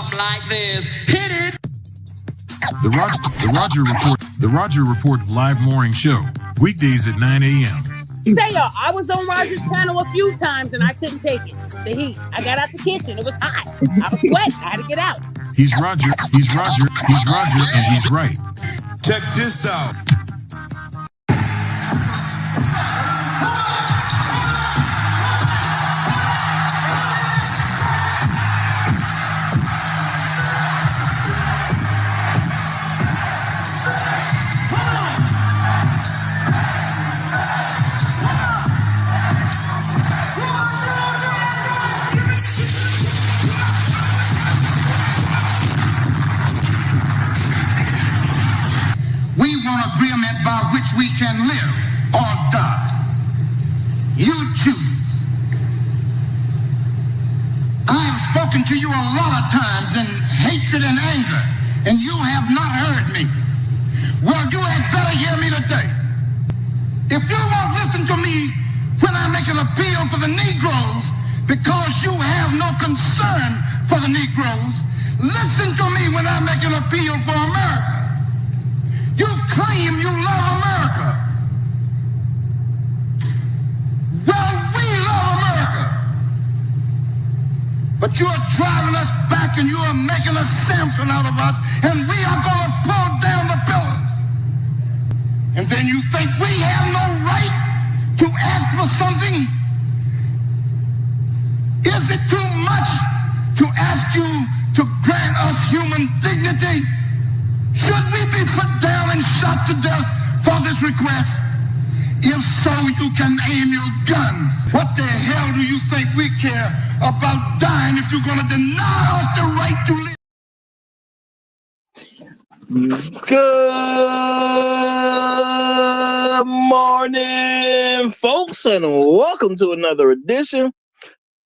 something like this. Hit it. The Roger Report live morning show, weekdays at 9 a.m. Say y'all, I was on Roger's channel a few times and I couldn't take it. The heat. I got out the kitchen. It was hot. I was sweating. I had to get out. He's Roger, and he's right. Check this out. We can live or die. You choose. I have spoken to you a lot of times in hatred and anger, and you have not heard me. Well, you had better hear me today. If you won't listen to me when I make an appeal for the Negroes because you have no concern for the Negroes, listen to me when I make an appeal for America. You claim you love America. Well, we love America. But you are driving us back and you are making a Samson out of us, and we are going to pull down the pillar. And then you think we have no right to ask for something? Is it too much to ask you to grant us human dignity? Should we be put down and shot to death for this request? If so, you can aim your guns. What the hell do you think we care about dying if you're going to deny us the right to live? Good morning, folks, and welcome to another edition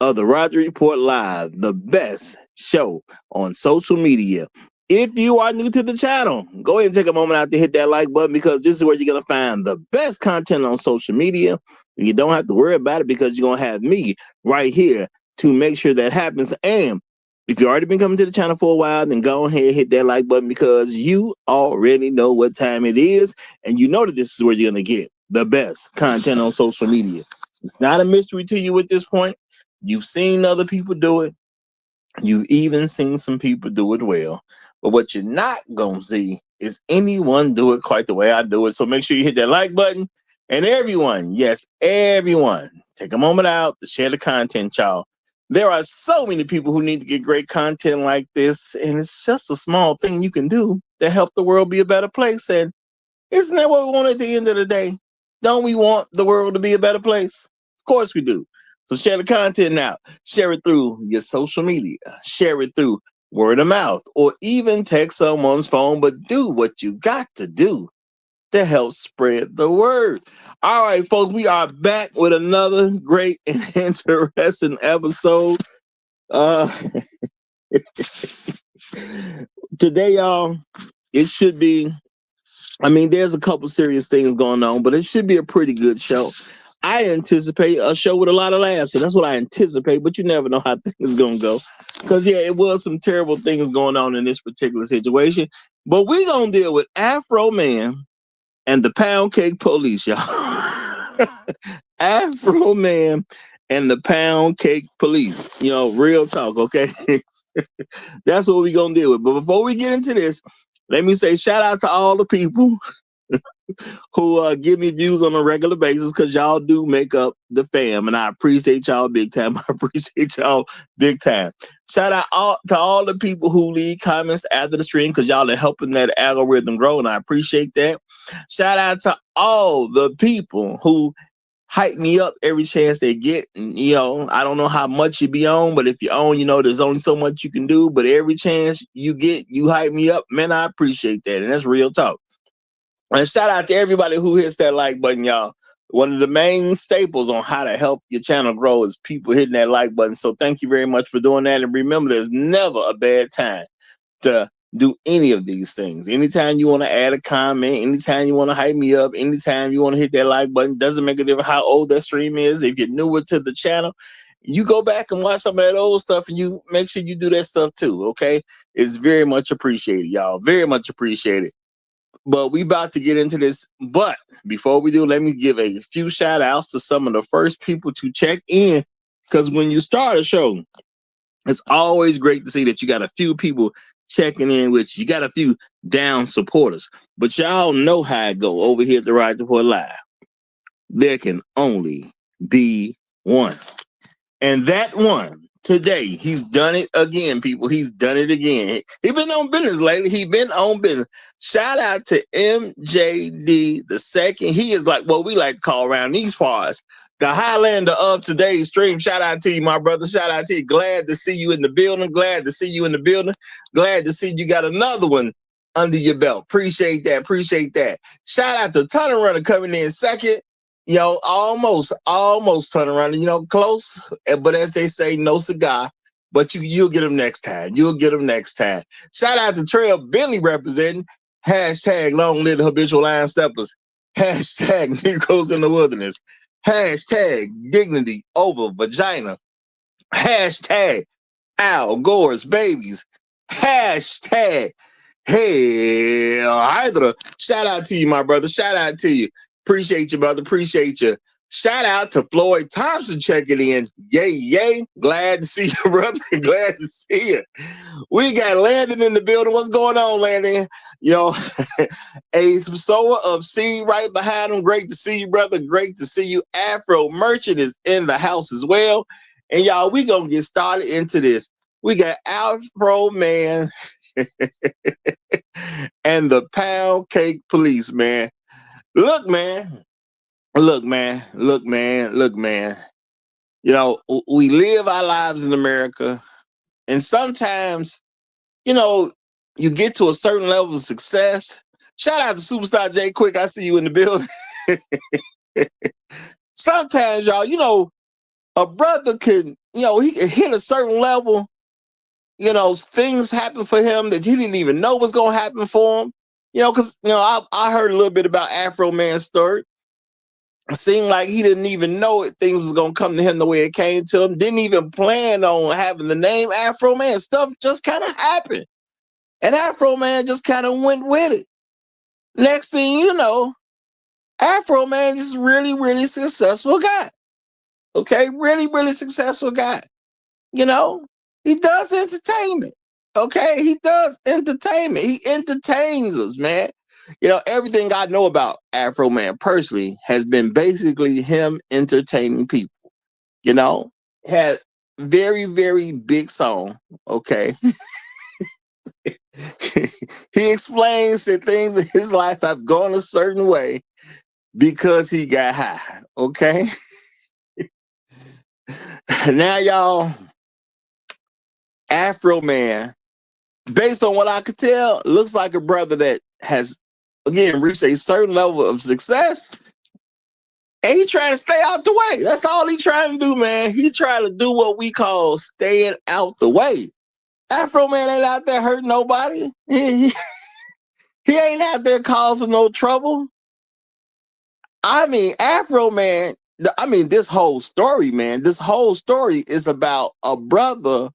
of the Roger Report Live, the best show on social media. If you are new to the channel, go ahead and take a moment out to hit that like button, because this is where you're going to find the best content on social media. You don't have to worry about it because you're going to have me right here to make sure that happens. And if you've already been coming to the channel for a while, then go ahead and hit that like button, because you already know what time it is. And you know that this is where you're going to get the best content on social media. It's not a mystery to you at this point. You've seen other people do it. You've even seen some people do it well. But what you're not going to see is anyone do it quite the way I do it. So make sure you hit that like button. And everyone, yes, everyone, take a moment out to share the content, y'all. There are so many people who need to get great content like this. And it's just a small thing you can do to help the world be a better place. And isn't that what we want at the end of the day? Don't we want the world to be a better place? Of course we do. So share the content now. Share it through your social media. Share it through word of mouth, or even text someone's phone, but do what you got to do to help spread the word. All right, folks, we are back with another great and interesting episode. Today, y'all, it should be, there's a couple serious things going on, but it should be a pretty good show. I anticipate a show with a lot of laughs, and that's what I anticipate, but you never know how things are going to go. Because, yeah, it was some terrible things going on in this particular situation. But we're going to deal with Afroman and the Pound Cake Police, y'all. Afroman and the Pound Cake Police. You know, real talk, okay? That's what we're going to deal with. But before we get into this, let me say shout out to all the people who give me views on a regular basis, because y'all do make up the fam, and I appreciate y'all big time. Shout out to all the people who leave comments after the stream, because y'all are helping that algorithm grow, and I appreciate that. Shout out to all the people who hype me up every chance they get. And, you know, I don't know how much you be on, but if you're on, you know, there's only so much you can do, but every chance you get, you hype me up. Man, I appreciate that, and that's real talk. And shout out to everybody who hits that like button, y'all. One of the main staples on how to help your channel grow is people hitting that like button. So thank you very much for doing that. And remember, there's never a bad time to do any of these things. Anytime you want to add a comment, anytime you want to hype me up, anytime you want to hit that like button, doesn't make a difference how old that stream is. If you're newer to the channel, you go back and watch some of that old stuff, and you make sure you do that stuff too. Okay, it's very much appreciated, y'all. Very much appreciated. But we about to get into this. But before we do, let me give a few shout outs to some of the first people to check in. Because when you start a show, it's always great to see that you got a few people checking in with you. You got a few down supporters. But y'all know how it go over here at the Roger Report Live. There can only be one. And that one, today, he's done it again, people. He's done it again. He been on business lately. He been on business. Shout out to MJD the second. He is like what we like to call around these parts, the Highlander of today's stream. Shout out to you, my brother. Shout out to you. Glad to see you in the building. Glad to see you in the building. Glad to see you got another one under your belt. Appreciate that. Appreciate that. Shout out to Tunnel Runner coming in second. You know, almost turn around, you know, close. But as they say, no cigar. But you'll get them next time. You'll get them next time. Shout out to Trail Bentley representing. Hashtag long live the habitual line steppers. Hashtag Negroes in the wilderness. Hashtag dignity over vagina. Hashtag Al Gore's babies. Hashtag Hail Hydra. Shout out to you, my brother. Shout out to you. Appreciate you, brother. Appreciate you. Shout out to Floyd Thompson checking in. Yay, yay. Glad to see you, brother. Glad to see you. We got Landon in the building. What's going on, Landon? You know, a sower of seed right behind him. Great to see you, brother. Great to see you. Afro Merchant is in the house as well. And y'all, we gonna get started into this. We got Afroman and the Pound Cake Police, man. Look, man. Look, man. Look, man. Look, man. You know, we live our lives in America, and sometimes, you know, you get to a certain level of success. Shout out to Superstar J Quick. I see you in the building. Sometimes, y'all, you know, a brother can, you know, he can hit a certain level. You know, things happen for him that he didn't even know was going to happen for him. You know, because, you know, I heard a little bit about Afroman's story. It seemed like he didn't even know it. Things was going to come to him the way it came to him. Didn't even plan on having the name Afroman. Stuff just kind of happened. And Afroman just kind of went with it. Next thing you know, Afroman is really, really successful guy. Okay? Really, really successful guy. You know? He does entertainment. Okay? He does entertainment. He entertains us, man. You know, everything I know about Afroman personally has been basically him entertaining people. You know, had very, very big song. Okay. He explains that things in his life have gone a certain way because he got high. Okay. Now, y'all, Afroman, based on what I could tell, looks like a brother that has, again, reached a certain level of success, and he trying to stay out the way. That's all he trying to do, man. He trying to do what we call staying out the way. Afroman ain't out there hurting nobody. He ain't out there causing no trouble. I mean, Afroman, this whole story, man, this whole story is about a brother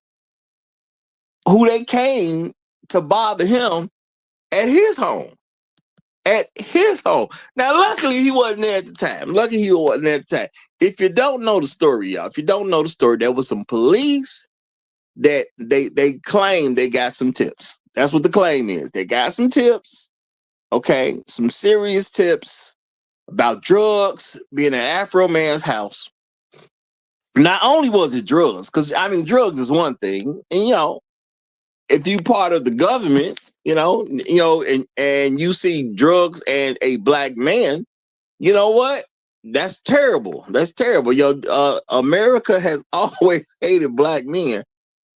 who they came to bother him at his home. At his home. Now, luckily, he wasn't there at the time. Luckily, he wasn't there at the time. If you don't know the story, y'all, if you don't know the story, there was some police that they claim they got some tips. That's what the claim is. They got some tips, okay, some serious tips about drugs being at Afroman's house. Not only was it drugs, because, I mean, drugs is one thing, and, you know, if you part of the government, you know, and you see drugs and a black man, you know what? That's terrible. That's terrible. America has always hated black men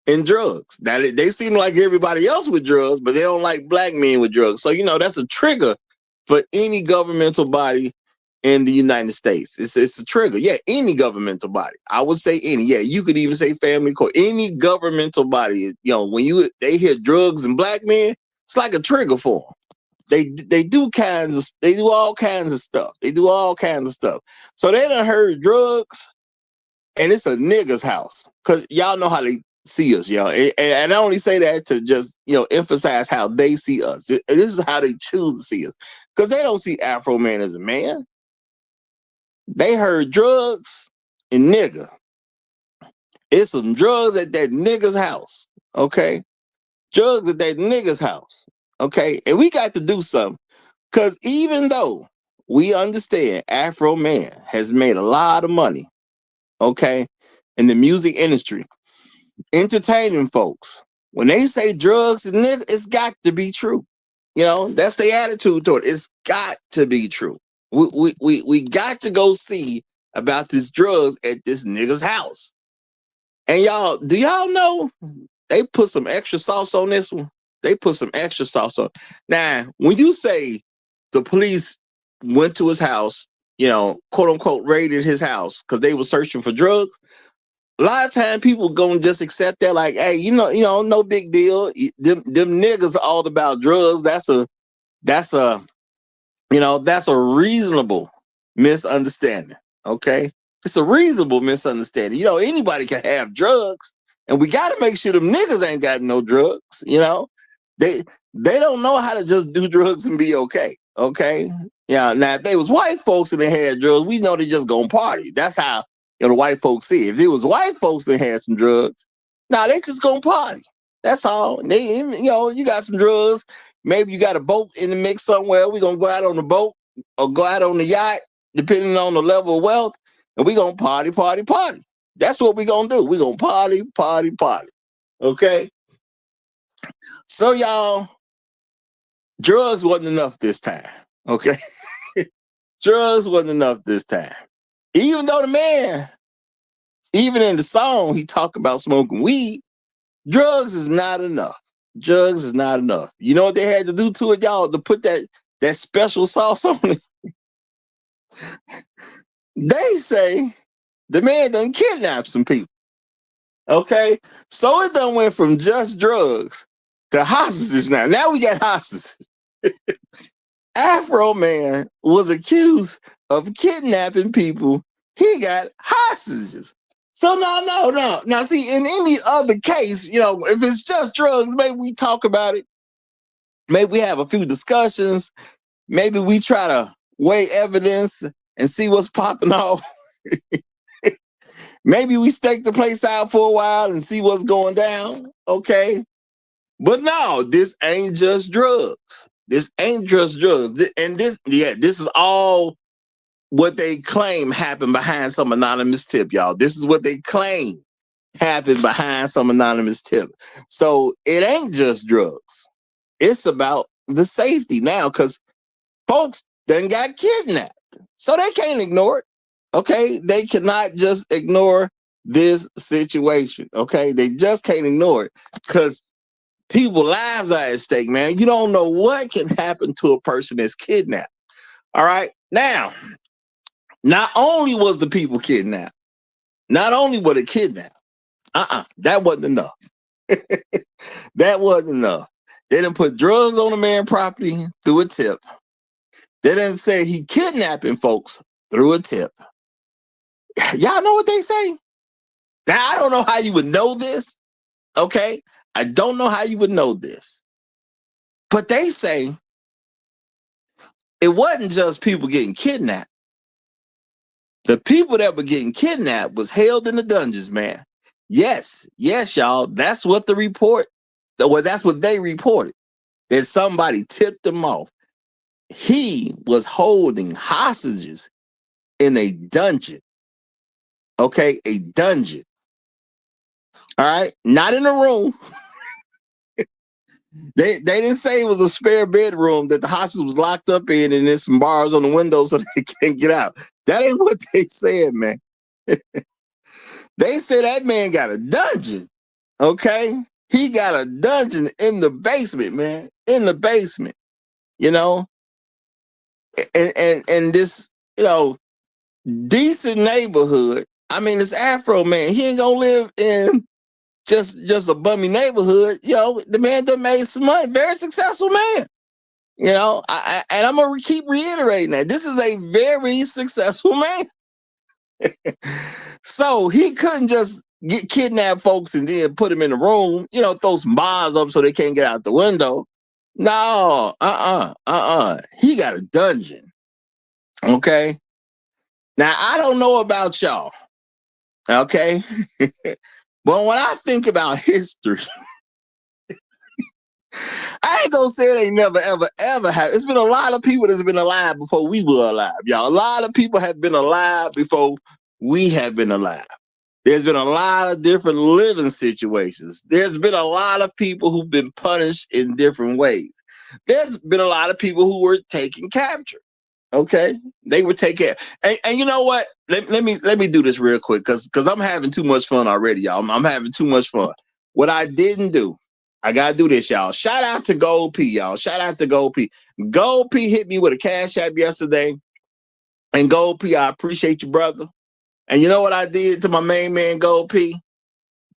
and drugs. Now, they seem like everybody else with drugs, but they don't like black men with drugs. So, you know, that's a trigger for any governmental body in the United States. It's a trigger. Yeah, any governmental body. I would say any. Yeah, you could even say family court. Any governmental body, you know, when they hear drugs and black men, it's like a trigger for them. They do all kinds of stuff. They do all kinds of stuff. So they done heard drugs and it's a nigga's house. Cause y'all know how they see us, y'all. And I only say that to just, emphasize how they see us. This is how they choose to see us. Cause they don't see Afroman as a man. They heard drugs and nigga. It's some drugs at that nigga's house. Okay. Drugs at that nigga's house. Okay. And we got to do something. Cause even though we understand Afroman has made a lot of money, okay, in the music industry, entertaining folks, when they say drugs and nigga, it's got to be true. That's the attitude toward it. It's got to be true. We got to go see about this drugs at this nigga's house. And y'all, do y'all know they put some extra sauce on this one? They put some extra sauce on. Now, when you say the police went to his house, quote unquote, raided his house because they were searching for drugs, a lot of time people gonna just accept that like, hey, no big deal. Them niggas are all about drugs. That's a reasonable misunderstanding. Okay. It's a reasonable misunderstanding. Anybody can have drugs, and we got to make sure them niggas ain't got no drugs. They don't know how to just do drugs and be okay. Okay. Yeah. Now, if they was white folks and they had drugs, we know they just gonna party. That's how the white folks see it. If it was white folks that had some drugs, they just gonna party. That's all. They, you got some drugs. Maybe you got a boat in the mix somewhere. We gonna go out on the boat or go out on the yacht, depending on the level of wealth, and we gonna party. That's what we gonna do. We gonna party. Okay. So y'all, drugs wasn't enough this time. Okay. Drugs wasn't enough this time. Even though the man, even in the song, he talked about smoking weed, drugs is not enough. Drugs is not enough. You know what they had to do to it, y'all, to put that special sauce on it? They say the man done kidnapped some people. Okay? So it done went from just drugs to hostages now. Now we got hostages. Afroman was accused of kidnapping people. He got hostages. So no. Now, see, in any other case, if it's just drugs, maybe we talk about it. Maybe we have a few discussions. Maybe we try to weigh evidence and see what's popping off. Maybe we stake the place out for a while and see what's going down. Okay. But no, this ain't just drugs. This ain't just drugs. And this is all what they claim happened behind some anonymous tip, y'all. This is what they claim happened behind some anonymous tip. So it ain't just drugs. It's about the safety now, because folks done got kidnapped. So they can't ignore it. Okay? They cannot just ignore this situation. Okay? They just can't ignore it because people's lives are at stake, man. You don't know what can happen to a person that's kidnapped. All right? Now, not only was the people kidnapped, not only were they kidnapped, that wasn't enough. That wasn't enough. They didn't put drugs on the man's property through a tip. They didn't say he kidnapping folks through a tip. Y'all know what they say? Now, I don't know how you would know this, okay? I don't know how you would know this. But they say it wasn't just people getting kidnapped. The people that were getting kidnapped was held in the dungeons, man. Yes, y'all. That's what the report, that's what they reported. That somebody tipped them off. He was holding hostages in a dungeon. Okay, a dungeon. All right, not in a room. They didn't say it was a spare bedroom that the hostage was locked up in and there's some bars on the window so they can't get out. That ain't what they said, man. They said that man got a dungeon. Okay? He got a dungeon in the basement, man. In the basement. And this, decent neighborhood. I mean, this Afroman, he ain't gonna live in just a bummy neighborhood. The man done made some money. Very successful man. And I'm gonna keep reiterating that. This is a very successful man. So he couldn't just get kidnap folks and then put them in the room, throw some bars up so they can't get out the window. No, He got a dungeon. Okay. Now, I don't know about y'all. Okay. But when I think about history, I ain't gonna say it ain't never, ever, ever happened. It's been a lot of people that's been alive before we were alive, y'all. A lot of people have been alive before we have been alive. There's been a lot of different living situations. There's been a lot of people who've been punished in different ways. There's been a lot of people who were taken capture. Okay, they would take care. And you know what? Let me do this real quick because I'm having too much fun already, y'all. I'm having too much fun. What I didn't do, I gotta do this, y'all. Shout out to Gold P, y'all. Shout out to Gold P. Gold P hit me with a cash app yesterday, and Gold P, I appreciate you, brother. And you know what I did to my main man, Gold P?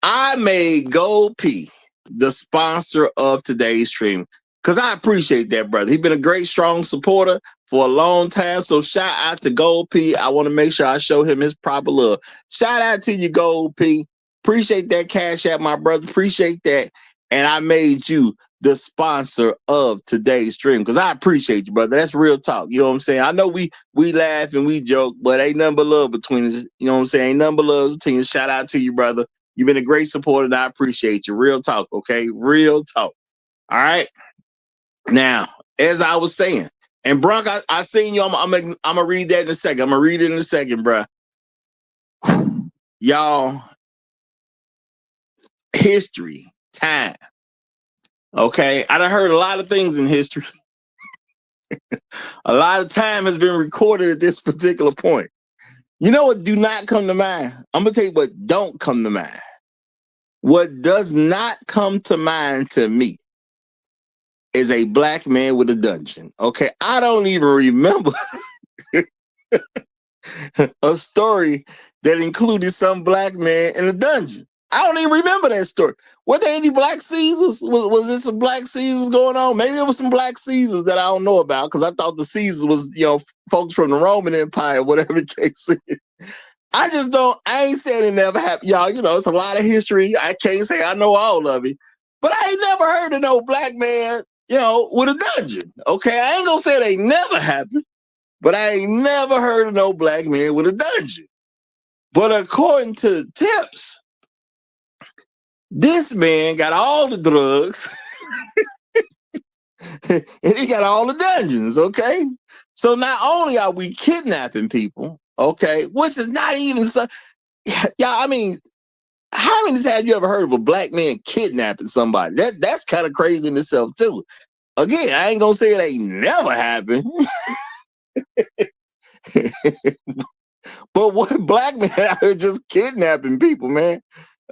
I made Gold P the sponsor of today's stream because I appreciate that, brother. He's been a great, strong supporter for a long time. So shout out to Gold P. I want to make sure I show him his proper love. Shout out to you, Gold P. Appreciate that cash app, my brother. Appreciate that. And I made you the sponsor of today's stream because I appreciate you, brother. That's real talk. You know what I'm saying? I know we laugh and we joke, but ain't nothing but love between us. You know what I'm saying? Ain't nothing but love between us. Shout out to you, brother. You've been a great supporter, and I appreciate you. Real talk, okay? Real talk. All right? Now, as I was saying, and Bronk, I seen you. I'm going to read that in a second. I'm going to read it in a second, bro. Y'all, history, time. Okay? I done heard a lot of things in history. A lot of time has been recorded at this particular point. You know what do not come to mind? I'm going to tell you what don't come to mind. What does not come to mind to me is a black man with a dungeon. Okay, I don't even remember a story that included some black man in a dungeon. I don't even remember that story. Were there any black Caesars? Was there some black Caesars going on? Maybe there was some black Caesars that I don't know about because I thought the Caesars was, folks from the Roman Empire, whatever the case is. I ain't saying it never happened. Y'all, it's a lot of history. I can't say I know all of it. But I ain't never heard of no black man, with a dungeon. Okay, I ain't gonna say it ain't never happened, but I ain't never heard of no black man with a dungeon. But according to Tips, this man got all the drugs and he got all the dungeons, okay? So not only are we kidnapping people, okay, which is not even so. Yeah, I mean, how many times have you ever heard of a black man kidnapping somebody? That's kind of crazy in itself too. Again, I ain't gonna say it ain't never happened. But what black man out here just kidnapping people, man?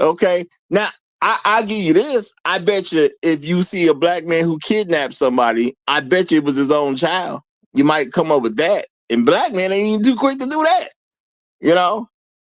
Okay, now I'll give you this. I bet you if you see a black man who kidnapped somebody, I bet you it was his own child. You might come up with that. And black man ain't even too quick to do that.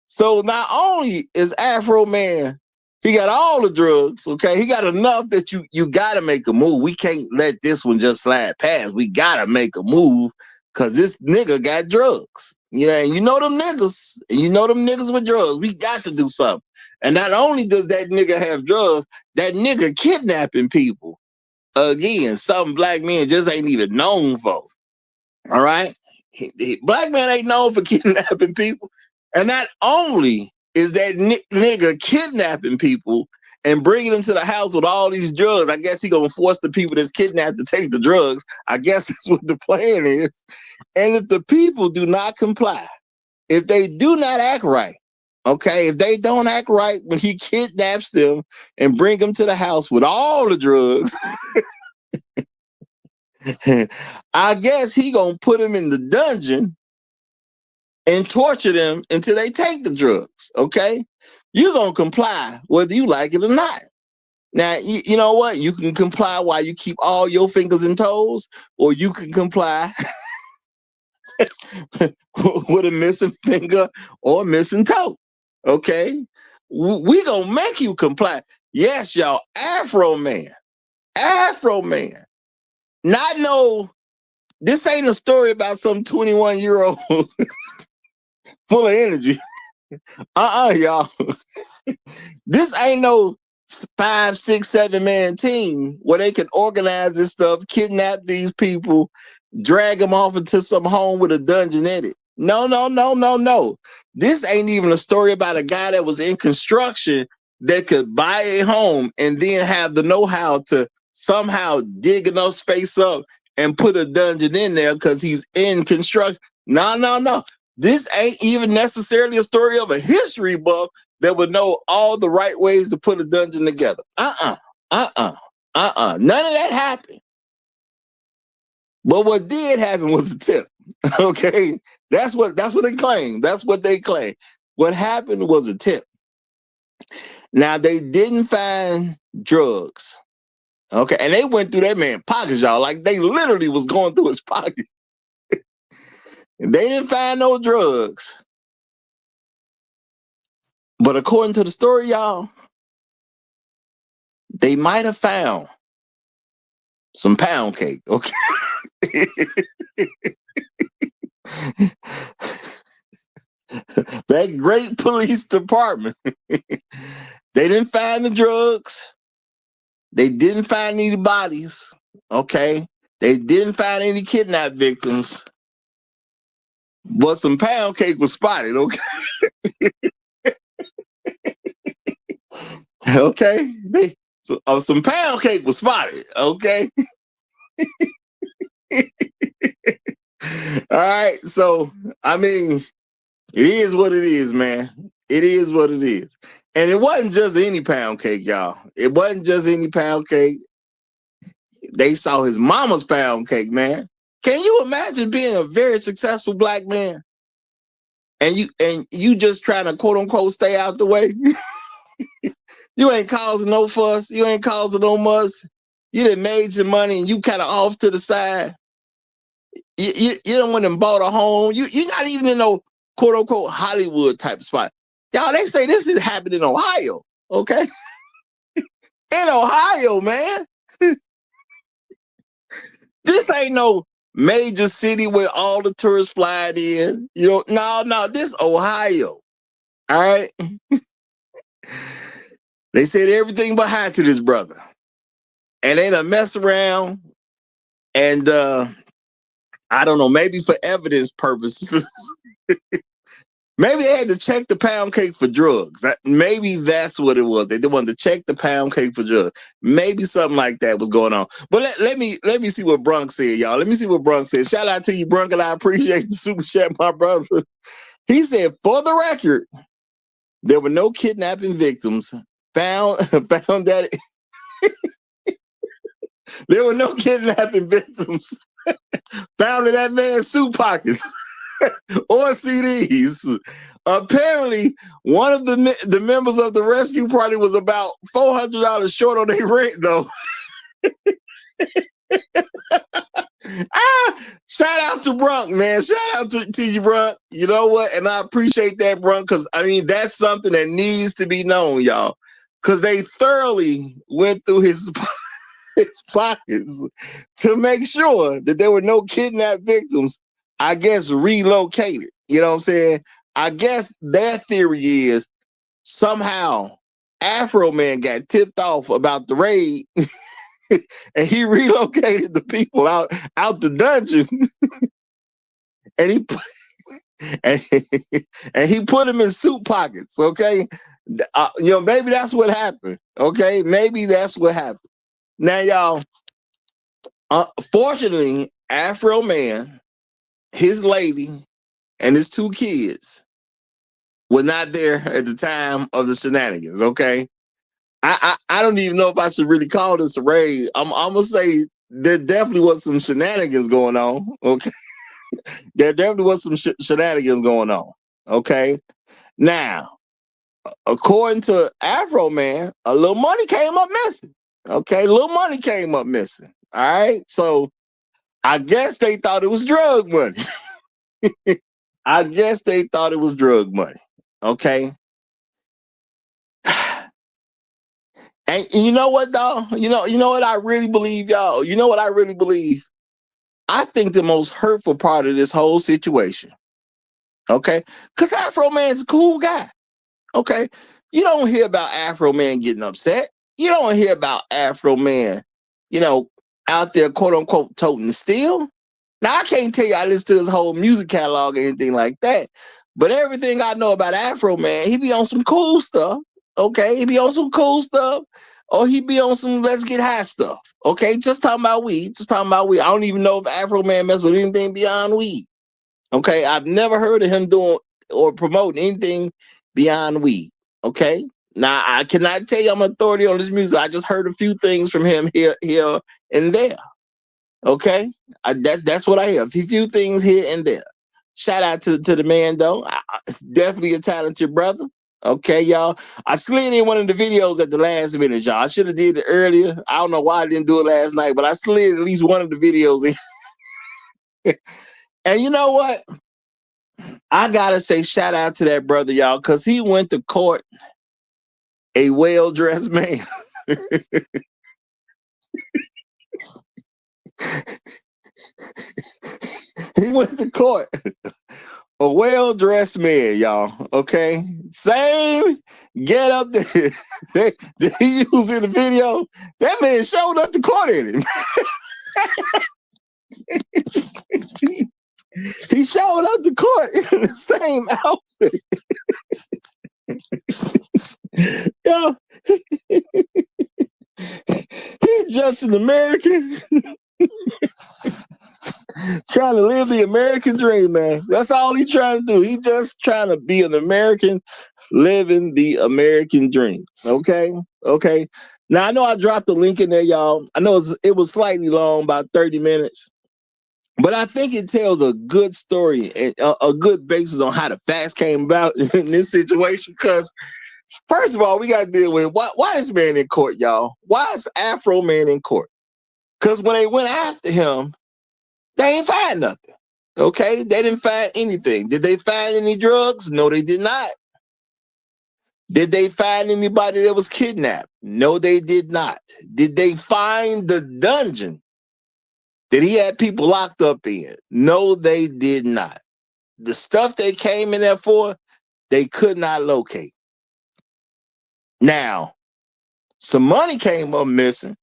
So not only is Afroman, he got all the drugs, okay? He got enough that you got to make a move. We can't let this one just slide past. We got to make a move because this nigga got drugs. And them niggas with drugs. We got to do something. And not only does that nigga have drugs, that nigga kidnapping people. Again, some black men just ain't even known for. All right? Black man ain't known for kidnapping people. And not only is that nigga kidnapping people and bringing them to the house with all these drugs, I guess he gonna force the people that's kidnapped to take the drugs. I guess that's what the plan is. And if the people do not comply, if they do not act right, okay, if they don't act right when he kidnaps them and bring them to the house with all the drugs, I guess he gonna put them in the dungeon and torture them until they take the drugs, okay? You're going to comply whether you like it or not. Now, you know what? You can comply while you keep all your fingers and toes, or you can comply with a missing finger or a missing toe, okay? We going to make you comply. Yes, y'all, Afroman. Not this ain't a story about some 21-year-old full of energy. Y'all. This ain't no 5, 6, 7-man team where they can organize this stuff, kidnap these people, drag them off into some home with a dungeon in it. No. This ain't even a story about a guy that was in construction that could buy a home and then have the know-how to somehow dig enough space up and put a dungeon in there because he's in construction. No. This ain't even necessarily a story of a history buff that would know all the right ways to put a dungeon together. None of that happened. But what did happen was a tip. Okay, that's what they claim. That's what they claim. What happened was a tip. Now they didn't find drugs. Okay, and they went through that man's pockets, y'all. Like they literally was going through his pocket. They didn't find no drugs. But according to the story, y'all, they might have found some pound cake. Okay. That great police department. They didn't find the drugs. They didn't find any bodies. Okay. They didn't find any kidnap victims. But some pound cake was spotted. Okay. Okay. Some pound cake was spotted. Okay. All right. So, I mean, it is what it is, man. It is what it is. And it wasn't just any pound cake, y'all. It wasn't just any pound cake. They saw his mama's pound cake, man. Can you imagine being a very successful black man? And you just trying to quote unquote stay out the way? You ain't causing no fuss. You ain't causing no muss. You done made your money and you kind of off to the side. You done went and bought a home. You're not even in no quote unquote Hollywood type of spot. Y'all, they say this is happening in Ohio. Okay. In Ohio, man. This ain't no major city where all the tourists fly in. You know, no, this Ohio. All right. They said everything but hi to this brother. And they done mess around. And I don't know, maybe for evidence purposes. Maybe they had to check the pound cake for drugs. Maybe that's what it was. They wanted to check the pound cake for drugs. Maybe something like that was going on. But let me see what Brunk said, y'all. Let me see what Brunk said. Shout out to you, Brunk, and I appreciate the super chat, my brother. He said, for the record, there were no kidnapping victims found that there were no kidnapping victims found in that man's suit pockets. Or CDs. Apparently, one of the members of the rescue party was about $400 short on their rent, though. Shout out to Brunk, man. Shout out to you, Brunk. You know what? And I appreciate that, Brunk, because, I mean, that's something that needs to be known, y'all. Because they thoroughly went through his pockets to make sure that there were no kidnapped victims, I guess, relocated. You know what I'm saying? I guess their theory is somehow Afroman got tipped off about the raid and he relocated the people out the dungeon. And he put them in suit pockets, okay? You know, maybe that's what happened, okay? Maybe that's what happened. Now, y'all, fortunately, Afroman, his lady, and his 2 kids were not there at the time of the shenanigans, okay? I don't even know if I should really call this a raid. I'm going to say there definitely was some shenanigans going on, okay? There definitely was some shenanigans going on, okay? Now, according to Afroman, a little money came up missing, okay? Little money came up missing, all right? So I guess they thought it was drug money. I guess they thought it was drug money, okay? And you know what, dog? You know what I really believe, y'all? You know what I really believe? I think the most hurtful part of this whole situation Okay, because Afroman's a cool guy. Okay, you don't hear about Afroman getting upset. You don't hear about Afroman, out there quote unquote toting the steel. Now I can't tell you I listen to his whole music catalog or anything like that, but everything I know about Afroman, he be on some cool stuff. Okay, he be on some cool stuff, or he be on some let's get high stuff. Okay, just talking about weed. Just talking about weed. I don't even know if Afroman mess with anything beyond weed. Okay, I've never heard of him doing or promoting anything beyond weed. Okay, now I cannot tell you I'm an authority on this music. I just heard a few things from him here, and there. Okay, that's what I hear. A few things here and there. Shout out to the man though. Definitely a talented brother. Okay, y'all. I slid in one of the videos at the last minute, y'all. I should have did it earlier. I don't know why I didn't do it last night, but I slid at least one of the videos in. And you know what? I gotta say shout out to that brother, y'all, because he went to court a well-dressed man. He went to court a well-dressed man, y'all. Okay, same get up that he used in the video. That man showed up to court in it. He showed up to court in the same outfit. Yo, he's just an American trying to live the American dream, man. That's all he's trying to do. He's just trying to be an American living the American dream. Okay. Now, I know I dropped the link in there, y'all. I know it was slightly long, about 30 minutes. But I think it tells a good story and a good basis on how the facts came about in this situation. Because, first of all, we got to deal with why this man in court, y'all? Why is Afroman in court? Because when they went after him, they ain't find nothing. Okay? They didn't find anything. Did they find any drugs? No, they did not. Did they find anybody that was kidnapped? No, they did not. Did they find the dungeon that he had people locked up in? No, they did not. The stuff they came in there for, they could not locate. Now, some money came up missing.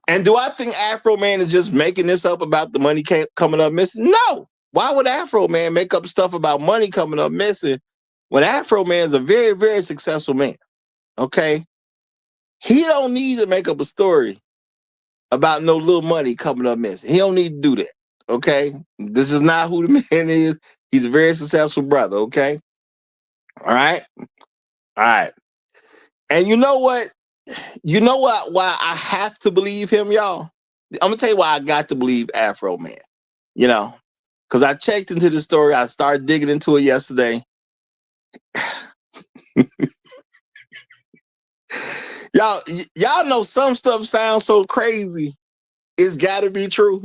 And do I think Afroman is just making this up about the money coming up missing? No. Why would Afroman make up stuff about money coming up missing when Afroman is a very, very successful man? Okay? He don't need to make up a story about no little money coming up missing. He don't need to do that. Okay? This is not who the man is. He's a very successful brother. Okay? All right? And you know what? Why I have to believe him, y'all? I'm gonna tell you why I got to believe Afroman. Because I checked into the story. I started digging into it yesterday. Y'all know some stuff sounds so crazy. It's got to be true.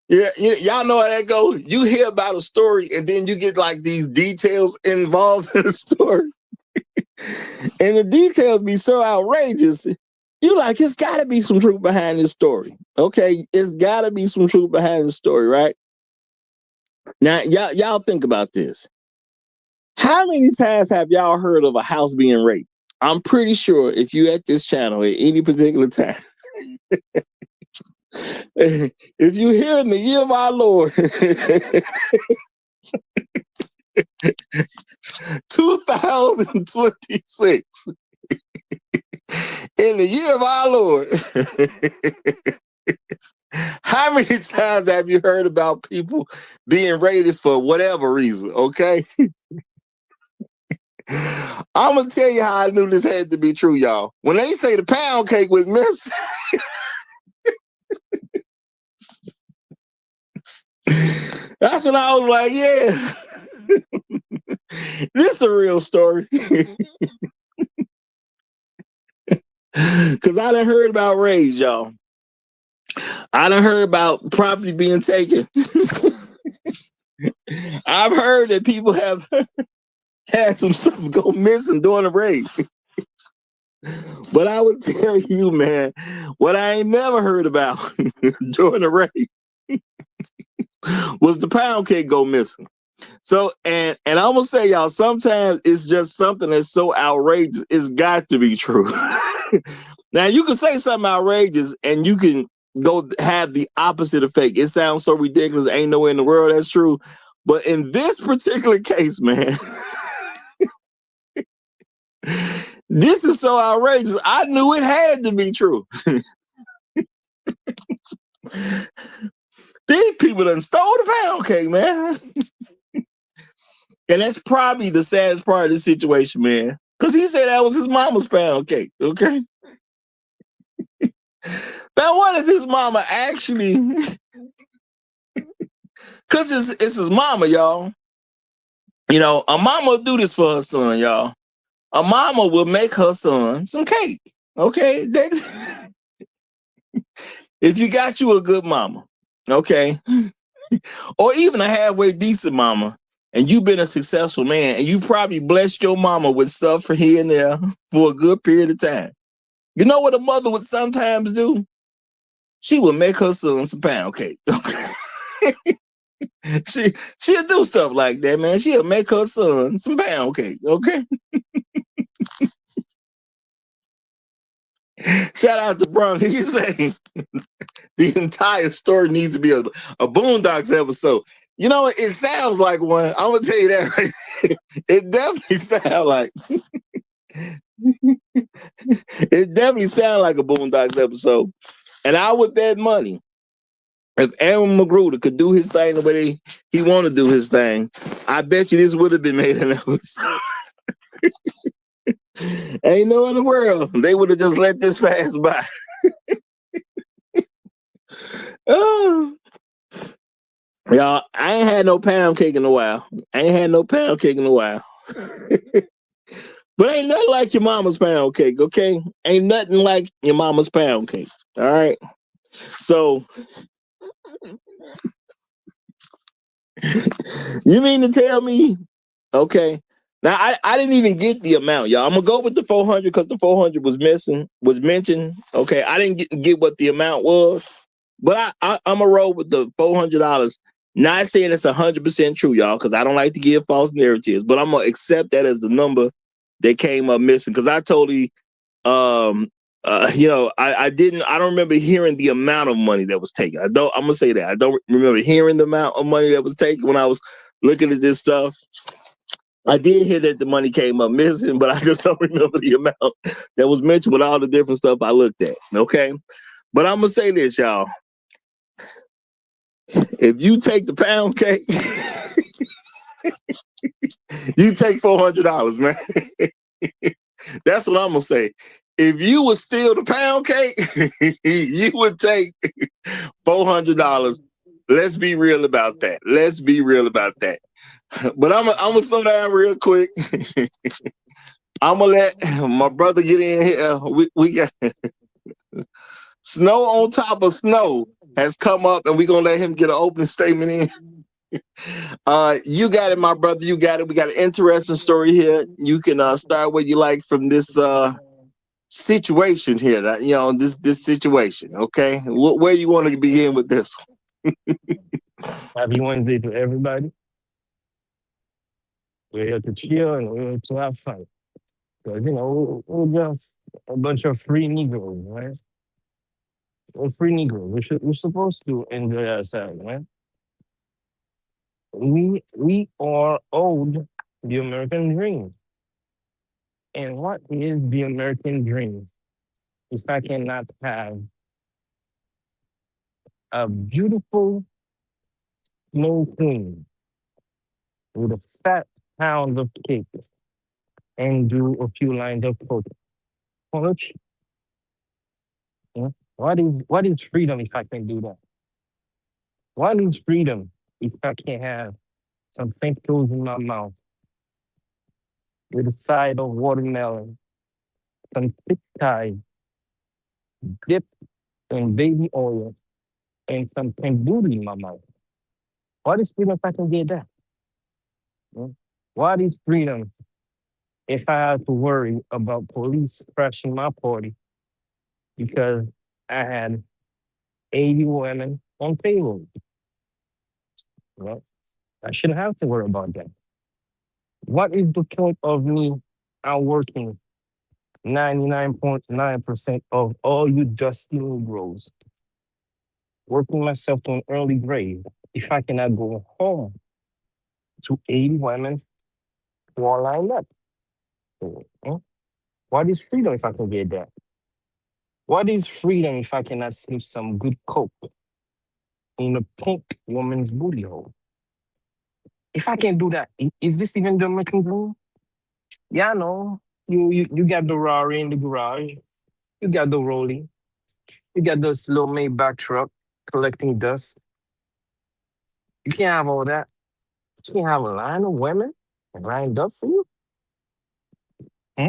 Yeah, y'all know how that goes. You hear about a story and then you get like these details involved in the story. And the details be so outrageous. You like, it's got to be some truth behind this story. Okay, it's got to be some truth behind the story, right? Now, y'all think about this. How many times have y'all heard of a house being raped? I'm pretty sure if you at this channel at any particular time, if you hear in the year of our Lord, 2026, in the year of our Lord, how many times have you heard about people being raided for whatever reason? Okay. I'm gonna tell you how I knew this had to be true, y'all. When they say the pound cake was missing, that's when I was like, yeah, this is a real story. Because I done heard about raids, y'all. I done heard about property being taken. I've heard that people have had some stuff go missing during the raid. But I would tell you, man, what I ain't never heard about during the raid was the pound cake go missing. So, and I'm gonna say, y'all, sometimes it's just something that's so outrageous, it's got to be true. Now, you can say something outrageous and you can go have the opposite effect. It sounds so ridiculous, ain't no way in the world that's true. But in this particular case, man, this is so outrageous. I knew it had to be true. These people done stole the pound cake, man. And that's probably the saddest part of the situation, man. Because he said that was his mama's pound cake, okay? Now, what if his mama actually... Because it's his mama, y'all. You know, a mama will do this for her son, y'all. A mama will make her son some cake, okay? If you got you a good mama, okay? Or even a halfway decent mama, and you've been a successful man, and you probably blessed your mama with stuff for here and there for a good period of time. You know what a mother would sometimes do? She would make her son some pound cake. Okay? She'll do stuff like that, man. She'll make her son some pound cake, okay? Shout out to Bron. He's saying the entire story needs to be a Boondocks episode. You know, it sounds like one. I'm gonna tell you that right. It definitely sounds like it definitely sounds like a Boondocks episode. And I would bet money if Aaron Magruder could do his thing the way he want to do his thing, I bet you this would have been made an episode. Ain't no in the world they would have just let this pass by. Oh. Y'all, I ain't had no pound cake in a while. But ain't nothing like your mama's pound cake, okay? Ain't nothing like your mama's pound cake. All right. So you mean to tell me, okay? Now I didn't even get the amount, y'all. I'm gonna go with the 400 because the 400 was mentioned. Okay, I didn't get what the amount was, but I'm gonna roll with the $400. Not saying it's 100% true, y'all, because I don't like to give false narratives, but I'm gonna accept that as the number that came up missing. Because I totally, you know, I don't remember hearing the amount of money that was taken. I'm gonna say that I don't remember hearing the amount of money that was taken when I was looking at this stuff. I did hear that the money came up missing, but I just don't remember the amount that was mentioned with all the different stuff I looked at. Okay. But I'm going to say this, y'all. If you take the pound cake, you take $400, man. That's what I'm going to say. If you would steal the pound cake, you would take $400. Let's be real about that. But I'm gonna slow down real quick. I'm gonna let my brother get in here. We got Snow on top of Snow has come up, and we're gonna let him get an opening statement in. You got it, my brother. You got it. We got an interesting story here. You can start where you like from this situation here. You know, this situation. Okay, where you want to begin with this? Happy Wednesday to everybody. We're here to chill and we're here to have fun. Because, you know, we're just a bunch of free Negroes, right? We're free Negroes. We're supposed to enjoy ourselves, right? We are owed the American dream. And what is the American dream? If I cannot have a beautiful snow queen with a fat pound of cake and do a few lines of poetry. Yeah. What is freedom if I can do that? What is freedom if I can have some French in my mouth with a side of watermelon, some thick ties, dipped in baby oil, and some tandoori in my mouth? What is freedom if I can get that? Yeah. What is freedom if I have to worry about police crashing my party because I had 80 women on payroll? You know, I shouldn't have to worry about that. What is the point of me outworking 99.9% of all you dusty Negroes, working myself to an early grave, if I cannot go home to 80 women who are lined up? Hmm? What is freedom if I can get that? What is freedom if I cannot slip some good coke in a pink woman's booty hole? If I can do that, is this even the American dream? Yeah, I know. You got the Rari in the garage. You got the Rolly. You got the slow Maybach truck collecting dust. You can't have all that. You can't have a line of women lined up for you. Hmm?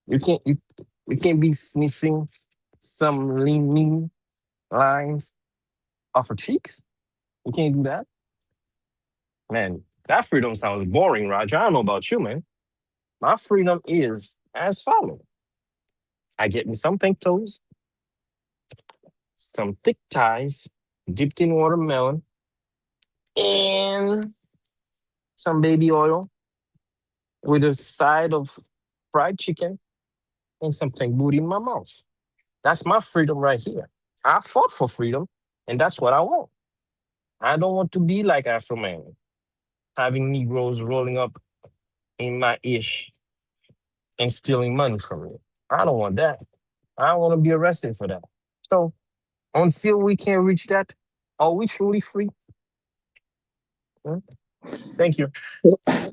You can't you can't be sniffing some lean lines off her cheeks. You can't do that. Man, that freedom sounds boring, Roger. I don't know about you, man. My freedom is as follows. I get me some pink toes, some thick ties dipped in watermelon, and some baby oil with a side of fried chicken and some pink booty in my mouth. That's my freedom right here. I fought for freedom, and that's what I want. I don't want to be like Afroman, having Negroes rolling up in my ish and stealing money from me. I don't want that. I don't want to be arrested for that. So until we can reach that, are we truly free? Hmm? Thank you.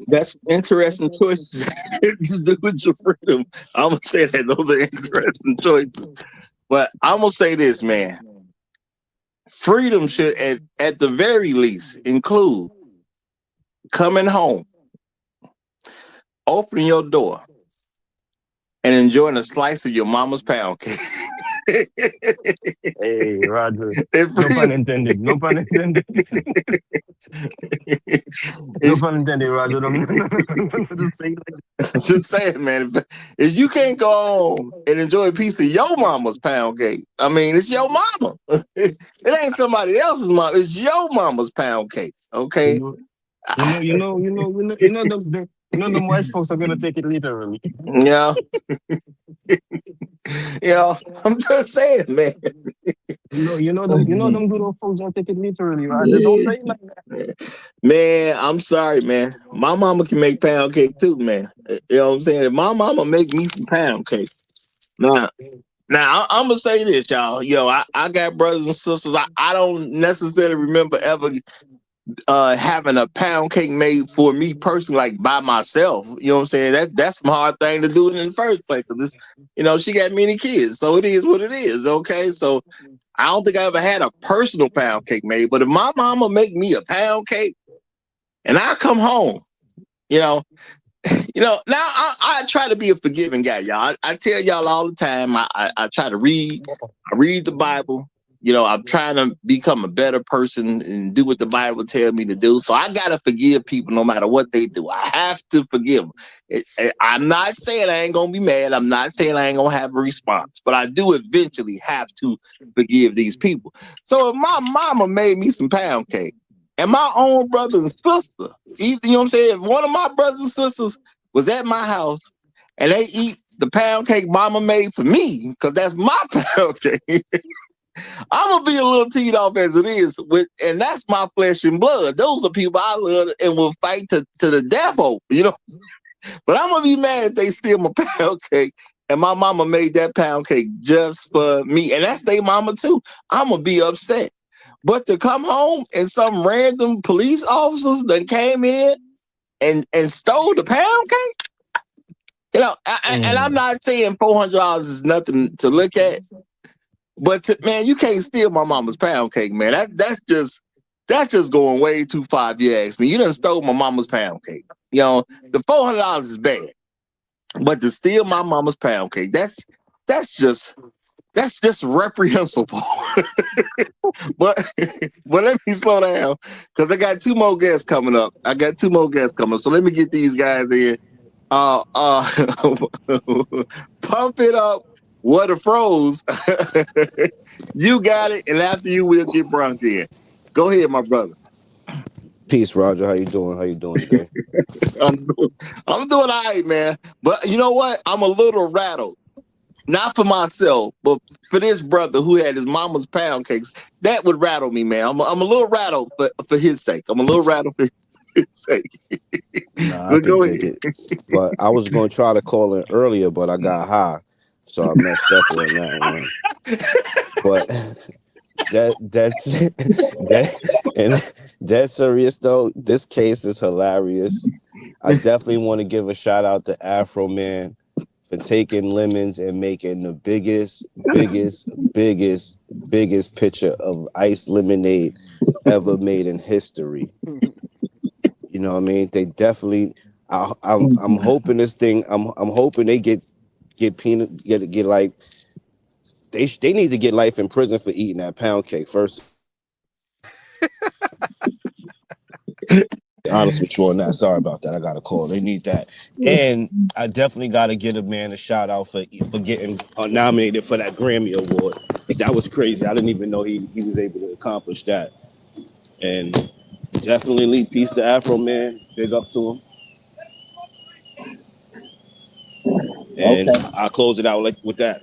That's interesting choices to do with your freedom. I'm gonna say that those are interesting choices. But I'm gonna say this, man. Freedom should at the very least include coming home, opening your door, and enjoying a slice of your mama's pound cake. Hey, Roger. And No pun freedom, intended. No pun intended. No pun intended, Roger. Don't say it like I'm just saying, man. If you can't go home and enjoy a piece of your mama's pound cake, I mean, it's your mama. It ain't somebody else's mom. It's your mama's pound cake. Okay. that. Them white folks are gonna take it literally. Yeah. I'm just saying, man. Them good old folks don't take it literally, Roger. Don't say it like that. Man, I'm sorry, man. My mama can make pound cake too, man. You know what I'm saying? If my mama make me some pound cake. Now I'm gonna say this, y'all. I got brothers and sisters. I don't necessarily remember ever having a pound cake made for me personally, like by myself. You know what I'm saying? That's some hard thing to do in the first place. Cause she got many kids, so it is what it is. Okay, so I don't think I ever had a personal pound cake made. But if my mama make me a pound cake and I come home, now I try to be a forgiving guy, y'all. I tell y'all all the time. I try to read. I read the Bible. I'm trying to become a better person and do what the Bible tells me to do. So I gotta forgive people no matter what they do. I have to forgive them. I'm not saying I ain't gonna be mad. I'm not saying I ain't gonna have a response, but I do eventually have to forgive these people. So if my mama made me some pound cake, and my own brother and sister, you know what I'm saying? If one of my brothers and sisters was at my house and they eat the pound cake mama made for me, because that's my pound cake, I'm gonna be a little teed off as it is, and that's my flesh and blood. Those are people I love and will fight to the death over, But I'm gonna be mad if they steal my pound cake, and my mama made that pound cake just for me, and that's their mama too. I'm gonna be upset. But to come home and some random police officers that came in and stole the pound cake, and I'm not saying $400 is nothing to look at. But man, you can't steal my mama's pound cake, man. That's just going way too far if you ask me. You done stole my mama's pound cake. The $400 is bad, but to steal my mama's pound cake, that's just reprehensible. but let me slow down because I got two more guests coming up. So let me get these guys in. Pump it up. What a froze. You got it, and after you, we'll get Bronk in. Go ahead, my brother. Peace, Roger. How you doing? How you doing today? I'm doing, I'm doing all right, man. But you know what? I'm a little rattled. Not for myself, but for this brother who had his mama's pound cakes. That would rattle me, man. I'm a little rattled for his sake. I'm a little rattled for his sake. Nah, I But could go dig ahead. it. But I was gonna try to call in earlier, but I got high, so I messed up on that one. But that's that and that's serious though. This case is hilarious. I definitely want to give a shout out to Afroman for taking lemons and making the biggest picture of ice lemonade ever made in history. You know what I mean? They definitely. I'm hoping this thing. I'm hoping they get peanut get like they need to get life in prison for eating that pound cake first. Be honest with you on that. Sorry about that. I got a call. They need that, and I definitely got to give a man a shout out for getting nominated for that Grammy award. That was crazy. I didn't even know he was able to accomplish that. And definitely peace to Afroman. Big up to him. And Okay. I'll close it out with that.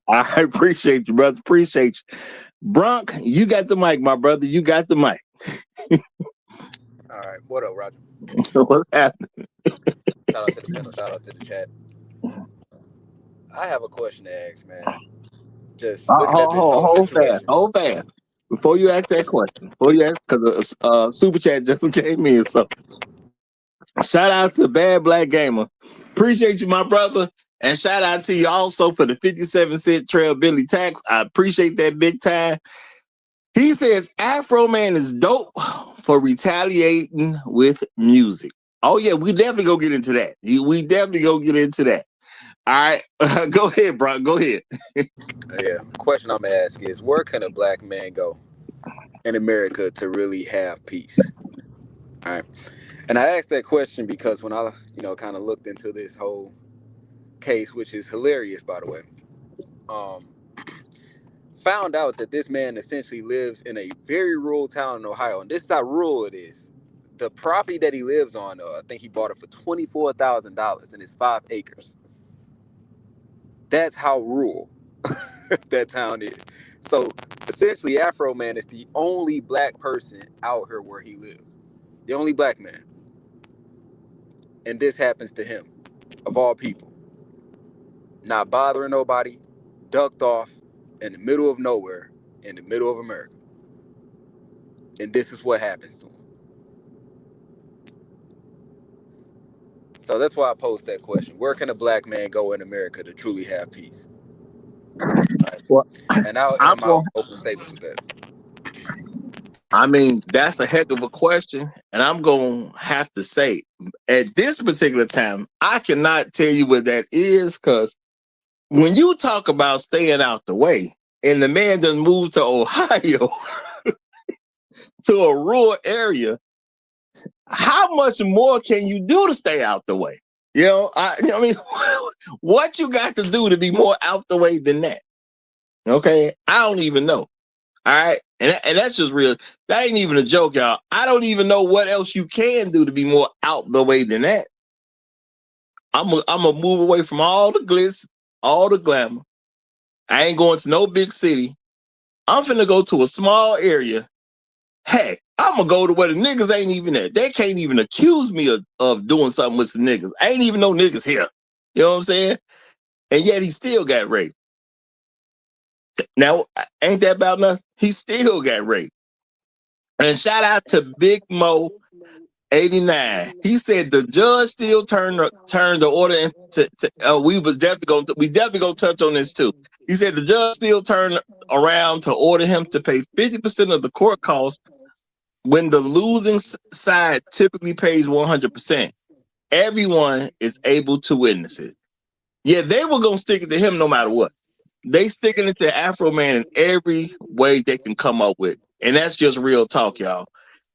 I appreciate you, brother. Appreciate you. Bronk, you got the mic, my brother. You got the mic. All right. What up, Roger? What's happening? Shout out to the panel. Shout out to the chat. I have a question to ask, man. Just looking at this whole situation. Hold fast. Before you ask that question, because super chat just came in. So shout out to Bad Black Gamer. Appreciate you, my brother. And shout out to you also for the 57-cent Trail Billy tax. I appreciate that big time. He says Afroman is dope for retaliating with music. Oh, yeah, we definitely go get into that. We definitely go get into that. All right. Go ahead, bro. Go ahead. Yeah. The question I'm gonna ask is, where can a black man go in America to really have peace? All right. And I asked that question because when I, kind of looked into this whole case, which is hilarious, by the way, found out that this man essentially lives in a very rural town in Ohio, and this is how rural it is. The property that he lives on, I think he bought it for $24,000, and it's 5 acres. That's how rural that town is. So essentially, Afroman is the only black person out here where he lives. The only black man. And this happens to him, of all people. Not bothering nobody, ducked off in the middle of nowhere, in the middle of America. And this is what happens to him. So that's why I posed that question. Where can a black man go in America to truly have peace? Right. Well, And I'll end my open statement with that. I mean, that's a heck of a question. And I'm going to have to say, at this particular time, I cannot tell you what that is, because when you talk about staying out the way, and the man doesn't move to Ohio, to a rural area, how much more can you do to stay out the way? I mean, what you got to do to be more out the way than that? Okay, I don't even know. All right, and that's just real. That ain't even a joke, y'all. I don't even know what else you can do to be more out the way than that. I'm gonna move away from all the glitz, all the glamour. I ain't going to no big city. I'm finna go to a small area. Heck, I'm gonna go to where the niggas ain't even there. They can't even accuse me of doing something with some niggas. I ain't even no niggas here. You know what I'm saying? And yet he still got raped. Now, ain't that about nothing? He still got raped. And shout out to Big Mo 89. He said the judge still turned the order into. We definitely gonna touch on this too. He said the judge still turned around to order him to pay 50% of the court costs when the losing side typically pays 100%. Everyone is able to witness it. Yeah, they were gonna stick it to him no matter what. They sticking it to Afroman in every way they can come up with. And that's just real talk, y'all.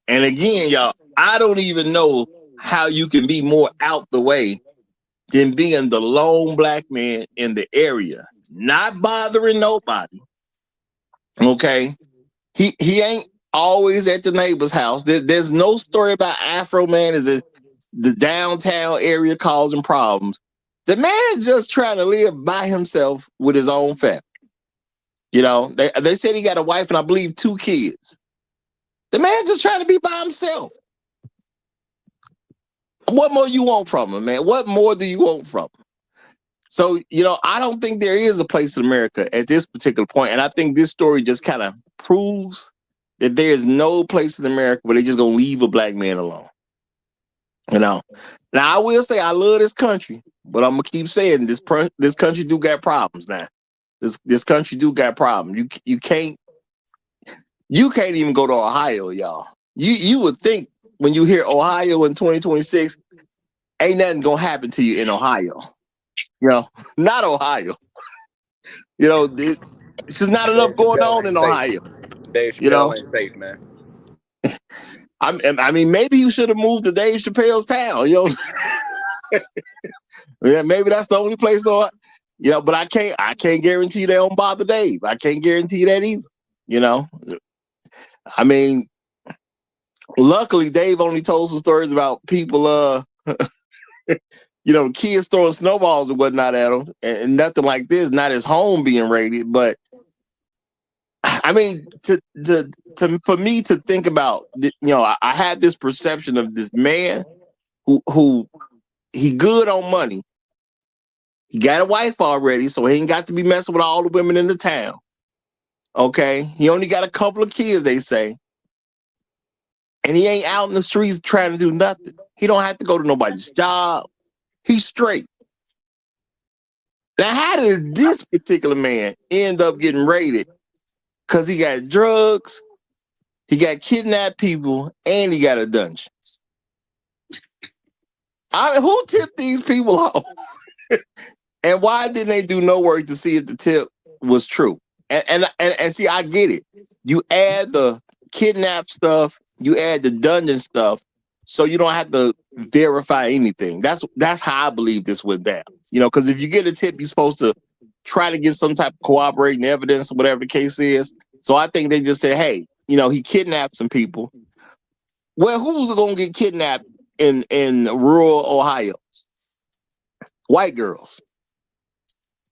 And again, y'all, I don't even know how you can be more out the way than being the lone black man in the area, not bothering nobody. Okay. he ain't always at the neighbor's house. There's no story about Afroman is in the downtown area causing problems. The man just trying to live by himself with his own family. You know, they said he got a wife and I believe 2 kids. The man just trying to be by himself. What more you want from him, man? What more do you want from him? So, you know, I don't think there is a place in America at this particular point. And I think this story just kind of proves that there is no place in America where they're just going to leave a black man alone. You know, now I will say I love this country, but I'm going to keep saying this country do got problems now. This country do got problems. You can't even go to Ohio, y'all. You would think when you hear Ohio in 2026, ain't nothing going to happen to you in Ohio. You know, not Ohio. You know, it's just not enough going on in Ohio. Dave Chappelle You know, ain't safe, man. I mean, maybe you should have moved to Dave Chappelle's town. You know, yeah, maybe that's the only place. Though, you know, but I can't guarantee they don't bother Dave. I can't guarantee that either. You know, I mean, luckily Dave only told some stories about people. You know, kids throwing snowballs and whatnot at him, and nothing like this. Not his home being raided, but I mean, for me to think about, you know, I had this perception of this man who he good on money. He got a wife already, so he ain't got to be messing with all the women in the town. Okay, he only got a couple of kids, they say, and he ain't out in the streets trying to do nothing. He don't have to go to nobody's job. He's straight. Now, how did this particular man end up getting raided? Because he got drugs, he got kidnapped people, and he got a dungeon. Who tipped these people off? And why didn't they do no work to see if the tip was true? And see, I get it. You add the kidnap stuff, you add the dungeon stuff, so you don't have to verify anything. That's how I believe this went down. You know, because if you get a tip, you're supposed to try to get some type of corroborating evidence or whatever the case is. So I think they just said, hey, you know, he kidnapped some people. Well, who's going to get kidnapped in rural Ohio? White girls.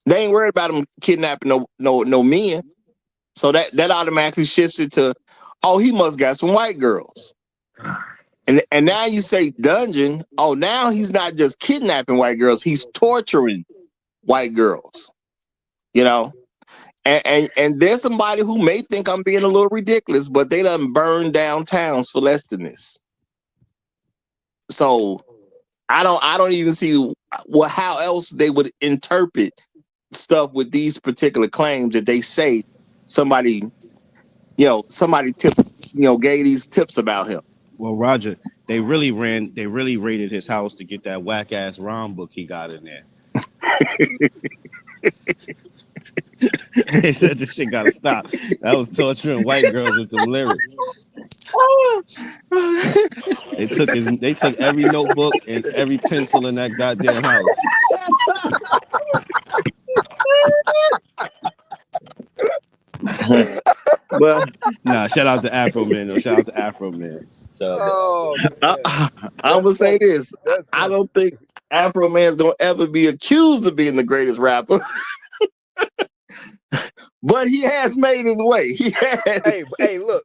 They ain't worried about them kidnapping no men. So that automatically shifts it to, oh, he must got some white girls. And now you say dungeon. Oh, now he's not just kidnapping white girls. He's torturing white girls. You know? And there's somebody who may think I'm being a little ridiculous, but they done burned down towns for less than this. So I don't even see how else they would interpret stuff with these particular claims that they say somebody tipped, gave these tips about him. Well, Roger, they really raided his house to get that whack ass rhyme book he got in there. They said this shit gotta stop. That was torturing white girls with the lyrics. They took every notebook and every pencil in that goddamn house. Well, nah, shout out to Afroman though. Shout out to Afroman. I'm gonna say this. I don't think Afroman's gonna ever be accused of being the greatest rapper. But he has made his way. He has. Hey, look.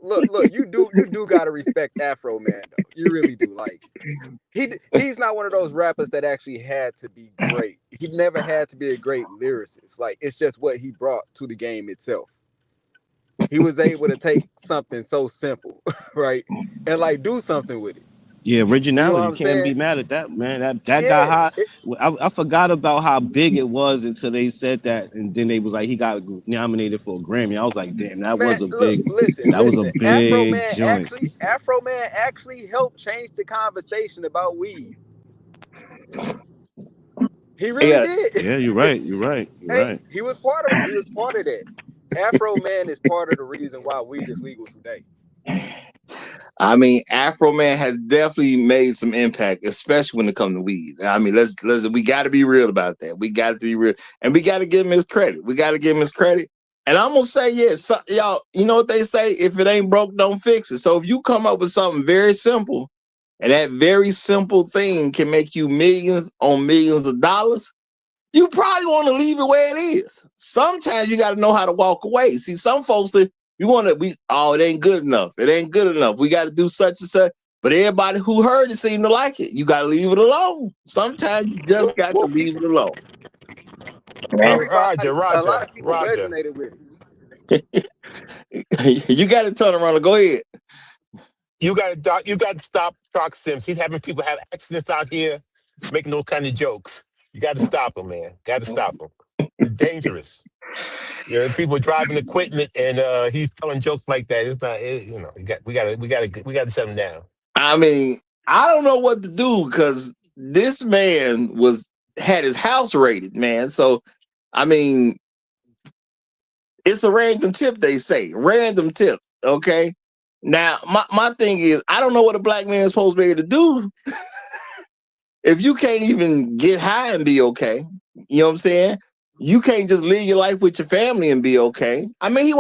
You do gotta respect Afroman though. You really do. Like, he's not one of those rappers that actually had to be great. He never had to be a great lyricist. Like, it's just what he brought to the game itself. He was able to take something so simple, right, and like do something with it. Yeah, originality. You can't be mad at that, man. That got high. I forgot about how big it was until they said that, and then they was like, he got nominated for a Grammy. I was like, damn, that was a big joint. Afroman actually helped change the conversation about weed. He really did. Yeah, you're right. He was part of that. Afroman is part of the reason why weed is legal today. I mean, Afroman has definitely made some impact, especially when it comes to weed. I mean, we got to be real about that. We got to be real, and we got to give him his credit. And I'm gonna say, yes, y'all, you know what they say? If it ain't broke, don't fix it. So if you come up with something very simple, and that very simple thing can make you millions on millions of dollars, you probably want to leave it where it is. Sometimes you got to know how to walk away. See, some folks that it ain't good enough. It ain't good enough. We got to do such and such. But everybody who heard it seemed to like it. You got to leave it alone. Sometimes you just got to leave it alone. Everybody, a lot Roger. of people resonated with it. You got to turn around and go ahead. You got to stop Chuck Sims. He's having people have accidents out here, making those kind of jokes. You got to stop him, man. Got to stop him. It's dangerous. People driving equipment and he's telling jokes like that. It's not. We got to shut him down. I mean, I don't know what to do because this man had his house raided, man. So, I mean, it's a random tip, they say. Random tip, okay? Now, my thing is, I don't know what a black man is supposed to be able to do if you can't even get high and be okay. You know what I'm saying? You can't just live your life with your family and be okay. I mean,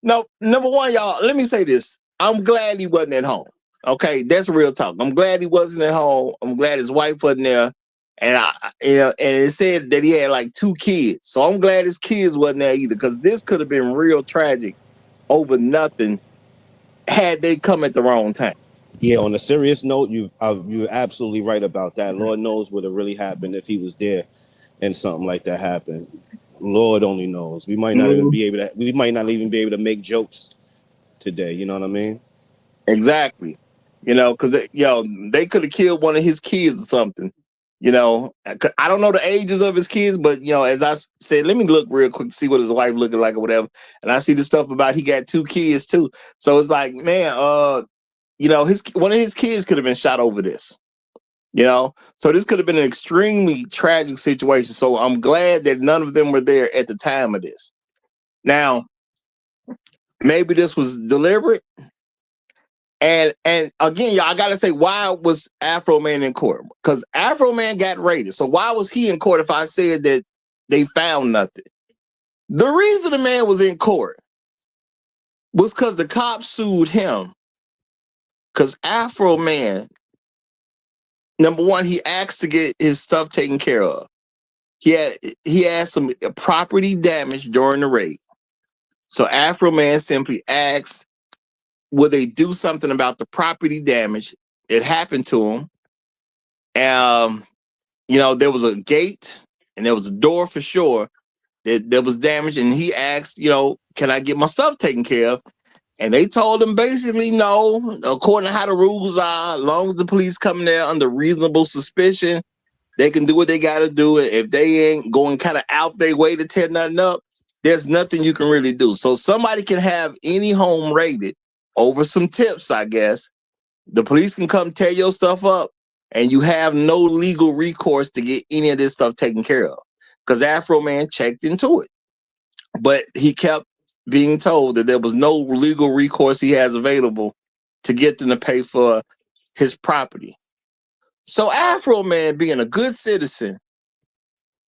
number one, y'all, let me say this. I'm glad he wasn't at home. Okay, that's real talk. I'm glad he wasn't at home. I'm glad his wife wasn't there. And and it said that he had like 2 kids. So I'm glad his kids wasn't there either, because this could have been real tragic over nothing had they come at the wrong time. Yeah, on a serious note, you're absolutely right about that. Lord knows what would really happened if he was there and something like that happened. Lord only knows. We might not even be able to make jokes today. You know what I mean? Exactly. Because they could have killed one of his kids or something. I don't know the ages of his kids, but as I said, let me look real quick to see what his wife looking like or whatever. And I see the stuff about he got 2 kids too. So it's like, man, one of his kids could have been shot over this. So this could have been an extremely tragic situation. So I'm glad that none of them were there at the time of this. Now, maybe this was deliberate. And again, y'all, I gotta say, why was Afroman in court? Because Afroman got raided. So why was he in court if I said that they found nothing? The reason the man was in court was because the cops sued him. Because Afroman, number one, he asked to get his stuff taken care of. He had some property damage during the raid. So Afroman simply asked, will they do something about the property damage? It happened to him. There was a gate and there was a door for sure that was damaged. And he asked, can I get my stuff taken care of? And they told him basically no, according to how the rules are, as long as the police come there under reasonable suspicion, they can do what they got to do. If they ain't going kind of out their way to tear nothing up, there's nothing you can really do. So somebody can have any home raided over some tips, I guess. The police can come tear your stuff up and you have no legal recourse to get any of this stuff taken care of, because Afroman checked into it. But he kept being told that there was no legal recourse he has available to get them to pay for his property. So Afroman, being a good citizen,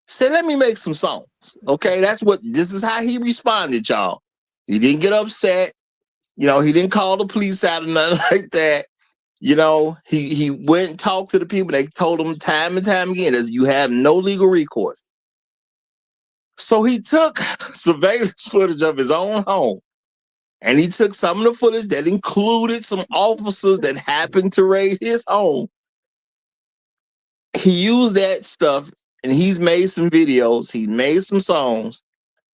said, let me make some songs. Okay, this is how he responded, y'all. He didn't get upset. He didn't call the police out or nothing like that. He went and talked to the people. They told him time and time again that you have no legal recourse. So he took surveillance footage of his own home, and he took some of the footage that included some officers that happened to raid his home. He used that stuff, and he's made some videos. He made some songs,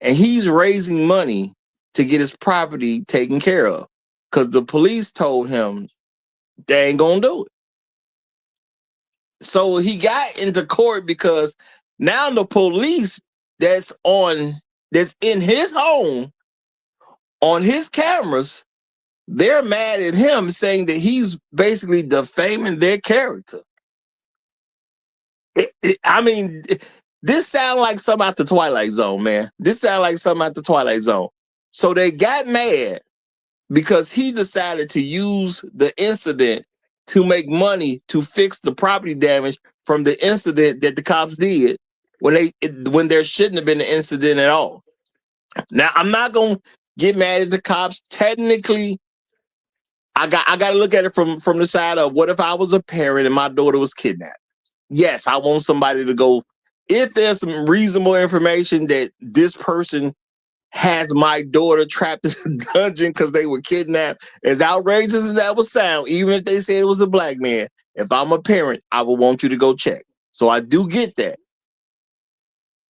and he's raising money to get his property taken care of, because the police told him they ain't gonna do it. So he got into court because now the police that's in his home on his cameras, they're mad at him, saying that he's basically defaming their character. This sounds like something out the Twilight Zone, man. So they got mad because he decided to use the incident to make money to fix the property damage from the incident that the cops did when there shouldn't have been an incident at all. Now, I'm not gonna get mad at the cops. Technically, I got to look at it from the side of, what if I was a parent and my daughter was kidnapped? Yes, I want somebody to go, if there's some reasonable information that this person has my daughter trapped in a dungeon because they were kidnapped, as outrageous as that would sound, even if they said it was a black man, if I'm a parent, I would want you to go check. So I do get that.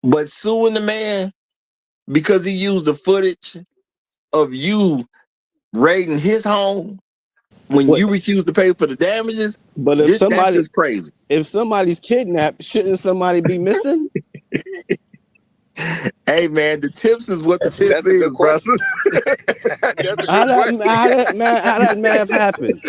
But suing the man because he used the footage of you raiding his home when What? you refuse to pay for the damages, But if that's just crazy. If somebody's kidnapped, shouldn't somebody be missing? Hey man, the tips is what the tips is, brother. How that math happen?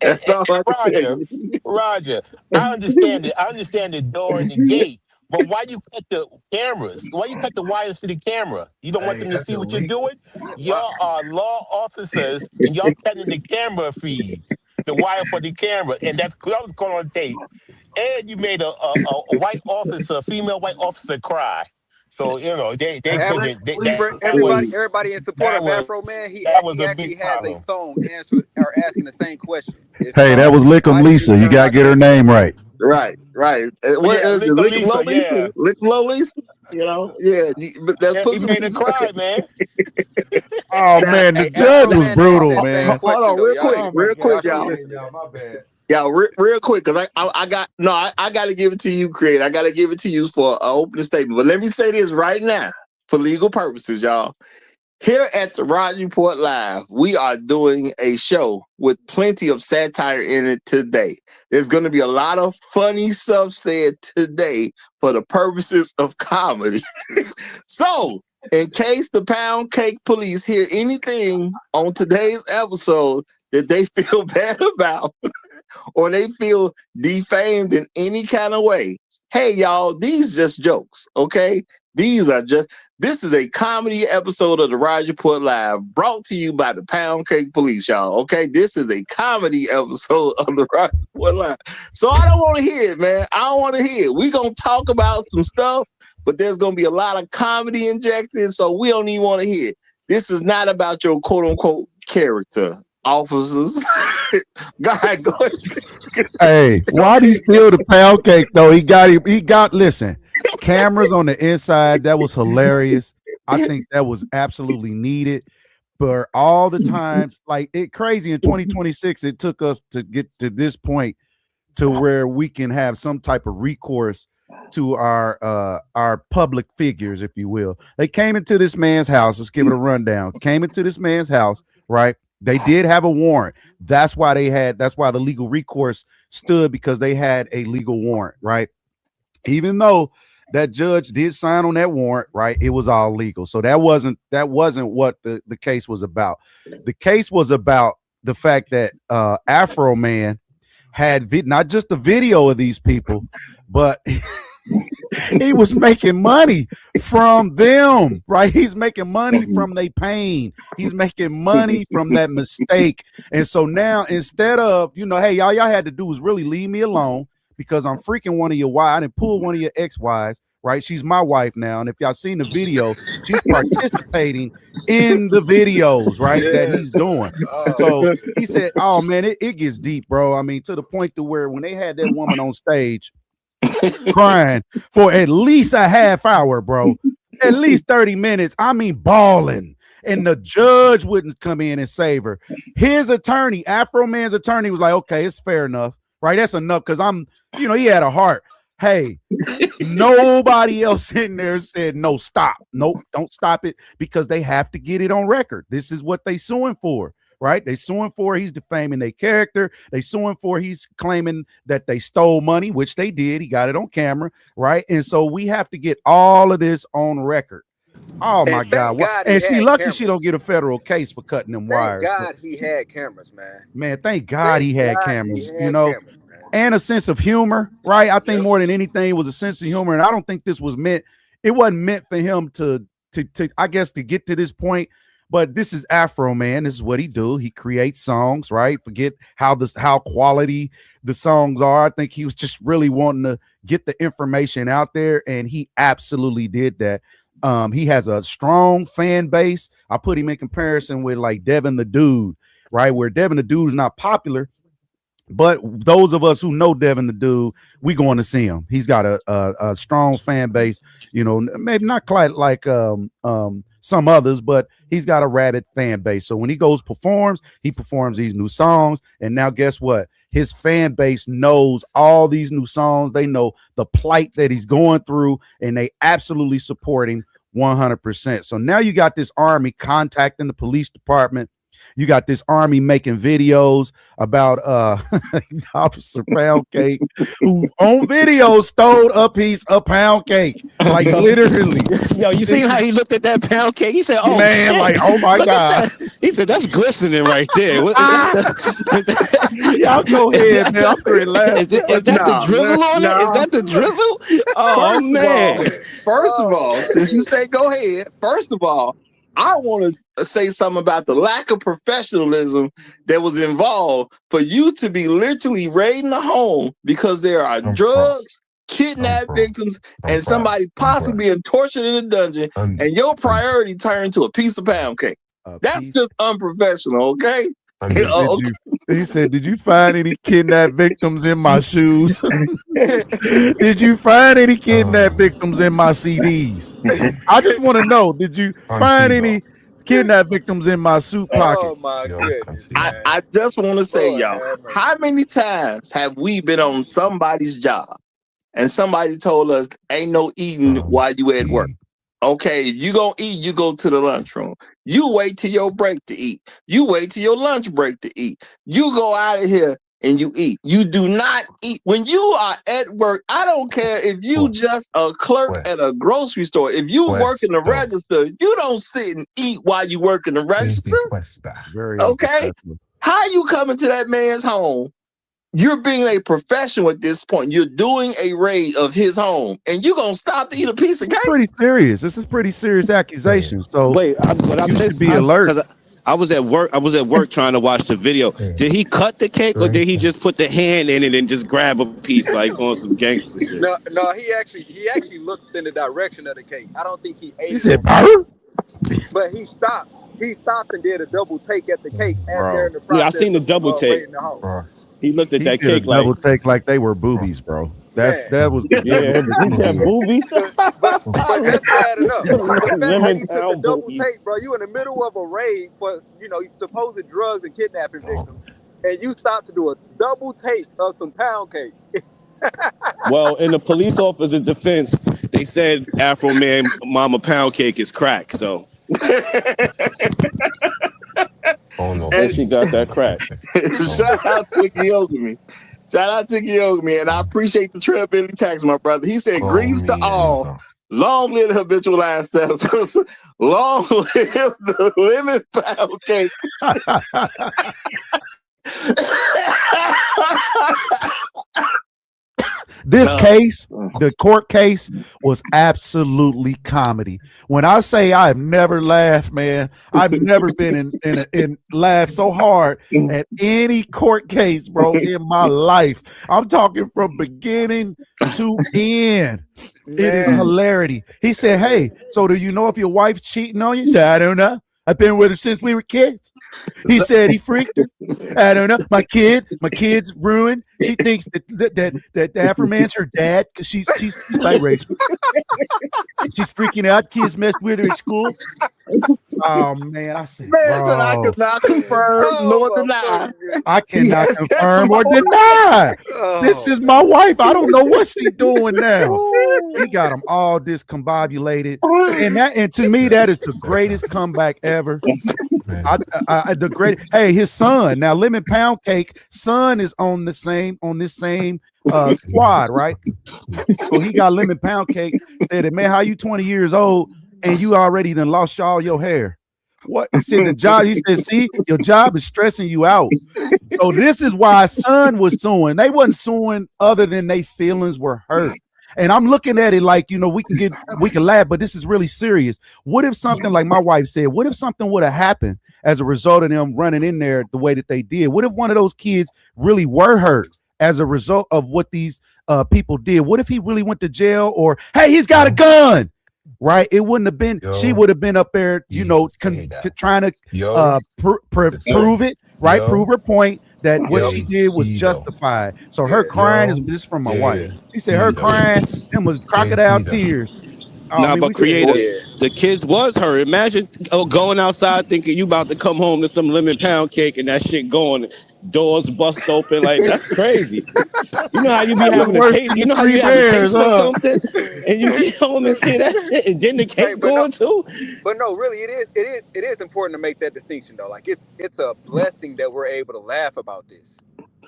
That's all I can tell you. Roger, I understand it. I understand the door and the gate, but why you cut the cameras? Why you cut the wires to the camera? You don't want them to see what you're doing? Y'all are law officers, and y'all cutting the camera feed, the wire for the camera, and that was going on tape. And you made a white officer, a female white officer, cry. So they couldn't. Everybody in support of Afroman, he that was a actually big has a problem. song asking the same question. It's Hey, that called was Lick 'em "Why Did You Lisa. You Turn gotta My get her Camera name On?" right. Right. What Yeah, is it? Lick Lick 'em low, Lisa, Lisa? yeah. Lick 'em low, Lisa? Yeah. But that's Yeah, put he some. made her cry, man. Oh Now, man, the Hey, judge was Afroman asked brutal, that same man. hold question on, though. real Y'all quick, ain't y'all. Y'all, my bad. Yeah, real quick, because I got to give it to you, Create. I got to give it to you for an opening statement. But let me say this right now, for legal purposes, y'all. Here at the Roger Report Live, we are doing a show with plenty of satire in it today. There's going to be a lot of funny stuff said today for the purposes of comedy. So, in case the Pound Cake Police hear anything on today's episode that they feel bad about, or they feel defamed in any kind of way, hey y'all, these just jokes, okay? This is a comedy episode of the Roger Report Live, brought to you by the Pound Cake Police, y'all, okay? This is a comedy episode of the Roger Report Live. So I don't want to hear it, man. I don't want to hear it. We're going to talk about some stuff, but there's going to be a lot of comedy injected, so we don't even want to hear it. This is not about your quote-unquote character, officers. Go ahead. Hey, why'd he steal the pound cake though? He got listen, cameras on the inside. That was hilarious. I think that was absolutely needed. But all the times, like it crazy in 2026, it took us to get to this point to where we can have some type of recourse to our public figures, if you will. They came into this man's house. Let's give it a rundown. Came into this man's house, right? They did have a warrant. That's why the legal recourse stood, because they had a legal warrant, right? Even though that judge did sign on that warrant, right? It was all legal. So that wasn't what the case was about. The case was about the fact that Afroman had not just the video of these people, but he was making money from them, right? He's making money from their pain. He's making money from that mistake. And so now, instead of, hey, y'all had to do was really leave me alone, because I'm freaking one of your wives. I didn't pull one of your ex-wives, right? She's my wife now. And if y'all seen the video, she's participating in the videos, right? Yeah. That he's doing. So he said, oh man, it gets deep, bro. I mean, to the point to where when they had that woman on stage crying for at least a half hour, bro, at least 30 minutes, I mean, bawling, and the judge wouldn't come in and save her. His attorney, Afroman's attorney, was like, okay, it's fair enough, right? That's enough, because he had a heart. Hey, nobody else in there said, no, stop. Nope, don't stop it, because they have to get it on record. This is what they suing for, right? They suing for he's defaming their character. They suing for he's claiming that they stole money, which they did. He got it on camera, right? And so we have to get all of this on record. Oh my God. And she lucky cameras. She don't get a federal case for cutting them wires. Thank God he had cameras, man. Man, thank God he had cameras, and a sense of humor, right? I think more than anything, it was a sense of humor. And I don't think this was meant, it wasn't meant for him to I guess, to get to this point. But this is Afroman. This is what he do. He creates songs, right? Forget how quality the songs are. I think he was just really wanting to get the information out there, and he absolutely did that. He has a strong fan base. I put him in comparison with like Devin the Dude, right? Where Devin the Dude is not popular, but those of us who know Devin the Dude, we going to see him. He's got a strong fan base, you know, maybe not quite like some others, but he's got a rabid fan base. So when he performs these new songs. And now guess what? His fan base knows all these new songs. They know the plight that he's going through, and they absolutely support him 100%. So now you got this army contacting the police department. You got this army making videos about Officer Pound Cake, who on video stole a piece of pound cake. Like literally. Yo, you seen how he looked at that pound cake? He said, "Oh man, shit. like, oh my Look God." He said, "That's glistening right there." Y'all go ahead, man. I'm Is that the drizzle on it? Is that the drizzle? Oh man. First of all, since you say go ahead, first of all, I want to say something about the lack of professionalism that was involved for you to be literally raiding a home because there are drugs, kidnapped victims, and somebody possibly being tortured in a dungeon, and your priority turned to a piece of pound cake. That's just unprofessional, okay? He said, "Did you find any kidnapped victims in my shoes? Did you find any kidnapped victims in my CDs? I just want to know, did you find any kidnapped victims in my suit pocket?" Oh my goodness. I just want to say, y'all, how many times have we been on somebody's job and somebody told us ain't no eating while you at work? Okay, you gonna eat, you go to the lunchroom. You wait till your break to eat. You wait till your lunch break to eat. You go out of here and you eat. You do not eat. When you are at work, I don't care if you just a clerk at a grocery store. If you work in the register, you don't sit and eat while you work in the register. Okay? How you coming to that man's home? You're being a professional at this point. You're doing a raid of his home, and you're gonna stop to eat a piece of cake. Pretty serious. This is pretty serious accusation. So wait, I should be alert. I was at work. I was at work trying to watch the video. Did he cut the cake, or did he just put the hand in it and just grab a piece like on some gangster shit? No, he actually looked in the direction of the cake. I don't think he ate it. He said, "Burr?" But he stopped. He stopped and did a double take at the cake as they're in the process. Yeah, I seen the double take. He looked at that cake like double take like they were boobies, bro. That was he said boobies. But that's bad enough. The fact that he took a double take, bro. You in the middle of a raid for supposed drugs and kidnapping victims, and you stop to do a double take of some pound cake. Well, in the police officer's defense, they said Afroman Mama Pound Cake is crack, so. And she got that crack. Shout out to Kiyogami. And I appreciate the trailability tax, my brother. He said, "Greens to all. Long live the habitual line steppers. Long live the lemon pound cake." This case, the court case, was absolutely comedy. When I say I have never laughed, man, I've never been in laughed so hard at any court case, bro, in my life. I'm talking from beginning to end. It is hilarity. He said, "Hey, so do you know if your wife's cheating on you?" He said, "I don't know. I've been with her since we were kids." He said he freaked her. "I don't know. My kid's ruined. She thinks that the Afroman's her dad because she's biracial. She's freaking out. Kids messed with her at school." Oh man, I said, said I could not confirm nor deny. I cannot confirm or deny. This is my wife. I don't know what she's doing now. He got them all discombobulated, and to me that is the greatest comeback ever. Hey, his son now, Lemon Pound Cake son is on this same squad, right? So he got Lemon Pound Cake. Said, "Man, how you 20 years old and you already done lost all your hair?" What? He said the job. He said, "See, your job is stressing you out." So this is why son was suing. They wasn't suing other than they feelings were hurt. And I'm looking at it like, we can laugh, but this is really serious. What if something, like my wife said, what if something would have happened as a result of them running in there the way that they did? What if one of those kids really were hurt as a result of what these people did? What if he really went to jail, or, hey, he's got a gun? right? It wouldn't have been. She Yo, would have been up there, you you know, hey now. trying to Yo, the thing. prove it, right? Prove Yo, her point that what yo, she did was see though. justified. So her Yeah. crying is Yo, this is from my wife. yeah, She said see her though. crying them was Yeah, crocodile see though. tears. Oh, I Nah, mean, but we said creator, Yeah. the kids was her. Imagine going outside thinking you about to come home to some lemon pound cake and that shit going, doors bust open. Like that's crazy. You know how you be that was having a worse taste. than You the know how Three you have a Bears, taste for huh? something, and you get home and see that shit, and then the Hey, cake but no, going too. but no, really, it is important to make that distinction though. Like it's a blessing that we're able to laugh about this.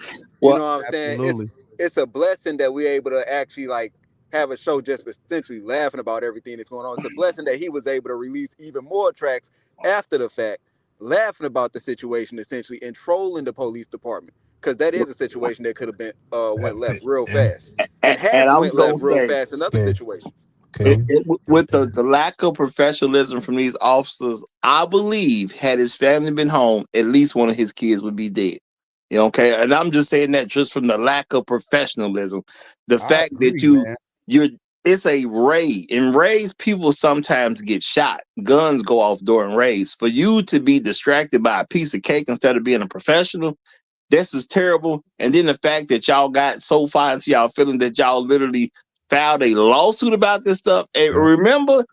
You Well, know what I'm saying? Absolutely. It's a blessing that we're able to actually like have a show just essentially laughing about everything that's going on. It's a blessing that he was able to release even more tracks after the fact, laughing about the situation essentially and trolling the police department. Because that is a situation that could have been went That's left it. real And fast and has and I'm went gonna left real say fast in other okay, situations. okay. with the lack of professionalism from these officers, I believe had his family been home, at least one of his kids would be dead. You know, okay, and I'm just saying that just from the lack of professionalism, the I fact that agree, man. you're it's a raid. In raids, people sometimes get shot. Guns go off during raids. For you to be distracted by a piece of cake instead of being a professional, this is terrible. And then the fact that y'all got so far into y'all feeling that y'all literally filed a lawsuit about this stuff. And Yeah. remember,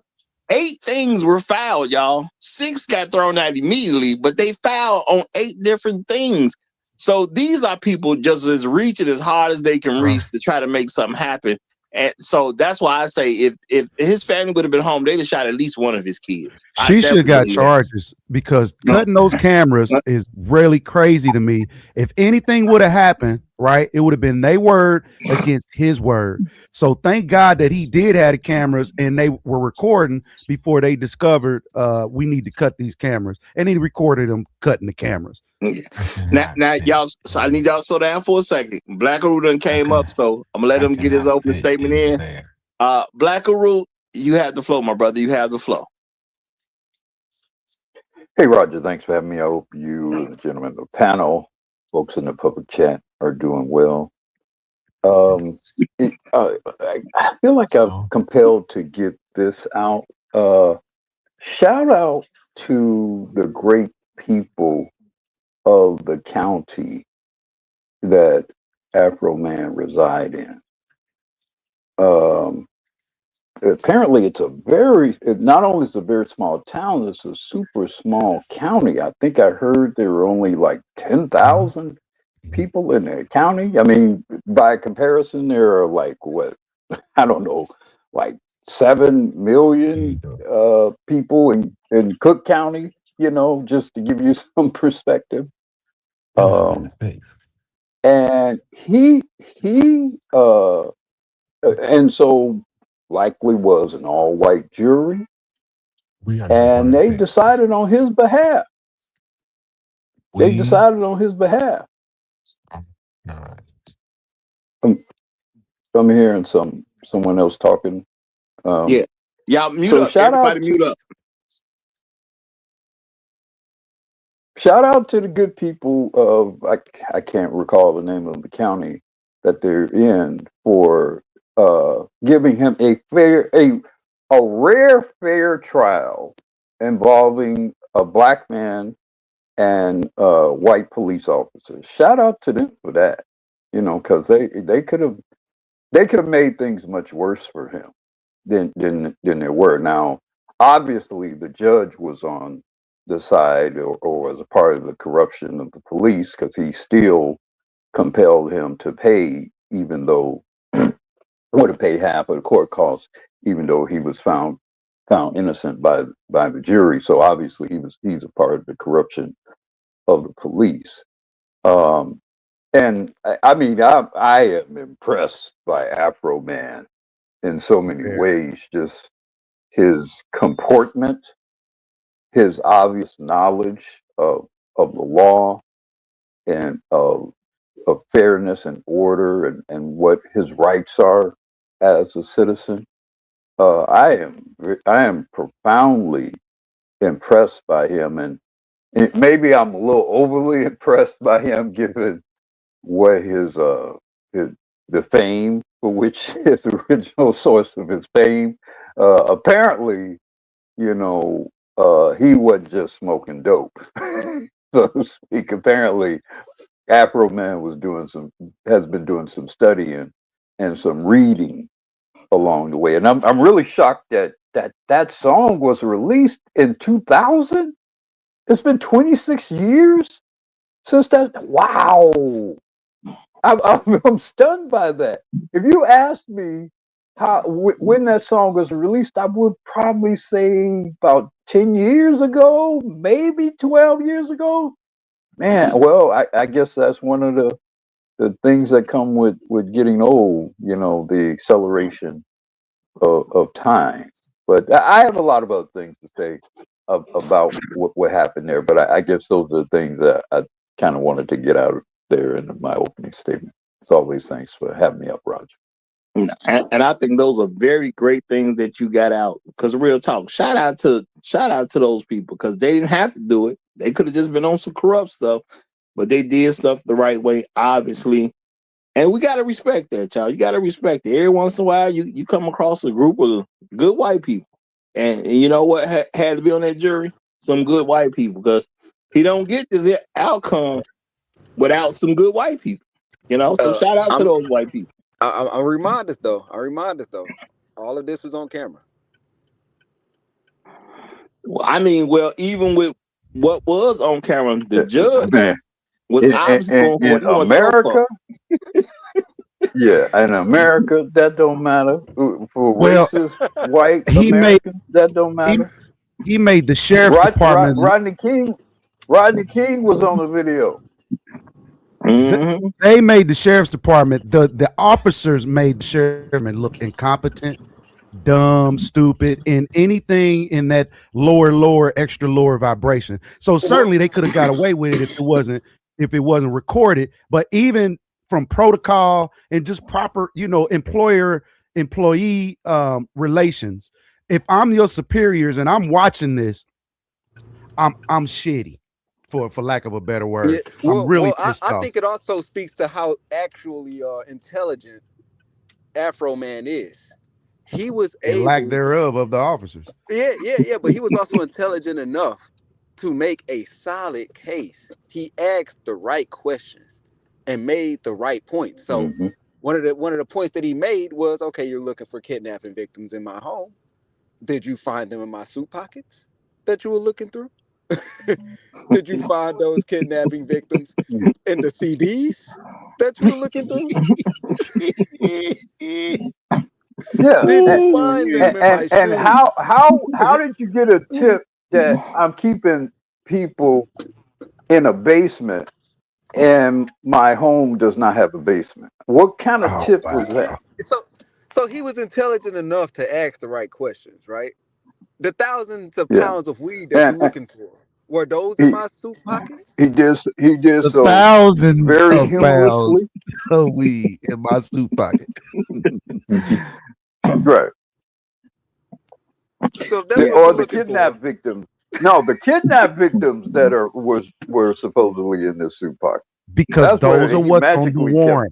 8 things were filed, y'all. 6 got thrown out immediately, but they filed on 8 different things. So these are people just as reaching as hard as they can reach to try to make something happen. And so that's why I say if his family would have been home, they'd have shot at least one of his kids. I She should have definitely got believe that. charges because No. cutting those cameras is really crazy to me. If anything would have happened, right, it would have been their word against his word. So thank God that he did have the cameras and they were recording before they discovered we need to cut these cameras. And he recorded them cutting the cameras. Now, y'all. So I need y'all to slow down for a second. Black Uru done came up, so I'm gonna let him get his opening statement in. Black Uru, you have the flow, my brother. You have the flow. Hey, Roger, thanks for having me. I hope you and the gentlemen of the panel, folks in the public chat, are doing well. I feel like I'm compelled to get this out. Shout out to the great people of the county that Afroman reside in. Apparently it's not only is it a very small town, it's a super small county. I think I heard there were only like 10,000 people in the county. I mean, by comparison, there are like what, I don't know, like 7 million people in Cook County, you know, just to give you some perspective. And and so likely was an all-white jury, and they decided on his behalf. I'm hearing someone else talking. Yeah, y'all mute so up. Everybody mute up. Shout out to the good people of I can't recall the name of the county that they're in for giving him a rare fair trial involving a black man and white police officers. Shout out to them for that, you know, because they could have made things much worse for him than they were. Now, obviously, the judge was on the side or was a part of the corruption of the police because he still compelled him to pay, even though would have paid half of the court costs, even though he was found innocent by the jury. So obviously he's a part of the corruption of the police. And I mean, I am impressed by Afroman in so many ways. Just his comportment, his obvious knowledge of the law and of fairness and order and what his rights are as a citizen. I am profoundly impressed by him, and maybe I'm a little overly impressed by him given what the fame for which his original source of his fame apparently, he wasn't just smoking dope, so to speak. Apparently, Afroman has been doing some studying and some reading along the way. And I'm really shocked that song was released in 2000. It's been 26 years since that. Wow. I'm stunned by that. If you asked me when that song was released, I would probably say about 10 years ago, maybe 12 years ago. Man, well, I guess that's one of the things that come with getting old, the acceleration of time. But I have a lot of other things to say about what happened there. But I guess those are the things that I kind of wanted to get out there in my opening statement. As always, thanks for having me up, Roger. And I think those are very great things that you got out. Because real talk, shout out to those people, because they didn't have to do it. They could have just been on some corrupt stuff, but they did stuff the right way, obviously. And we gotta respect that, y'all. You gotta respect it. Every once in a while, you come across a group of good white people, and you know what had to be on that jury? Some good white people, because he don't get this outcome without some good white people. So shout out to those white people. I remind us though. All of this was on camera. Well, even with what was on camera, the judge was obviously in America. Yeah, in America, that don't matter. For racist white Americans, that don't matter. He made the sheriff's department. Rodney King was on the video. They made the sheriff's department. The officers made the sheriff look incompetent, dumb, stupid, and anything in that lower, extra lower vibration. So certainly they could have got away with it if it wasn't recorded. But even from protocol and just proper, employer-employee relations, if I'm your superiors and I'm watching this, I'm shitty. For lack of a better word. Yeah, well, I'm really pissed off. I think it also speaks to how actually intelligent Afroman is. He was able, lack thereof of the officers. Yeah, but he was also intelligent enough to make a solid case. He asked the right questions and made the right points. So one of the points that he made was, okay, you're looking for kidnapping victims in my home. Did you find them in my suit pockets that you were looking through? Did you find those kidnapping victims in the CDs that you were looking through? Yeah, and how did you get a tip that I'm keeping people in a basement and my home does not have a basement? What kind of tip was that? So he was intelligent enough to ask the right questions, right? The thousands of pounds of weed that you're looking for, were those in my suit pockets? He did so thousands very of pounds of weed in my suit pocket. Right. So that's or the kidnapped victims. No, the kidnapped victims that were supposedly in this suit pocket. Because those are what's on the warrant.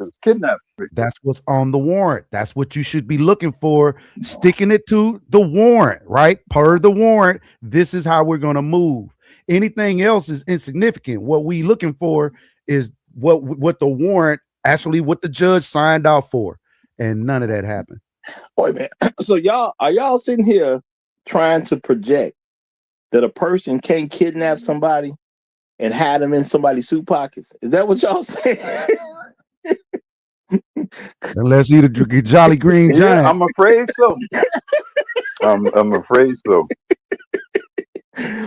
That's what's on the warrant. That's what you should be looking for. Sticking it to the warrant, right? Per the warrant, this is how we're going to move. Anything else is insignificant. What we looking for is what the warrant, actually what the judge signed off for. And none of that happened. Wait, man. So are y'all sitting here trying to project that a person can't kidnap somebody and hide them in somebody's suit pockets? Is that what y'all saying? Unless you're the Jolly Green Giant. Yeah, I'm afraid so. I'm afraid so.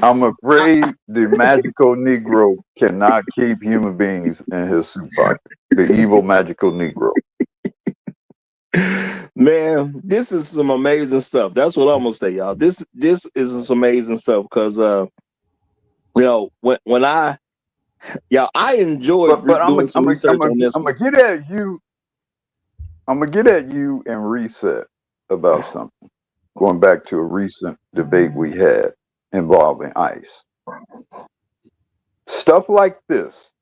I'm afraid the magical Negro cannot keep human beings in his suit pocket. The evil magical Negro. Man, this is some amazing stuff. That's what I'm gonna say, y'all. This is some amazing stuff because when I enjoyed doing some research on this. I'm gonna get at you. I'm gonna get at you and reset about something. Going back to a recent debate we had involving ICE. Stuff like this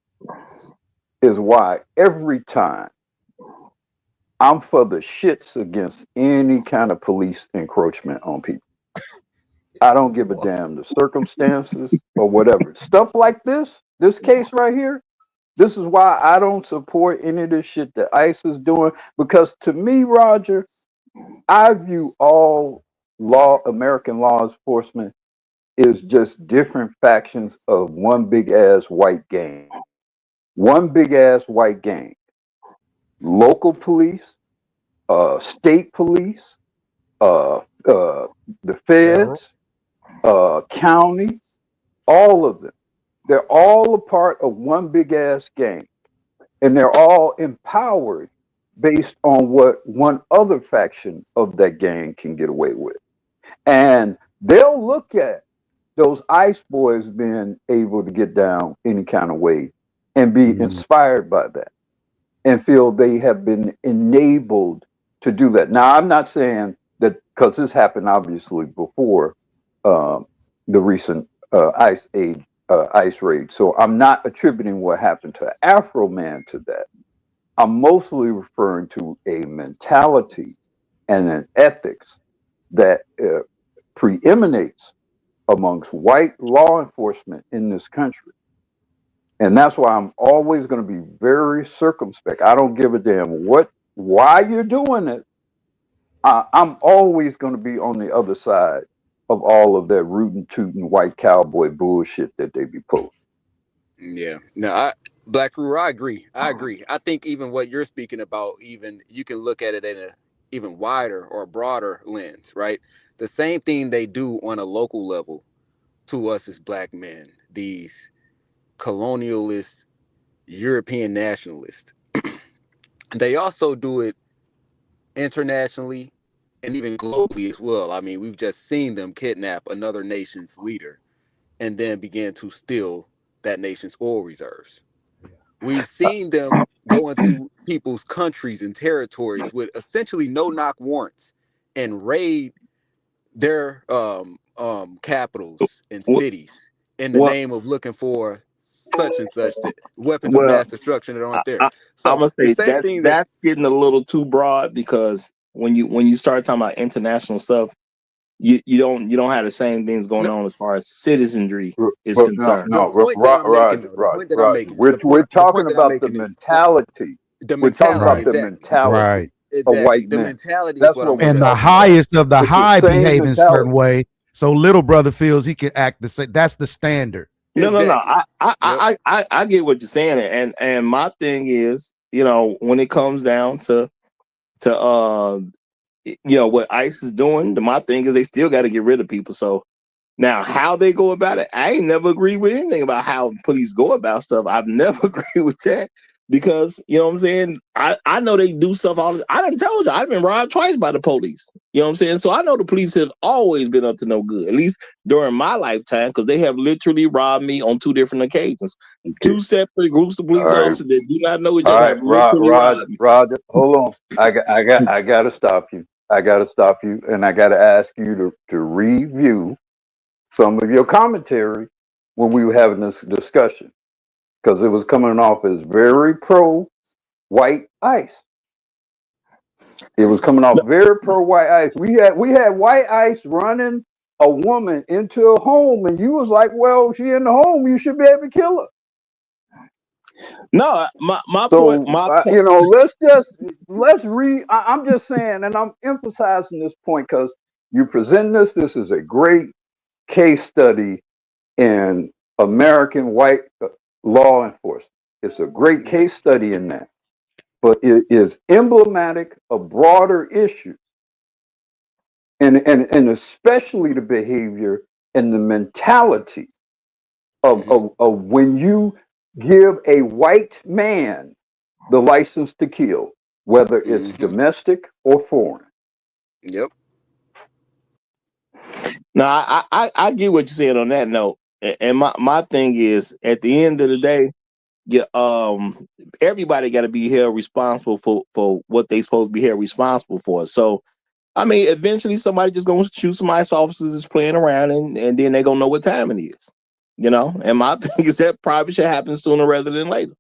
is why every time I'm for the shits against any kind of police encroachment on people. I don't give a damn the circumstances or whatever. Stuff like this case right here, this is why I don't support any of this shit that ICE is doing. Because to me, Roger, I view all American law enforcement is just different factions of one big ass white gang. One big ass white gang. Local police, state police, the Federal. feds, county, all of them. They're all a part of one big ass gang. And they're all empowered based on what one other faction of that gang can get away with. And they'll look at those ICE boys being able to get down any kind of way and be inspired by that and feel they have been enabled to do that. Now, I'm not saying that because this happened obviously before the recent ICE raid. So I'm not attributing what happened to Afroman to that. I'm mostly referring to a mentality and an ethics that preeminates amongst white law enforcement in this country. And that's why I'm always going to be very circumspect. I don't give a damn why you're doing it. I'm always going to be on the other side of all of that rootin' tootin' white cowboy bullshit that they be pulling. Yeah. No, Black Crew, I agree. I think even what you're speaking about, even you can look at it in a even wider or broader lens, right? The same thing they do on a local level to us as black men, these colonialist European nationalists. They also do it internationally and even globally as well. I mean, we've just seen them kidnap another nation's leader and then begin to steal that nation's oil reserves. We've seen them go into people's countries and territories with essentially no knock warrants and raid their capitals and cities in the Well, name of looking for such and such weapons of well, mass destruction that aren't there. I'm So gonna the say same thing that that's getting a little too broad because when you start talking about international stuff, you don't have the same things going on as far as citizenry is But no, concerned. the no, point that I'm making, Roger, though, the Roger, point that I'm Roger. making, We're the talking point that I'm about the making is mentality. the We're talking mentality. about Right. the Exactly, mentality Right. of exactly. white The men. mentality is That's what what I'm we're And the talking addressing. about. highest of the It's the high same behave in certain mentality. way. So little brother feels he can act the same. That's the standard. No. Exactly. Yep. I get what you're saying, and my thing is, when it comes down to what ICE is doing, my thing is they still got to get rid of people. So now how they go about it, I ain't never agreed with anything about how police go about stuff. I've never agreed with that because you know what I'm saying. I know they do stuff all. I done told you I've been robbed twice by the police. You know what I'm saying. So I know the police have always been up to no good, at least during my lifetime, because they have literally robbed me on 2 different occasions. Okay. 2 separate groups of All police right. officers that do not know each All other right, have literally robbed me. Roger, hold on. I gotta stop you. I gotta stop you, and I gotta ask you to review some of your commentary when we were having this discussion, because it was coming off as very pro white ICE. It was coming off very pro white ICE. We had white ICE running a woman into a home, and you was like, "Well, she in the home, you should be able to kill her." No, my point. So I'm just saying, and I'm emphasizing this point because you present this. This is a great case study in American white law enforcement. It's a great case study in that, but it is emblematic of broader issues, and especially the behavior and the mentality of when you give a white man the license to kill, whether it's domestic or foreign. Yep. No, I get what you're saying on that note, and my thing is at the end of the day, everybody got to be held responsible for what they supposed to be held responsible for. So, I mean, eventually somebody just gonna shoot some ICE officers that's playing around, and then they gonna know what time it is, And my thing is that probably should happen sooner rather than later,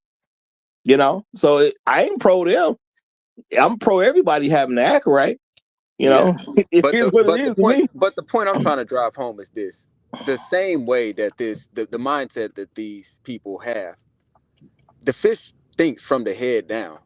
So I ain't pro them. I'm pro everybody having to act right. You Yeah. know, it But is the what it but the is to point me. but the point I'm trying to drive home is this. The same way that the mindset that these people have, the fish thinks from the head down.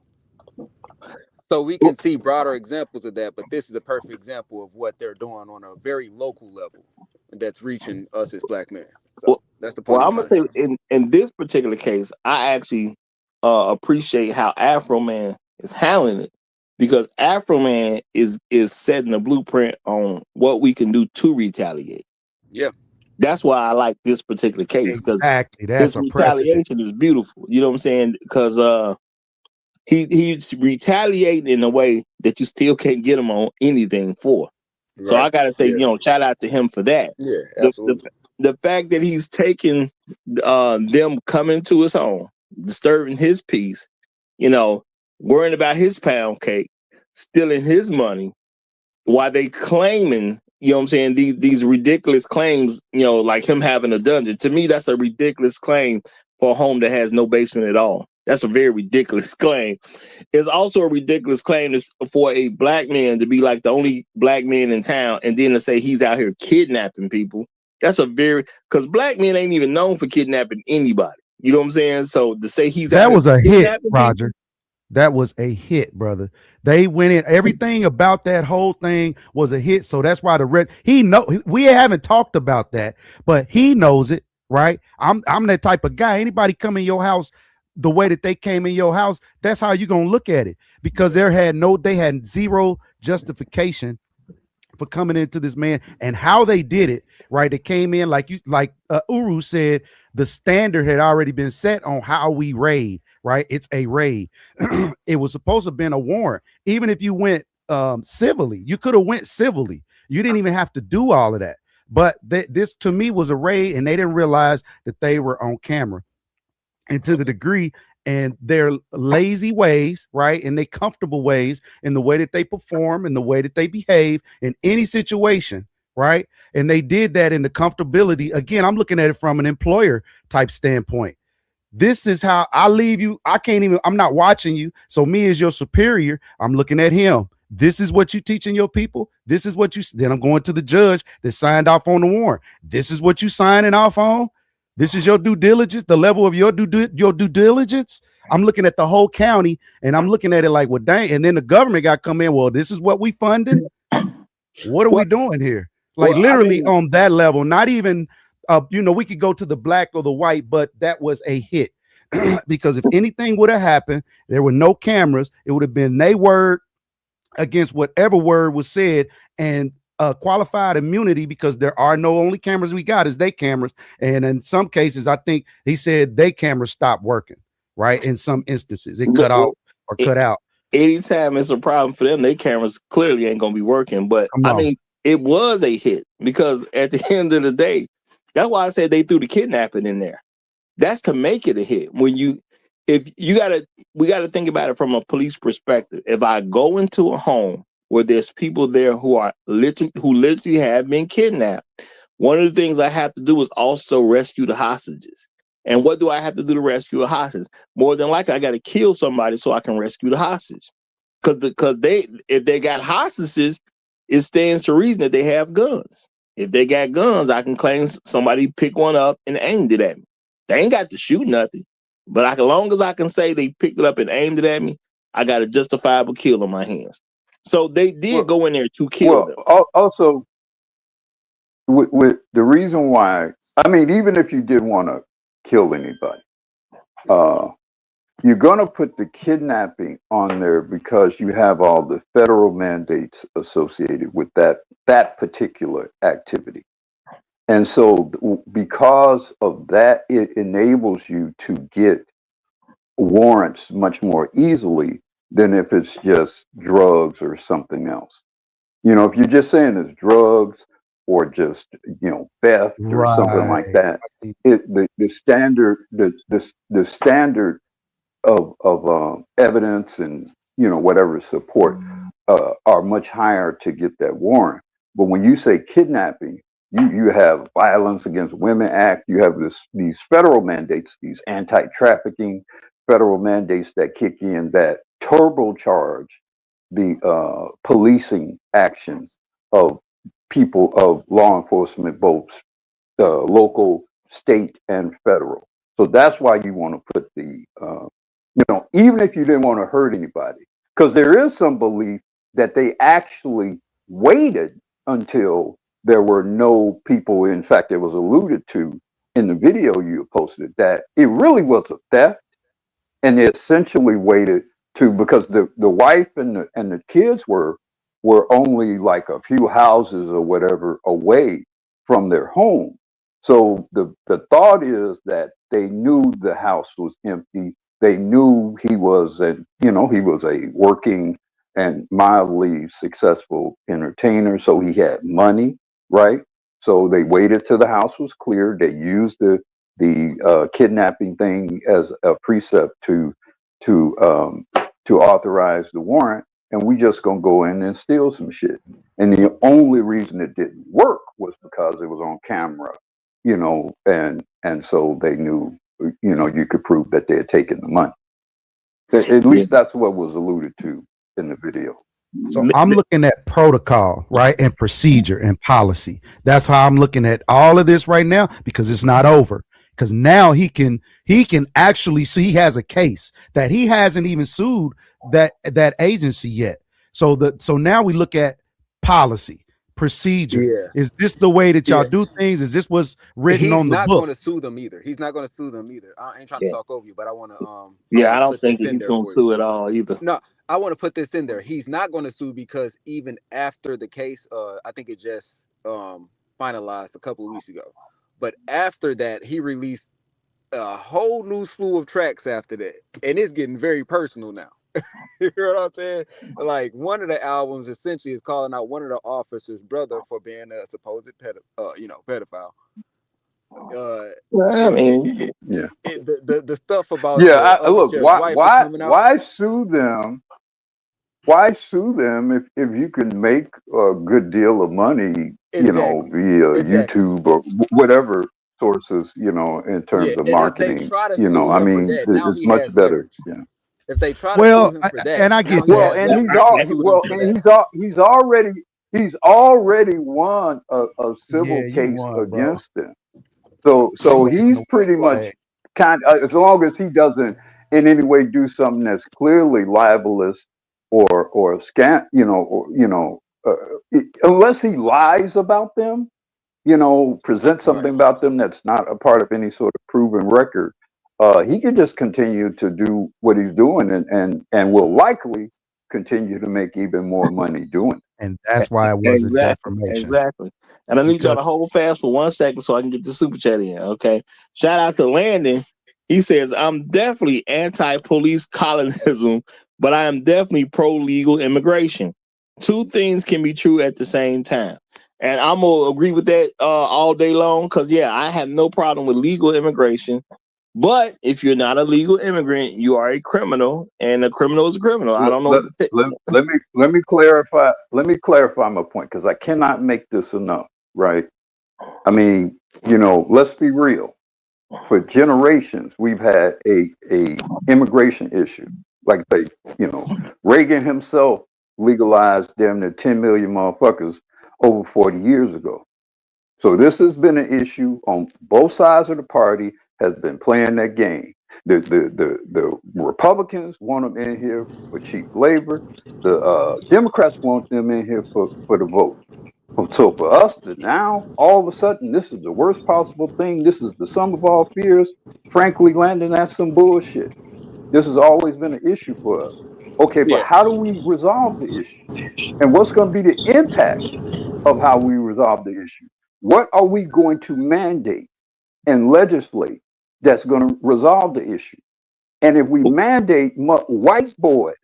So we can see broader examples of that, but this is a perfect example of what they're doing on a very local level that's reaching us as black men. So Well, that's the well, point I'm I'm gonna trying to say drive. in this particular case, I actually appreciate how Afroman is handling it because Afroman is setting the blueprint on what we can do to retaliate. Yeah. That's why I like this particular case because Exactly. That's his a precedent. retaliation is beautiful. You know what I'm saying? Because he's retaliating in a way that you still can't get him on anything for. So Right. I gotta say, Yeah. you know, shout out to him for that. Yeah, The the, absolutely. the fact that he's taking them coming to his home, disturbing his peace, you know, worrying about his pound cake, stealing his money, while they claiming, you know what I'm saying, these ridiculous claims, you know, like him having a dungeon. To me, that's a ridiculous claim for a home that has no basement at all. That's a very ridiculous claim. It's also a ridiculous claim for a black man to be like the only black man in town and then to say he's out here kidnapping people. That's a very, because black men ain't even known for kidnapping anybody. You know what I'm saying? So to say he's out That here was a hit, kidnapping people, Roger. That was a hit, brother. They went in. Everything about that whole thing was a hit. So that's why we haven't talked about that, but he knows it, right? I'm that type of guy. Anybody come in your house the way that they came in your house, that's how you're gonna look at it because they had zero justification for coming into this man and how they did it, right? They came in like Uru said, the standard had already been set on how we raid, right? It's a raid. It was supposed to have been a warrant. Even if you went civilly, you could have went civilly. You didn't even have to do all of that. But this to me was a raid, and they didn't realize that they were on camera. And to the degree and their lazy ways, right, and their comfortable ways in the way that they perform and the way that they behave in any situation, right? And they did that in the comfortability. Again, I'm looking at it from an employer type standpoint. This is how I leave you. I'm not watching you. So me as your superior, I'm looking at him. This is what you teaching your people. This is what then I'm going to the judge that signed off on the warrant. This is what you signing off on. This is your due diligence, the level of your due diligence. I'm looking at the whole county and I'm looking at it like, well, dang. And then the government got to come in. Well, this is what we funding. What are we doing here? Like literally on that level, not even, we could go to the black or the white, but that was a hit because if anything would have happened, there were no cameras. It would have been their word against whatever word was said and qualified immunity because there are no only cameras we got is they cameras. And in some cases, I think he said they cameras stopped working, right? In some instances, it cut off or cut out. Anytime it's a problem for them, their cameras clearly ain't going to be working. But I mean, it was a hit because at the end of the day, that's why I said they threw the kidnapping in there. That's to make it a hit. We got to think about it from a police perspective. If I go into a home where there's people there who literally have been kidnapped, one of the things I have to do is also rescue the hostages. And what do I have to do to rescue a hostage? More than likely, I got to kill somebody so I can rescue the hostage. Because if they got hostages, it stands to reason that they have guns. If they got guns, I can claim somebody picked one up and aimed it at me. They ain't got to shoot nothing. But as long as I can say they picked it up and aimed it at me, I got a justifiable kill on my hands. So they did go in there to kill them. Also, with the reason why, I mean, even if you did want to kill anybody, you're going to put the kidnapping on there because you have all the federal mandates associated with that particular activity. And so because of that, it enables you to get warrants much more easily than if it's just drugs or something else. You know, if you're just saying it's drugs or just, theft or something like that, the standard of evidence and whatever support are much higher to get that warrant. But when you say kidnapping, you have Violence Against Women Act, you have these federal mandates, these anti-trafficking federal mandates that kick in that turbocharge the policing actions of people of law enforcement, both local, state, and federal. So that's why you want to put the, even if you didn't want to hurt anybody, because there is some belief that they actually waited until there were no people. In fact, it was alluded to in the video you posted that it really was a theft, and they essentially waited because the wife and the kids were only like a few houses or whatever away from their home. So the thought is that they knew the house was empty. They knew he was a working and mildly successful entertainer, so he had money, right? So they waited till the house was clear. They used the kidnapping thing as a precept to authorize the warrant, and we just gonna go in and steal some shit. And the only reason it didn't work was because it was on camera, and so they knew, you could prove that they had taken the money. At least that's what was alluded to in the video. So I'm looking at protocol, right, and procedure and policy. That's how I'm looking at all of this right now, because it's not over. Because now he can actually see, he has a case that he hasn't even sued that agency yet. So now we look at policy, procedure. Yeah. Is this the way that y'all do things? Is this what's written on the book? He's not going to sue them either. He's not going to sue them either. I ain't trying to talk over you, but I want to I don't think he's going to sue at all either. No, I want to put this in there. He's not going to sue because even after the case, I think it just finalized a couple of weeks ago. But after that, he released a whole new slew of tracks after that, and it's getting very personal now. You know what I'm saying? Like, one of the albums essentially is calling out one of the officer's brother for being a supposed pedophile. I mean, the stuff about look, why sue them? Why sue them if you can make a good deal of money, via YouTube or whatever sources, in terms of marketing, I mean, it's much better. Yeah. If they try to sue him for that, and I get well, and he's already won a civil case against them. So he's pretty much as long as he doesn't in any way do something that's clearly libelous or scam, unless he lies about them, present something about them that's not a part of any sort of proven record. He can just continue to do what he's doing and will likely continue to make even more money doing it. And that's why it wasn't defamation. Exactly. And I need y'all to hold fast for 1 second so I can get the super chat in. Okay. Shout out to Landon. He says, I'm definitely anti-police colonialism, but I am definitely pro-legal immigration. Two things can be true at the same time. And I'm going to agree with that all day long because, I have no problem with legal immigration. But if you're not a legal immigrant, you are a criminal, and a criminal is a criminal. I don't know what to let me clarify. Let me clarify my point because I cannot make this enough, right? I mean, let's be real. For generations, we've had a immigration issue. Like Reagan himself legalized damn near 10 million motherfuckers over 40 years ago. So this has been an issue on both sides of the party. Has been playing that game. The Republicans want them in here for cheap labor. The Democrats want them in here for the vote. So for us to now, all of a sudden, this is the worst possible thing. This is the sum of all fears. Frankly, Landon, that's some bullshit. This has always been an issue for us. Okay, but how do we resolve the issue? And what's going to be the impact of how we resolve the issue? What are we going to mandate and legislate that's going to resolve the issue? And if we mandate white boys,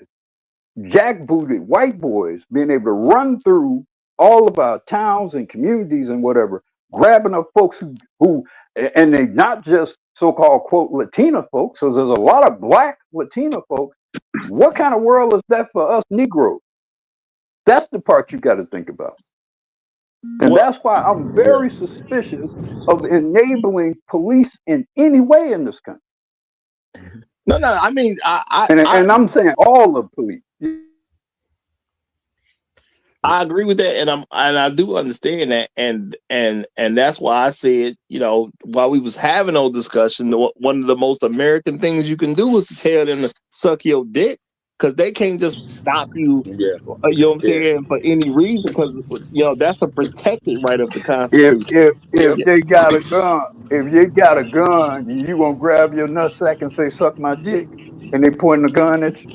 jackbooted white boys, being able to run through all of our towns and communities and whatever, grabbing up folks who and they not just so-called quote Latina folks, so there's a lot of black Latina folks. What kind of world is that for us Negroes? That's the part you got to think about. And that's why I'm very suspicious of enabling police in any way in this country. No, I mean, and I'm saying all of police. I agree with that, and I do understand that, and that's why I said, while we was having those discussion, one of the most American things you can do is to tell them to suck your dick, because they can't just stop you. Yeah. You know what I'm saying, for any reason, because that's a protected right of the If Constitution. if Yeah. if they got a gun, if you got a gun, you gonna grab your nutsack and say "suck my dick," and they pointing a gun at you.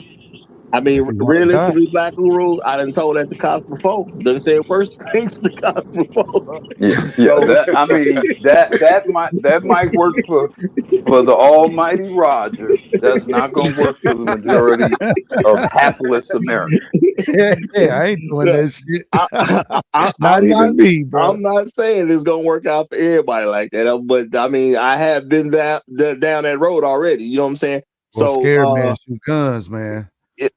I mean, If you want to die. realistically, Black Guru, I done told that to cops before. Done said worse things to cops before. Yeah. So, That I mean that might work for the almighty Roger. That's not gonna work for the majority of hapless Americans. Yeah, I ain't doing yeah, that shit. I'm Not even me, bro. I'm not saying it's gonna work out for everybody like that, but I mean, I have been down that road already. You know what I'm saying? Well, So, scared man shoot guns, man.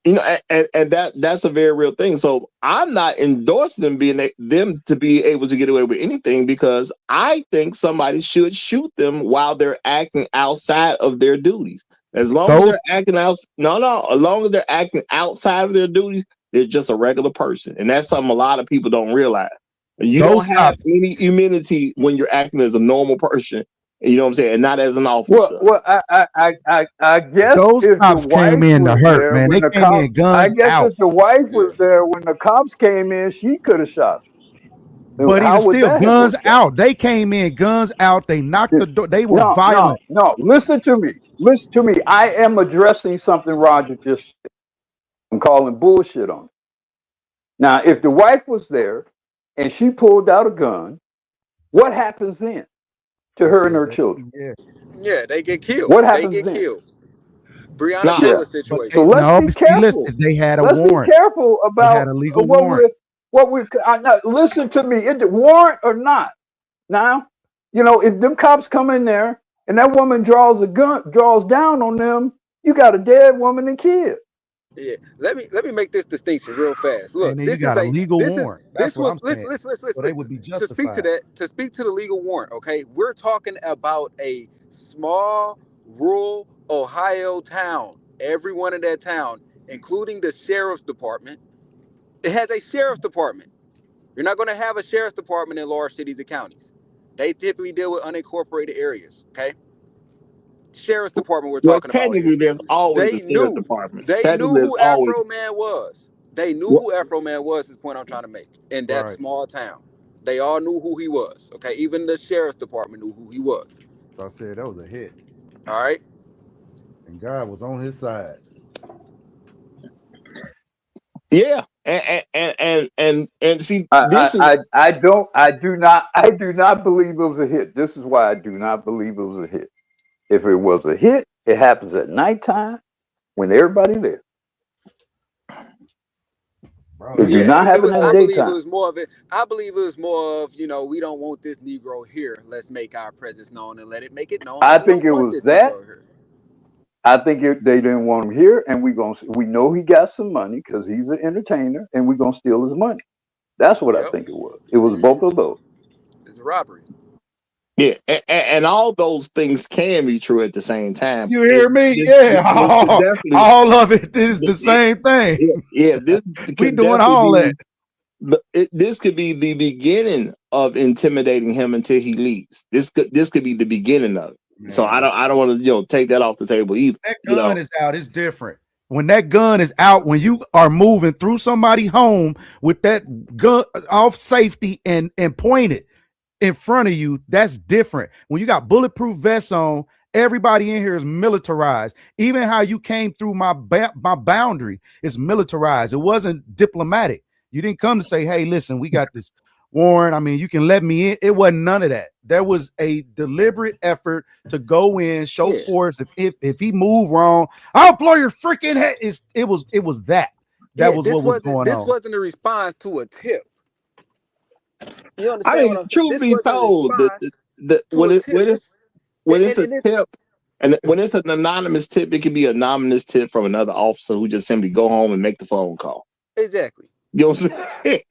and that's a very real thing. So I'm not endorsing them to be able to get away with anything, because I think somebody should shoot them while they're acting outside of their duties. As long as they're acting out, as long as they're acting outside of their duties, they're just a regular person, and that's something a lot of people don't realize. You don't have any immunity when you're acting as a normal person. You know what I'm saying, and not as an officer. Well, I guess those if the cops came wife in to was hurt, there man. when They the came in cops, I guns guess out. if the wife was there when the cops came in, she could have shot him. But How even would still, that have guns worked out? out. They came in guns out. They knocked the door. They were No, violent. Listen to me. Listen to me. I am addressing something Roger just said. I'm calling bullshit on it. Now, if the wife was there and she pulled out a gun, what happens then to her and her children? Yeah, they get killed. What They happens get then? killed. Breonna Nah, Taylor But So situation. let's be but see, listen, careful. they had a Let's be warrant. careful They about had a legal what warrant. listen to me. Is it warrant or not? Now, if them cops come in there and that woman draws down on them, you got a dead woman and kid. Yeah, let me make this distinction real fast. And Look, then you got a legal warrant. That's this what was I'm saying. listen. So they would be To speak to justified. that, to speak to the legal warrant, okay? We're talking about a small rural Ohio town. Everyone in that town, including the sheriff's department, it has a sheriff's department. You're not going to have a sheriff's department in large cities and counties. They typically deal with unincorporated areas, okay? Sheriff's department we're well, talking about here. technically, there's always a They sheriff knew. department. They knew Technically, there's who always. Afroman was. They knew Well, who Afroman was, is the point I'm trying to make. In that Right. small town. They all knew who he was. Okay. Even the sheriff's department knew who he was. So I said that was a hit. All right. And God was on his side. yeah, and see, this is I do not believe it was a hit. This is why I do not believe it was a hit. If it was a hit, it happens at nighttime when everybody lives. It do not happen in the I believe it daytime. was more of it. I believe it was more of, we don't want this Negro here. Let's make our presence known and let it make it known. I We think don't it want was this that. Negro here. I think they didn't want him here, and we know he got some money because he's an entertainer, and we're gonna steal his money. That's what I Yep. think it was. It was both of those. It's a robbery. Yeah, and all those things can be true at the same time. You hear me? All of it is the same thing. This we doing all that. This could be the beginning of intimidating him until he leaves. This could be the beginning of it. Man. So I don't want to take that off the table either. That gun is out. It's different. When that gun is out, when you are moving through somebody's home with that gun off safety and pointed in front of you, that's different. When you got bulletproof vests on, everybody in here is militarized. Even how you came through my boundary is militarized. It wasn't diplomatic. You didn't come to say, hey, listen, we got this warrant. I mean, you can let me in. It wasn't none of that. There was a deliberate effort to go in, show force. If he moved wrong, I'll blow your freaking head. It was that. That was what was going on. This wasn't a response to a tip. You understand? I mean, truth be told, when it's a tip, and when it's an anonymous tip, it can be an anonymous tip from another officer who just simply go home and make the phone call. Exactly. You know what I'm saying?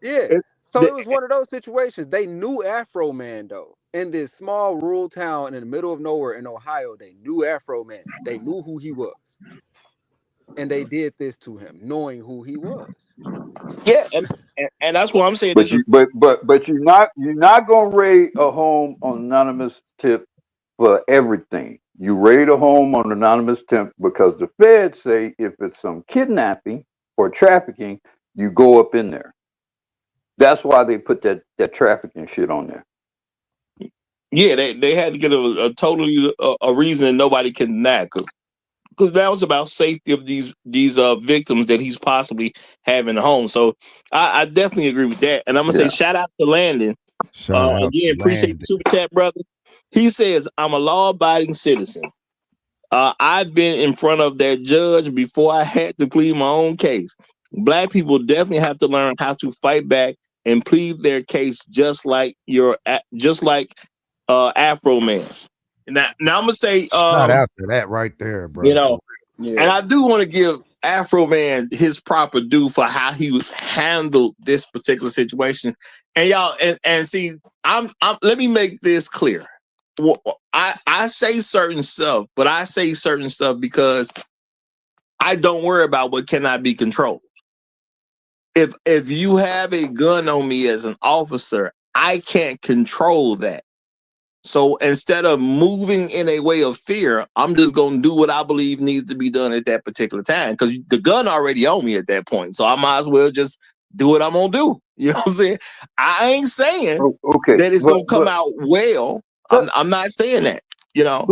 Yeah. So it was one of those situations. They knew Afroman though. In this small rural town in the middle of nowhere in Ohio, they knew Afroman. They knew who he was. And they did this to him, knowing who he was. Yeah, and that's what I'm saying. But you're not gonna raid a home on anonymous tip for everything. You raid a home on anonymous tip because the feds say if it's some kidnapping or trafficking, you go up in there. That's why they put that trafficking shit on there. Yeah, they had to get a totally a reason that nobody can deny, because that was about safety of these victims that he's possibly having at home. So I definitely agree with that. And I'm gonna say shout out to Landon. Again, appreciate the super chat, brother. He says, I'm a law-abiding citizen. I've been in front of that judge before I had to plead my own case. Black people definitely have to learn how to fight back and plead their case, just like Afroman. Now I'm gonna say, not after that right there, bro. You know, and I do want to give Afroman his proper due for how he handled this particular situation. And y'all, and see, I'm let me make this clear. I say certain stuff, but I say certain stuff because I don't worry about what cannot be controlled. If you have a gun on me as an officer, I can't control that. So instead of moving in a way of fear, I'm just going to do what I believe needs to be done at that particular time, because the gun already on me at that point. So I might as well just do what I'm going to do. You know what I'm saying? I ain't saying that it's going to come out well. I'm not saying that, you know.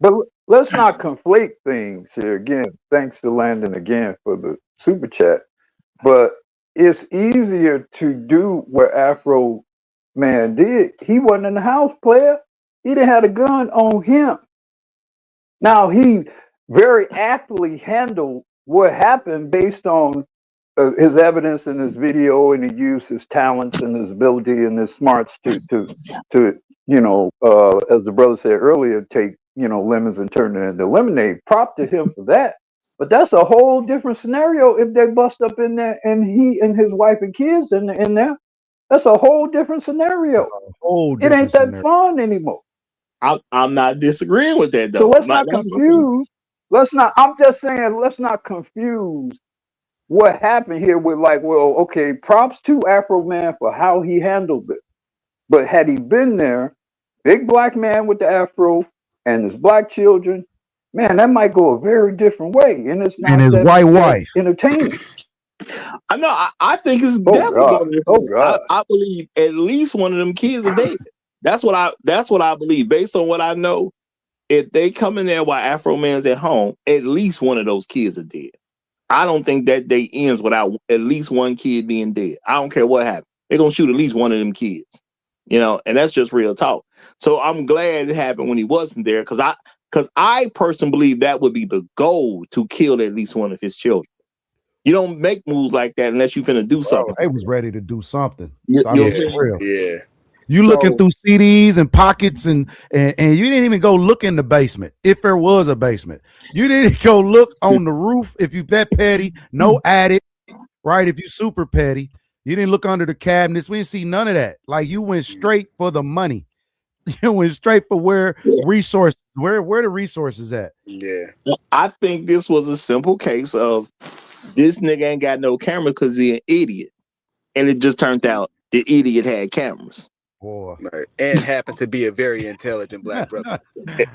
But let's not conflate things here again. Thanks to Landon again for the super chat. But it's easier to do what Afro Man did. He wasn't in the house, player. He didn't have a gun on him. Now, he very aptly handled what happened based on his evidence in his video, and he used his talents and his ability and his smarts to you know, as the brother said earlier, take, you know, lemons and turn it into lemonade. Prop to him for that. But that's a whole different scenario if they bust up in there and he and his wife and kids in there. That's a whole different scenario. It ain't that fun anymore. I'm not disagreeing with that, though. So let's not confuse. I'm just saying, let's not confuse what happened here with, like, well, okay, props to Afro Man for how he handled it. But had he been there, big black man with the afro and his black children, man, that might go a very different way. And it's not, and his white wife entertaining. I know. I think it's definitely going to. I believe at least one of them kids are dead. That's what I believe. Based on what I know, if they come in there while Afro Man's at home, at least one of those kids are dead. I don't think that day ends without at least one kid being dead. I don't care what happens. They're gonna shoot at least one of them kids. You know, and that's just real talk. So I'm glad it happened when he wasn't there, because I personally believe that would be the goal, to kill at least one of his children. You don't make moves like that unless you finna do something. They was ready to do something. Yeah. You looking through CDs and pockets, and you didn't even go look in the basement, if there was a basement. You didn't go look on the roof if you that petty. No attic, right? If you super petty. You didn't look under the cabinets. We didn't see none of that. Like, you went straight for the money. You went straight for where resources, where the resources at. Yeah. I think this was a simple case of this nigga ain't got no camera because he's an idiot. And it just turned out the idiot had cameras. Boy. Right. And happened to be a very intelligent black brother. Yeah.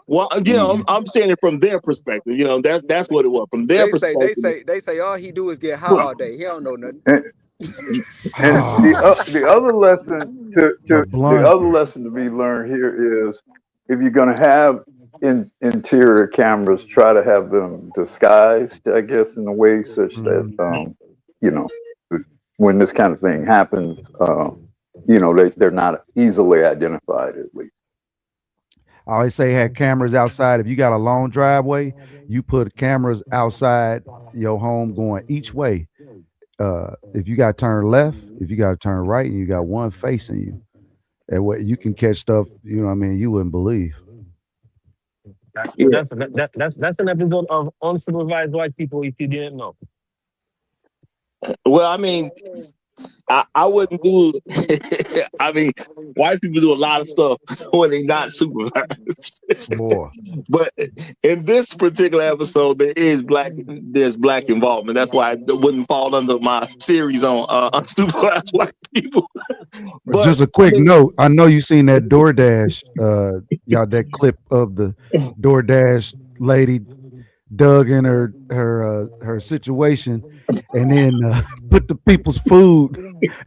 Well, you know, I'm saying it from their perspective. You know, that's what it was. From their perspective. They say all he do is get high all day. He don't know nothing. And the other lesson the other lesson to be learned here is, if you're going to have interior cameras, try to have them disguised, I guess, in a way such that you know, when this kind of thing happens, you know, they're not easily identified, at least. I always say, have cameras outside. If you got a long driveway, you put cameras outside your home going each way. If you got to turn left, if you got to turn right, and you got one facing you, and what you can catch stuff, you know what I mean, you wouldn't believe. That's an episode of Unsupervised White People, if you didn't know. Well, I mean, I wouldn't do. I mean, white people do a lot of stuff when they're not supervised. Boy. But in this particular episode, there's black involvement. That's why it wouldn't fall under my series on unsupervised white people. But just a quick note. I know you seen that DoorDash, y'all, that clip of the DoorDash lady dug in her situation and then put the people's food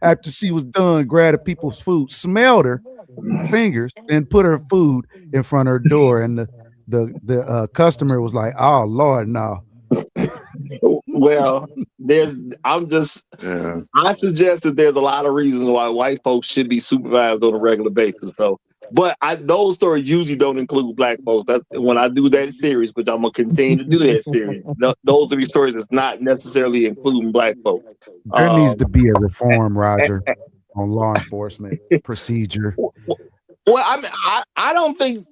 after she was done, grabbed the people's food, smelled her fingers, and put her food in front of her door. And the customer was like, "Oh Lord, no." Well, I suggest that there's a lot of reasons why white folks should be supervised on a regular basis. So, but those stories usually don't include black folks. That's when I do that series, which I'm gonna continue to do that series. Those are the stories that's not necessarily including black folks. There needs to be a reform, Roger, on law enforcement procedure. Well, I mean, I don't think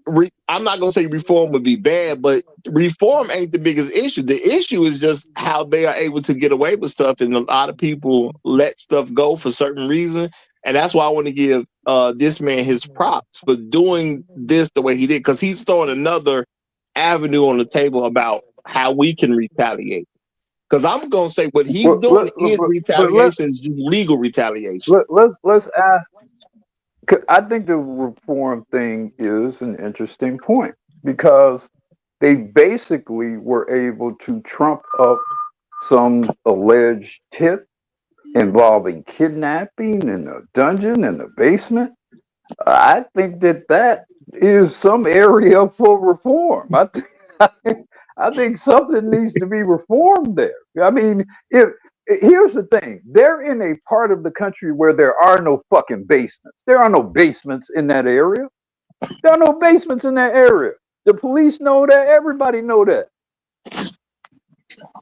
I'm not gonna say reform would be bad, but reform ain't the biggest issue. The issue is just how they are able to get away with stuff, and a lot of people let stuff go for certain reasons. And that's why I want to give this man his props for doing this the way he did, because he's throwing another avenue on the table about how we can retaliate. Because I'm gonna say what he's doing is retaliation, is just legal retaliation. Let's ask. I think the reform thing is an interesting point because they basically were able to trump up some alleged tip involving kidnapping in a dungeon in the basement. I think that is some area for reform. I think something needs to be reformed there. I mean, here's the thing. They're in a part of the country where there are no fucking basements. There are no basements in that area. There are no basements in that area. The police know that. Everybody know that.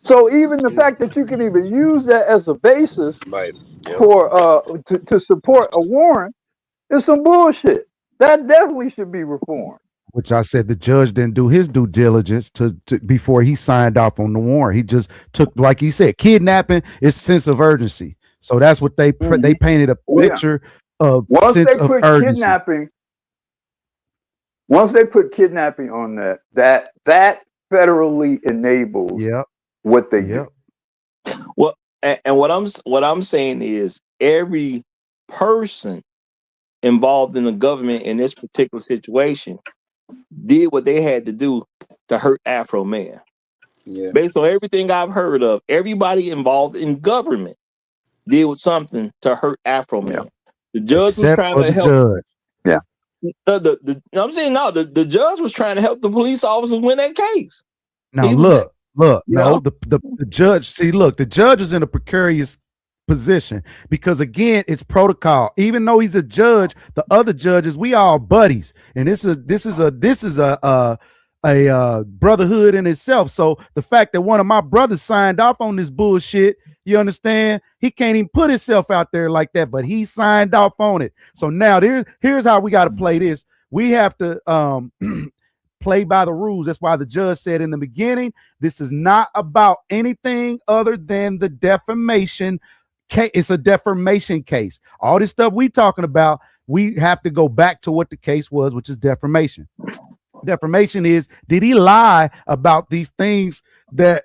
So even the fact that you can even use that as a basis for to support a warrant is some bullshit. That definitely should be reformed. Which I said the judge didn't do his due diligence to before he signed off on the warrant. He just took, like he said, kidnapping is sense of urgency. So that's what they painted a picture of sense of urgency. Once they put kidnapping on that federally enables what they do. Well, and what I'm saying is every person involved in the government in this particular situation did what they had to do to hurt Afroman. Yeah. Based on everything I've heard of, everybody involved in government did something to hurt Afroman. Yeah. The judge was trying to help. Judge. Yeah. I'm saying no. The judge was trying to help the police officers win that case. Now look. No, the judge. See, look, the judge is in a precarious position because again, it's protocol. Even though he's a judge, the other judges, we all buddies, and this is a brotherhood in itself. So the fact that one of my brothers signed off on this bullshit, you understand, he can't even put himself out there like that, but he signed off on it. So now here's how we got to play this. We have to play by the rules. That's why the judge said in the beginning, this is not about anything other than the defamation case. It's a defamation case. All this stuff we talking about, we have to go back to what the case was, which is defamation. Defamation is, did he lie about these things that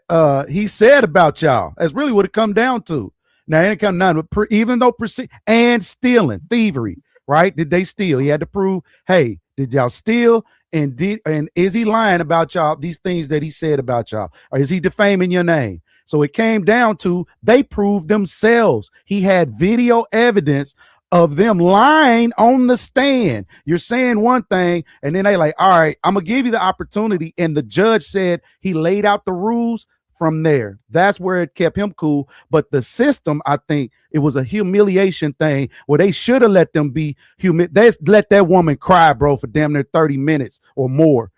he said about y'all? That's really what it come down to. Now, it come down to even though and stealing, thievery, right? Did they steal? He had to prove, hey, did y'all steal? And is he lying about y'all, these things that he said about y'all? Or is he defaming your name? So it came down to, they proved themselves. He had video evidence of them lying on the stand. You're saying one thing, and then they like, all right, I'm gonna give you the opportunity. And the judge said he laid out the rules from there. That's where it kept him cool. But the system, I think it was a humiliation thing where they should have let them be they let that woman cry, bro, for damn near 30 minutes or more.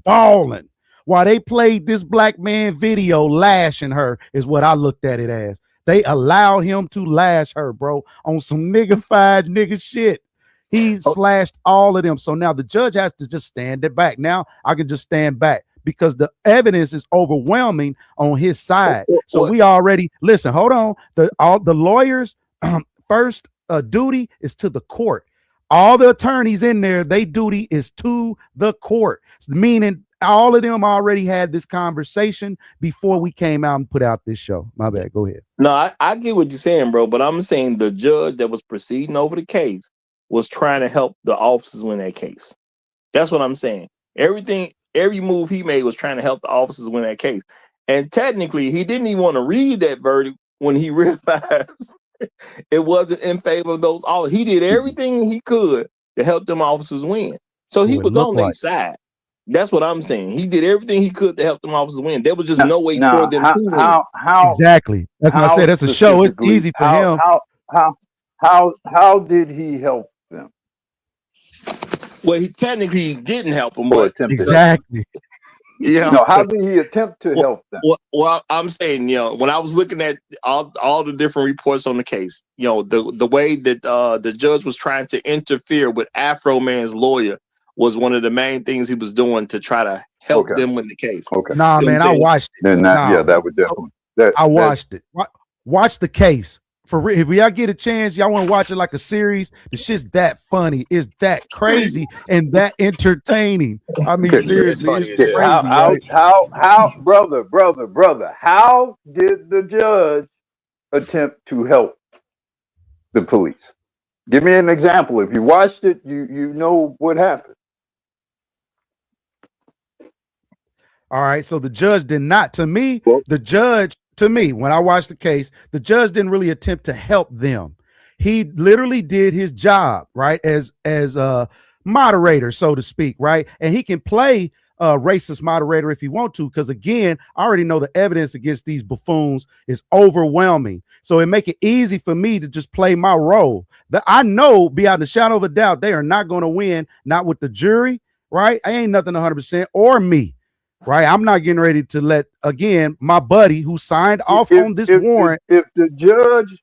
Bawling while they played this black man video lashing her is what I looked at it as. They allowed him to lash her, bro, on some niggified nigga shit. He slashed all of them. So now the judge has to just stand it back. Now I can just stand back because the evidence is overwhelming on his side. So What? we already listen. Hold on. All the lawyers' first duty is to the court. All the attorneys in there, they duty is to the court, meaning all of them already had this conversation before we came out and put out this show. My bad. Go ahead. No, I get what you're saying, bro, but I'm saying the judge that was proceeding over the case was trying to help the officers win that case. That's what I'm saying. Every move he made was trying to help the officers win that case. And technically, he didn't even want to read that verdict when he realized it wasn't in favor of those all. He did everything he could to help them officers win. So he was on their side. That's what I'm saying. He did everything he could to help them officers win. There was just no way for them to win. Exactly. That's what I said. That's a show. It's easy for him. How did he help them? Well, he technically didn't help them, but exactly. Yeah. No, how did he attempt to help them? Well, I'm saying, when I was looking at all the different reports on the case, the way that the judge was trying to interfere with Afroman's lawyer was one of the main things he was doing to try to help them win the case. Okay. Nah, man, I watched it. Then that would definitely. I watched it. Watch the case. For real, if y'all get a chance, y'all want to watch it like a series. The shit's that funny, it's that crazy, and that entertaining. I mean, seriously, it's crazy. How, brother, how did the judge attempt to help the police? Give me an example. If you watched it, you know what happened. All right, so the judge did not. To me, when I watched the case, the judge didn't really attempt to help them. He literally did his job, right, as a moderator, so to speak, right? And he can play a racist moderator if you want to, because again, I already know the evidence against these buffoons is overwhelming. So it make it easy for me to just play my role. That I know beyond the shadow of a doubt, they are not going to win, not with the jury, right? I ain't nothing 100%, or me. Right, I'm not getting ready to let again my buddy who signed off on this warrant. If the judge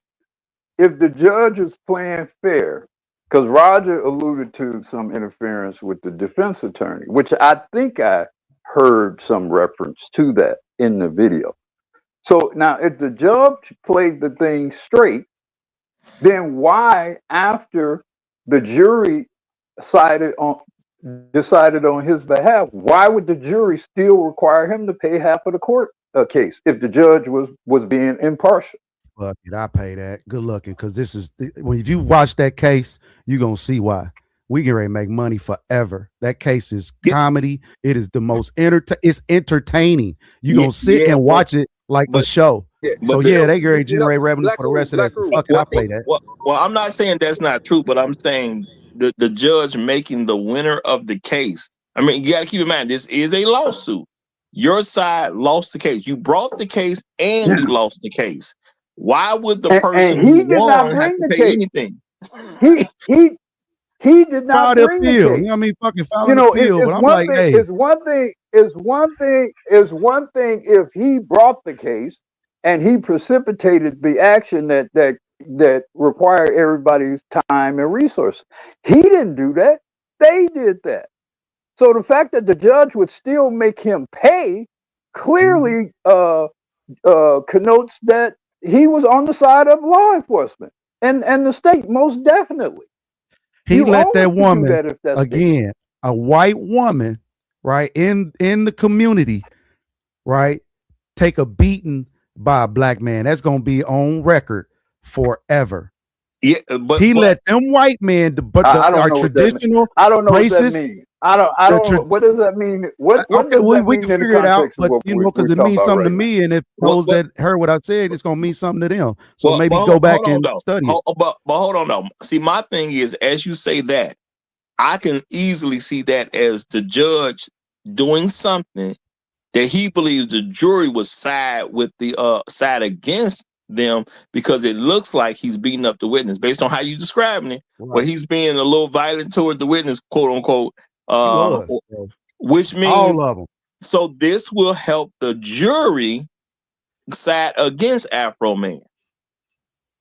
is playing fair, because Roger alluded to some interference with the defense attorney, which I think I heard some reference to that in the video. So now, if the judge played the thing straight, then why, after the jury decided on his behalf, why would the jury still require him to pay half of the court case if the judge was being impartial? Fuck it, I pay that. Good looking, because this is when you watch that case, you're gonna see why. We get ready to make money forever. That case is comedy. It is the most it's entertaining. You're gonna sit and watch it like a show. They get ready to generate revenue for the rest of that. Fuck it, I pay that. Well, I'm not saying that's not true, but I'm saying the judge making the winner of the case. I mean, you got to keep in mind, this is a lawsuit. Your side lost the case. You brought the case and you lost the case. Why would the person who won have to pay anything? He did not bring the case. You know what I mean? Fucking filing the appeal. But I'm like, hey, it's one thing if he brought the case and he precipitated the action that required everybody's time and resources. He didn't do that. They did that. So the fact that the judge would still make him pay clearly connotes that he was on the side of law enforcement and the state, most definitely. He let that woman, again, a white woman, right, in the community, right, take a beating by a black man. That's going to be on record forever. Yeah, but he let them white men, our traditional I don't know racist, what that means. I don't know. What does that mean? What does that we mean can figure it out, but because it means something to me, and if those that heard what I said, it's gonna mean something to them. So maybe go back and study it. But hold on, though. See, my thing is, as you say that, I can easily see that as the judge doing something that he believes the jury would side with the side against them, because it looks like he's beating up the witness based on how you describing it. Right. Where he's being a little violent toward the witness, quote unquote. Which means all of them. So this will help the jury side against Afroman.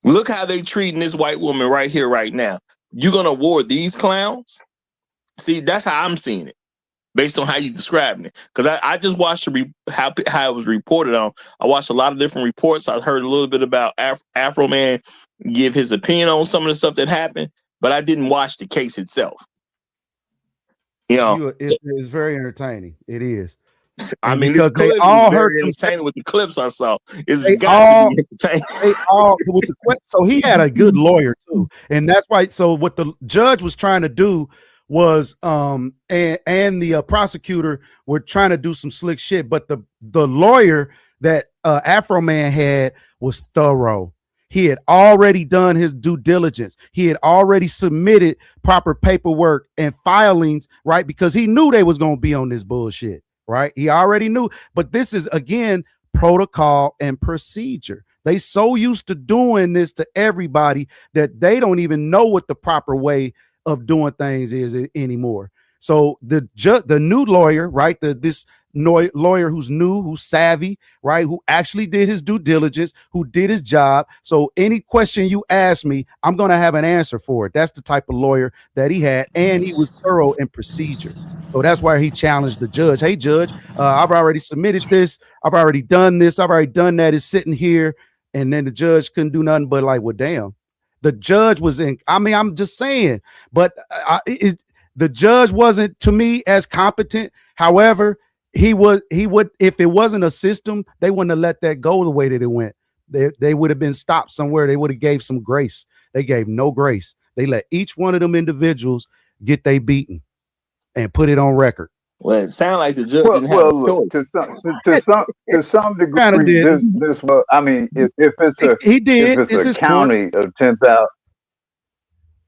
Look how they treating this white woman right here, right now. You're gonna award these clowns? See, that's how I'm seeing it. based on how you describing it. Because I just watched how it was reported on. I watched a lot of different reports. I heard a little bit about Afroman give his opinion on some of the stuff that happened, but I didn't watch the case itself. It's very entertaining. It is. I mean, because they all heard entertaining with the clips I saw. They all with the so he had a good lawyer too, and that's why. So what the judge was trying to do was, and the prosecutor were trying to do some slick shit, but the lawyer that Afroman had was thorough. He had already done his due diligence. He had already submitted proper paperwork and filings, right? Because he knew they was going to be on this bullshit, right? He already knew. But this is, again, protocol and procedure. They so used to doing this to everybody that they don't even know what the proper way of doing things is anymore. So the new lawyer, right? This lawyer who's new, who's savvy, right? Who actually did his due diligence, who did his job. So any question you ask me, I'm going to have an answer for it. That's the type of lawyer that he had. And he was thorough in procedure. So that's why he challenged the judge. Hey, judge, I've already submitted this. I've already done this. I've already done that. It's sitting here. And then the judge couldn't do nothing but like, well, damn. The judge was in. I mean, I'm just saying, but the judge wasn't, to me, as competent. However, he would, if it wasn't a system, they wouldn't have let that go the way that it went. They would have been stopped somewhere. They would have gave some grace. They gave no grace. They let each one of them individuals get they beaten and put it on record. Well, it sounded like the judge didn't have a choice. To some degree, this was. I mean, if it's a county of 10,000.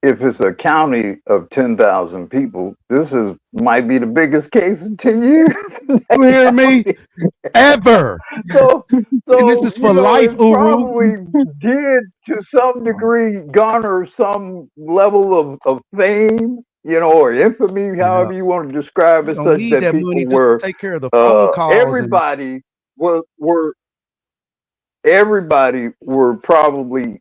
If it's a county of 10,000 people, this might be the biggest case in 10 years. You hear me? Ever. So and this is for life, it probably did to some degree garner some level of fame, or infamy, however you want to describe it, such that people were take care of the phone calls. Everybody were probably,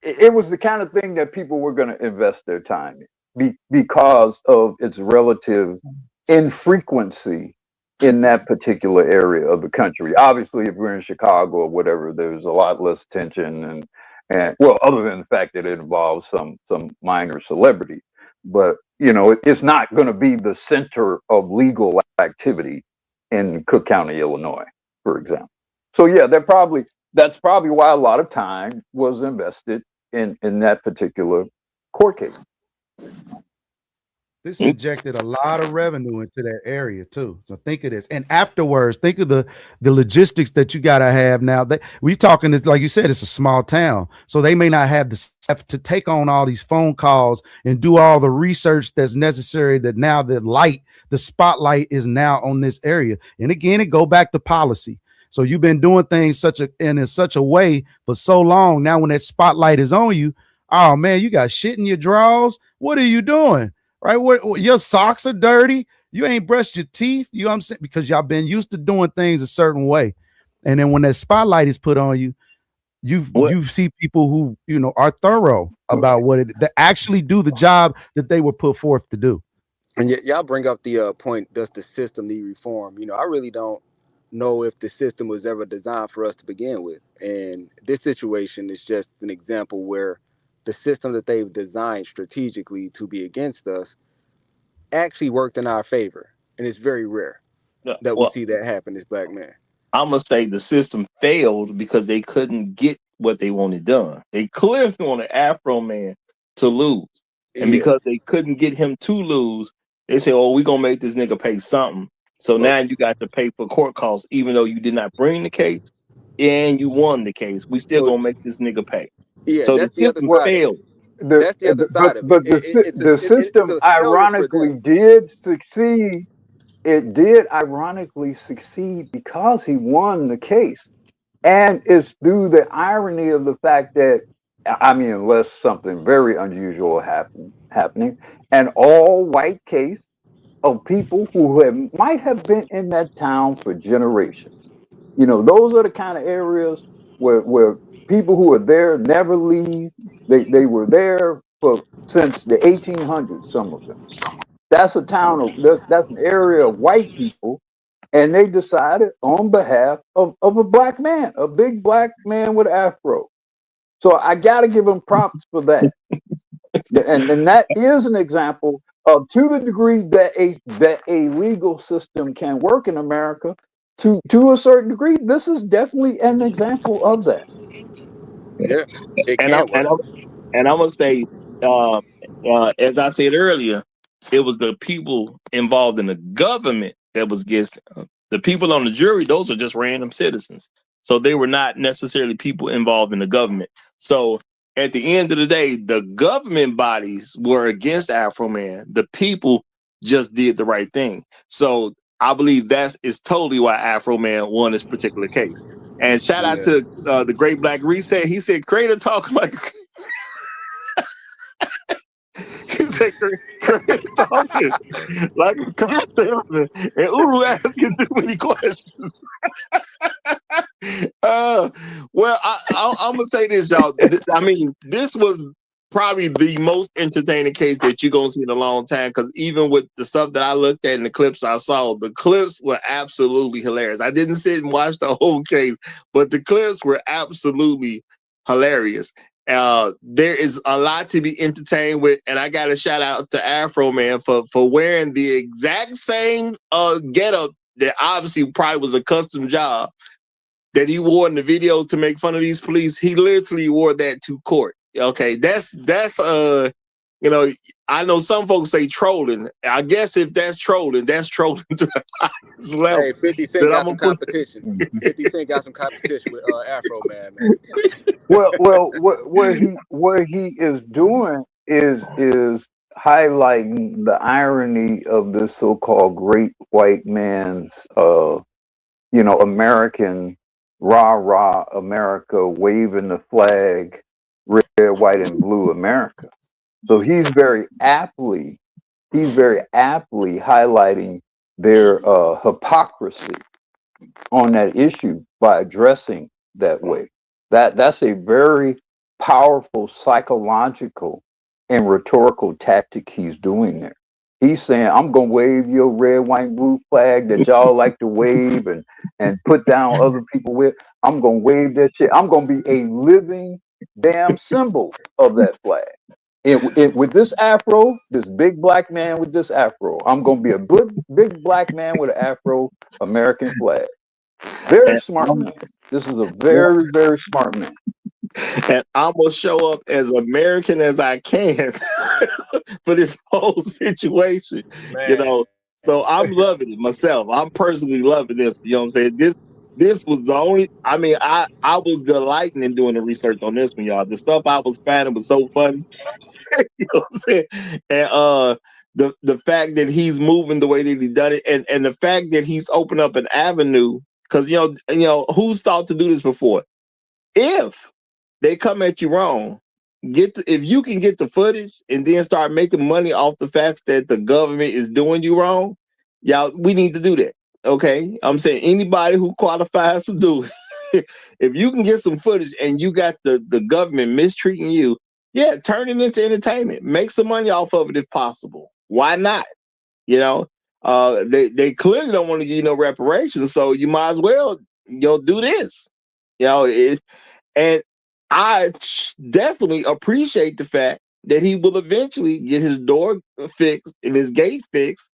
it was the kind of thing that people were going to invest their time in because of its relative infrequency in that particular area of the country. Obviously, if we're in Chicago or whatever, there's a lot less tension and well, other than the fact that it involves some minor celebrity. But, it's not going to be the center of legal activity in Cook County, Illinois, for example. So, yeah, that's probably why a lot of time was invested in that particular court case. This injected a lot of revenue into that area too. So think of this, and afterwards, think of the logistics that you gotta have. Now that we talking, this, like you said, it's a small town, so they may not have the staff to take on all these phone calls and do all the research that's necessary. That now the spotlight is now on this area, and again, it go back to policy. So you've been doing things in such a way for so long. Now, when that spotlight is on you, oh man, you got shit in your drawers. What are you doing? Right? What your socks are dirty. You ain't brushed your teeth. You know what I'm saying? Because y'all been used to doing things a certain way. And then when that spotlight is put on you, you see people who, are thorough about that actually do the job that they were put forth to do. And y'all bring up the point, does the system need reform? I really don't know if the system was ever designed for us to begin with. And this situation is just an example where the system that they've designed strategically to be against us actually worked in our favor. And it's very rare that we see that happen as black men. I'm going to say the system failed because they couldn't get what they wanted done. They clearly wanted Afroman to lose. And because they couldn't get him to lose, they say, we're going to make this nigga pay something. So now you got to pay for court costs, even though you did not bring the case and you won the case. We still going to make this nigga pay. Yeah, so the system failed. That's the other side of it. But the system ironically did succeed. It did ironically succeed because he won the case. And it's through the irony of the fact that, unless something very unusual happening, an all-white case of people who might have been in that town for generations. Those are the kind of areas where people who are there never leave. They were there since the 1800s, some of them. That's a town of that's an area of white people, and they decided on behalf of a black man, a big black man with afro. So I got to give him props for that. And that is an example of, to the degree that a legal system can work in America, to a certain degree, this is definitely an example of that. Yeah, it And I can and work. I and I'm gonna say, uh, as I said earlier, it was the people involved in the government that was against the people on the jury. Those are just random citizens, so they were not necessarily people involved in the government. So at the end of the day, the government bodies were against Afroman. The people just did the right thing. So I believe that is totally why Afroman won this particular case. And shout out Yeah. to the Great Black Reset. He said, "Creator talk like." He said, "Creator talking like a concept, and Uru asking too many questions." Well, I'm gonna say this, y'all. I mean, this was probably the most entertaining case that you're gonna see in a long time. Because even with the stuff that I looked at and the clips I saw, the clips were absolutely hilarious. I didn't sit and watch the whole case, but the clips were absolutely hilarious. There is a lot to be entertained with, and I got to shout out to Afroman for wearing the exact same getup that obviously probably was a custom job that he wore in the videos to make fun of these police. He literally wore that to court. Okay, that's you know, I know some folks say trolling. I guess if that's trolling to the highest level. Hey, 50 Cent That got I'm some gonna put. competition. 50 Cent got some competition with Afroman, man. Well, what he is doing is highlighting the irony of this so-called great white man's, American rah rah America, waving the flag, red, white, and blue America. So he's very aptly highlighting their hypocrisy on that issue by addressing that way. That's a very powerful psychological and rhetorical tactic he's doing there. He's saying, I'm gonna wave your red, white, blue flag that y'all like to wave and put down other people with. I'm gonna wave that shit. I'm gonna be a living damn symbol of that flag. With this afro, this big black man with this afro, I'm gonna be a big black man with an afro American flag. Very smart man. This is a very, very smart man. And I'm gonna show up as American as I can for this whole situation, Man. So I'm loving it myself. I'm personally loving this. You know what I'm saying? This was the only. I mean, I was delighting in doing the research on this one, y'all. The stuff I was finding was so funny. You know what I'm saying? And the fact that he's moving the way that he done it, and the fact that he's opened up an avenue, because who's thought to do this before? If they come at you wrong, if you can get the footage and then start making money off the facts that the government is doing you wrong, y'all, we need to do that. Okay, I'm saying anybody who qualifies to do it, if you can get some footage and you got the government mistreating you, yeah, turn it into entertainment, make some money off of it if possible. Why not? They clearly don't want to give you no reparations, so you might as well do this. And I definitely appreciate the fact that he will eventually get his door fixed and his gate fixed,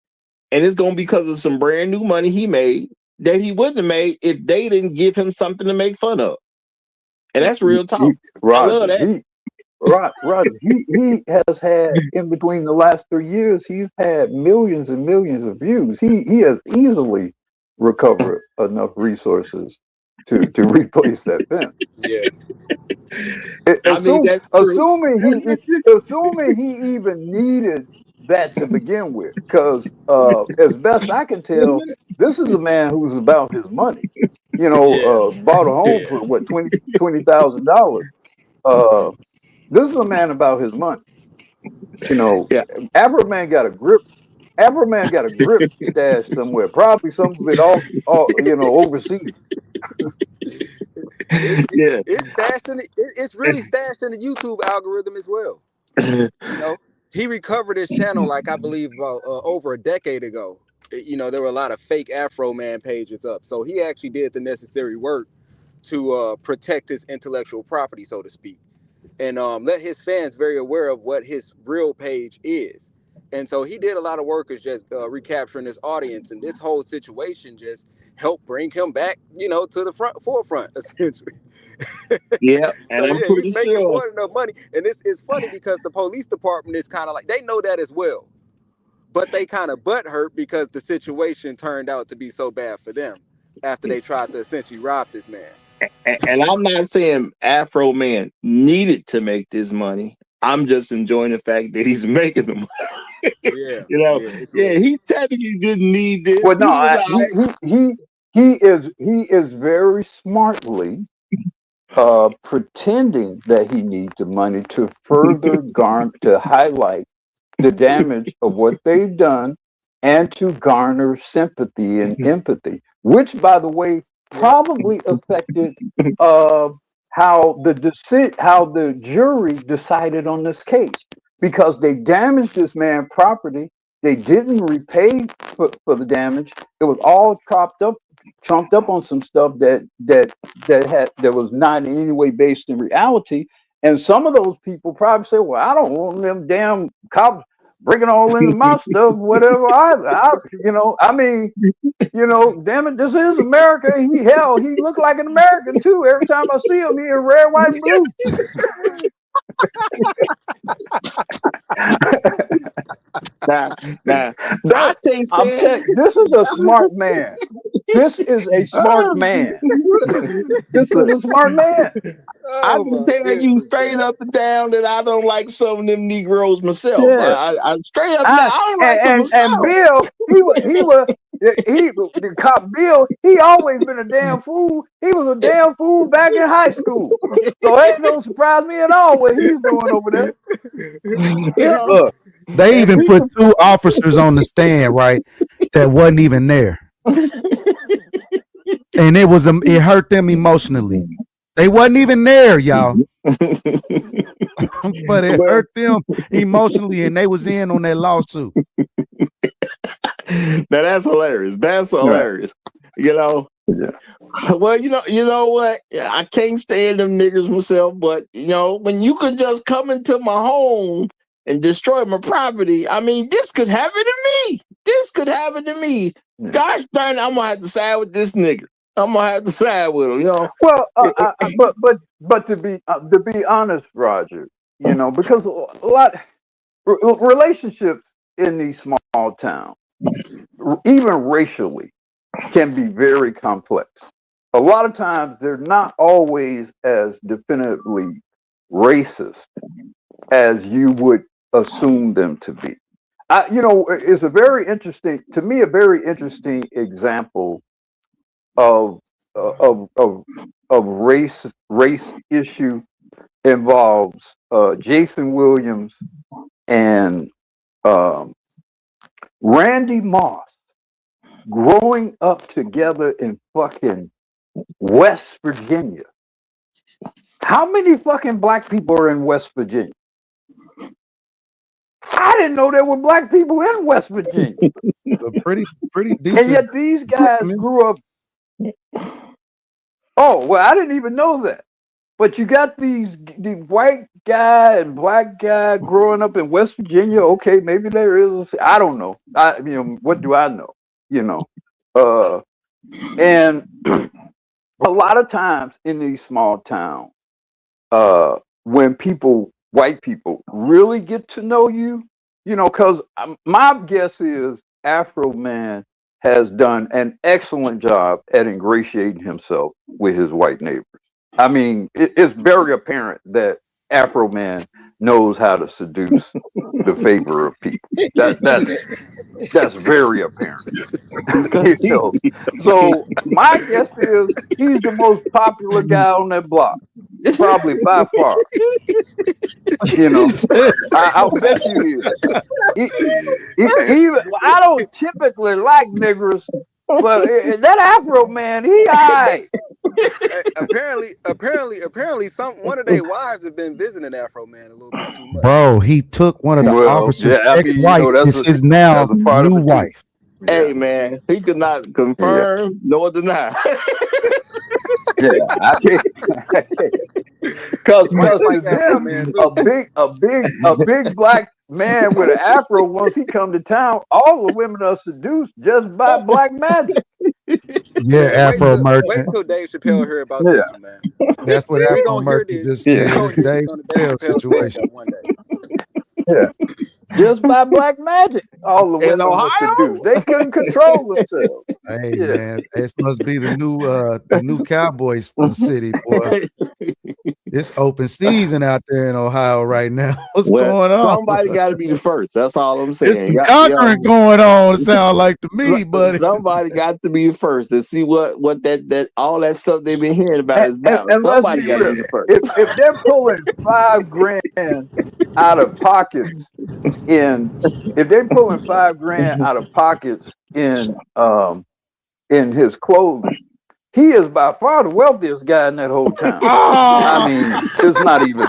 and it's going to be because of some brand new money he made that he wouldn't have made if they didn't give him something to make fun of. And that's real talk. I love that. Roger, he has had, in between the last 3 years, he's had millions and millions of views. He has easily recovered enough resources to replace that fence. Yeah. Assuming he even needed that to begin with, because as best I can tell, this is a man who's about his money. Bought a home for what, $20,000. This is a man about his money. Yeah. Afroman got a grip. Afroman got a grip stashed somewhere. Probably some of it all overseas. It's stashed in it's really stashed in the YouTube algorithm as well. he recovered his channel, like I believe over a decade ago. You know, there were a lot of fake Afroman pages up, so he actually did the necessary work to protect his intellectual property, so to speak, and let his fans very aware of what his real page is. And so he did a lot of work as just recapturing his audience, and this whole situation just helped bring him back, you know, to the forefront, essentially. Yeah, and So I'm yeah, pretty he's making sure. more than enough money, and it's funny because the police department is kind of like, they know that as well, but they kind of butthurt because the situation turned out to be so bad for them after they tried to essentially rob this man. And I'm not saying Afroman needed to make this money. I'm just enjoying the fact that he's making the money. Yeah, You know, yeah, he technically didn't need this. Well, He was no, he is very smartly pretending that he needs the money to further to highlight the damage of what they've done and to garner sympathy and empathy, which, by the way, probably affected how the jury decided on this case, because they damaged this man's property. They didn't repay for the damage. It was all trumped up on some stuff that was not in any way based in reality. And some of those people probably say, "Well, I don't want them damn cops breaking all into my stuff, whatever." I mean, damn it, this is America. He looked like an American too. Every time I see him, he in red, white, and blue. This is a smart man. This is a smart man. This is a smart man. I can tell you straight up and down that I don't like some of them Negroes myself. Yeah. I straight up, I don't like them myself. And Bill, the cop Bill, he always been a damn fool. He was a damn fool back in high school. So it don't surprise me at all what he's doing over there. Look, they even put 2 officers on the stand, right, that wasn't even there. And it hurt them emotionally. They wasn't even there, y'all. But it hurt them emotionally, and they was in on that lawsuit. Now that's hilarious. That's hilarious. You know. Yeah. Well, you know what? I can't stand them niggas myself, but when you could just come into my home and destroy my property, I mean, this could happen to me. This could happen to me. Yeah. Gosh darn, I'm gonna have to side with this nigga. I'm gonna have to side with him, Well, but to be honest, Roger, because a lot relationships in these small towns, even racially, can be very complex. A lot of times, they're not always as definitively racist as you would assume them to be. It's a very interesting example of race issue involves Jason Williams and Randy Moss growing up together in fucking West Virginia. How many fucking black people are in West Virginia? I didn't know there were black people in West Virginia. Pretty decent. And yet these guys grew up. Oh, well, I didn't even know that. But you got the white guy and black guy growing up in West Virginia. Okay, maybe there is. I don't know. What do I know? And a lot of times in these small towns, when white people really get to know you, because my guess is Afroman has done an excellent job at ingratiating himself with his white neighbors. I mean, it's very apparent that Afroman knows how to seduce the favor of people. That's very apparent. So my guess is he's the most popular guy on that block, probably by far. I'll bet you he is. I don't typically like niggers, Well, that Afro man, he alright. Apparently, one of their wives have been visiting Afro Man a little bit too much. Bro, he took one of the Well, officer's yeah, I mean, ex-wife. This is now that's a part new of it too. wife. Hey man, he could not confirm nor deny. Yeah, I can't. Because Like to Afro them, Man too. a big black man with an afro, once he come to town, all the women are seduced just by black magic. Yeah, Man, Afro wait merchant. till Dave Chappelle hear about Yeah. this one, man. That's what We Afro gonna hear merchant this. just Yeah. said. We gonna It's hear Dave this on the Dave Chappelle Chappelle situation. stand-up one day. Yeah. Just by black magic, all the In women were Ohio? seduced. They couldn't control themselves. Hey Yeah. man, this must be the new Cowboys city, boy. It's open season out there in Ohio right now. What's going on? Somebody got to be the first. That's all I'm It's saying. some conquering going on. It sounds like to me, buddy. Somebody got to be the first to see what that all that stuff they've been hearing about is about. And let's Somebody be got to real. be the first. If they're pulling $5,000 out of pockets if they're pulling $5,000 out of pockets in his clothing, he is by far the wealthiest guy in that whole town. I mean, it's not even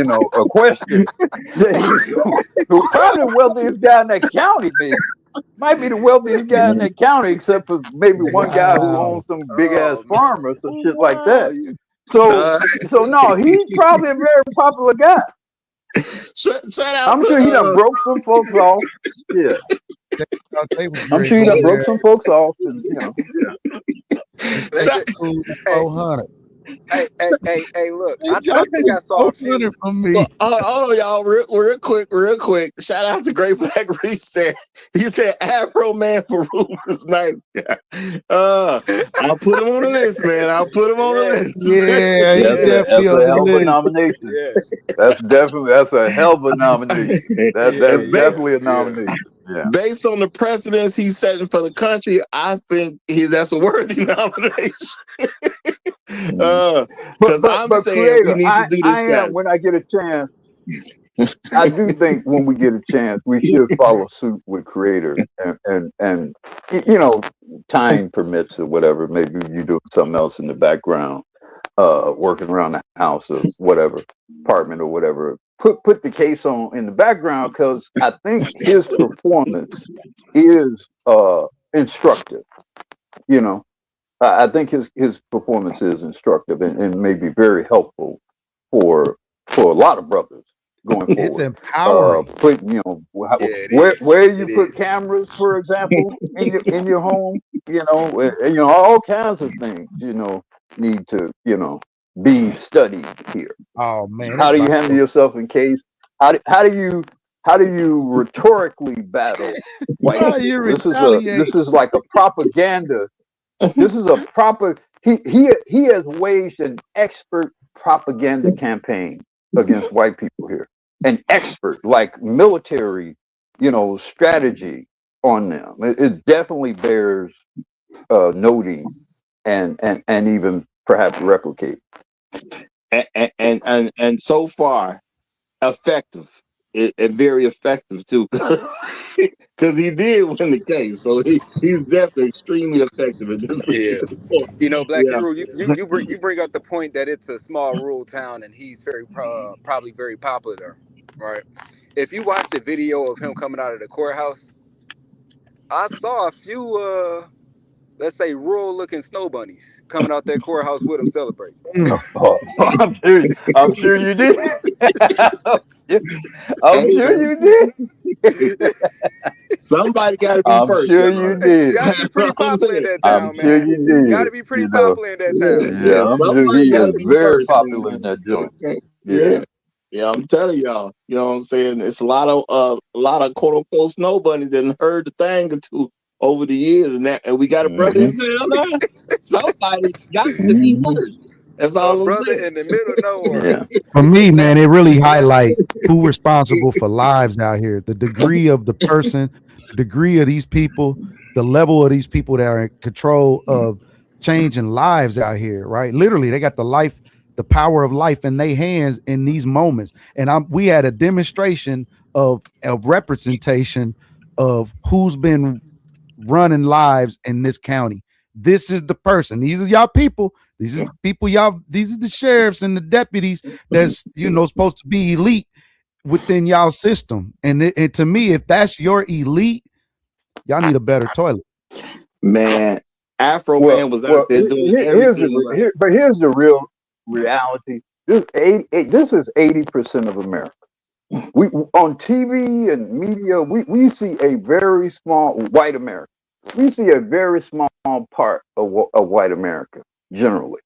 a question. Who's probably the wealthiest guy in that county, maybe. Might be the wealthiest guy in that county, except for maybe one guy who owns some big ass farm or some shit like that. So no, he's probably a very popular guy. Shout out I'm sure he done broke some folks off. Yeah. I'm sure he done broke some folks off. And, Shout- 400. Hey, look. I think I saw a few. From me. Hold on, y'all, real quick. Shout out to Great Black Reset. He said Afro Man for Rufus, nice guy. I'll put him on the list, man. I'll put him on the list. Yeah, he definitely on a the hell of a list. nomination. Yeah. That's a hell of a nomination. That's definitely a nomination. Yeah. Based on the precedents he's setting for the country, I think that's a worthy nomination. Because I'm saying Creator, we need to do this. I am, when I get a chance, I do think when we get a chance, we should follow suit with Creator, and time permits or whatever. Maybe you do something else in the background, working around the house or whatever, apartment or whatever. Put the case on in the background, because I think his performance is instructive. I think his performance is instructive and may be very helpful for a lot of brothers going forward. It's empowering. Where you put cameras, for example, in your home, all kinds of things, need to, be studied here. Oh man, How do you handle yourself in case? How do you rhetorically battle white people? This is like a propaganda. This is a proper. He has waged an expert propaganda campaign against white people here. An expert, like military, strategy on them. It definitely bears noting and even perhaps replicate. And so far, effective. It very effective too, because he did win the case, so he's definitely extremely effective at this. Yeah, Black Hero, you bring up the point that it's a small rural town and he's very probably very popular, right? If you watch the video of him coming out of the courthouse, I saw a few let's say rural-looking snow bunnies coming out that courthouse with him celebrating. I'm sure you did. I'm sure you did. Somebody got to be I'm first. Sure you did. Got to be pretty popular in that town, man. Sure you did. Got to be pretty popular in that town. Yeah, I'm sure he is very popular in that joint. Okay. Yeah, I'm telling y'all. You know what I'm saying? It's a lot of quote unquote snow bunnies that heard the thing or two over the years, and we got a brother in town now. Somebody got to be first. That's all I'm saying. In the middle of nowhere. Yeah. For me, man, it really highlights who responsible for lives out here. The degree of the person, the degree of these people, the level of these people that are in control of changing lives out here, right? Literally, they got the power of life in their hands in these moments. And we had a demonstration of representation of who's been running lives in this county. This is the person. These are y'all people. These is the people y'all. These are the sheriffs and the deputies that's supposed to be elite within y'all system. And to me, if that's your elite, y'all need a better toilet. Man, Afroman was out there doing everything. But here's the real reality. This is 80% of America. We on TV and media, we see a very small white America. We see a very small part of white America generally.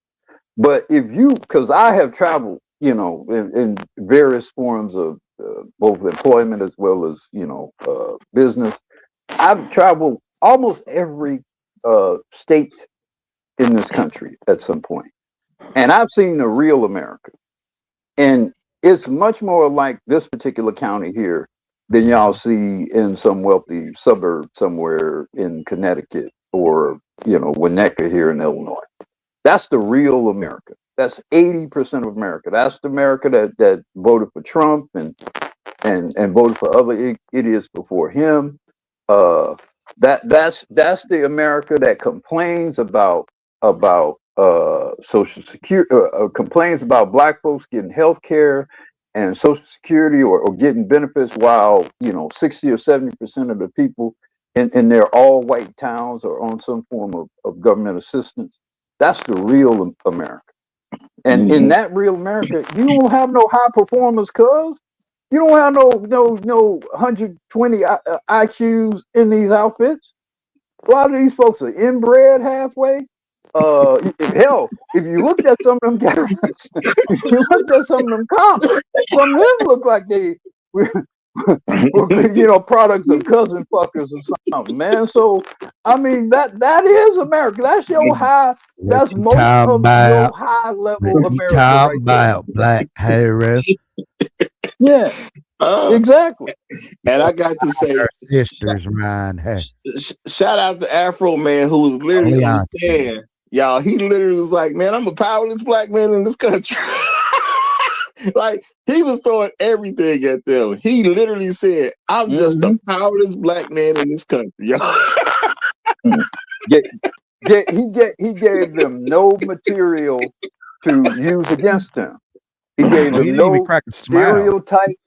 But because I have traveled, in various forms of both employment as well as business, I've traveled almost every state in this country at some point, and I've seen the real America, and it's much more like this particular county here than y'all see in some wealthy suburb somewhere in Connecticut or Winnetka here in Illinois. That's the real America. That's 80% of America. That's the America that voted for Trump and voted for other idiots before him. That's the America that complains about Social Security, complains about Black folks getting health care and Social Security or getting benefits while 60 or 70% of the people in their all white towns are on some form of government assistance. That's the real America. And in that real America, you don't have no high performers, cuz you don't have no 120 IQs in these outfits. A lot of these folks are inbred halfway. Hell, if you looked at some of them guys, if you looked at some of them cops, some of them look like they products of cousin fuckers or something, man. So I mean that is America. That's your high. That's most of your high level America right there. Black hair. Yeah, exactly. And I got to say, sisters, man. Hey. Shout out to Afroman, who was literally on the stand. Y'all, he literally was like, man, I'm a powerless black man in this country. Like, he was throwing everything at them. He literally said, I'm just a powerless black man in this country, y'all. He gave them no material to use against them. He gave them no stereotypes.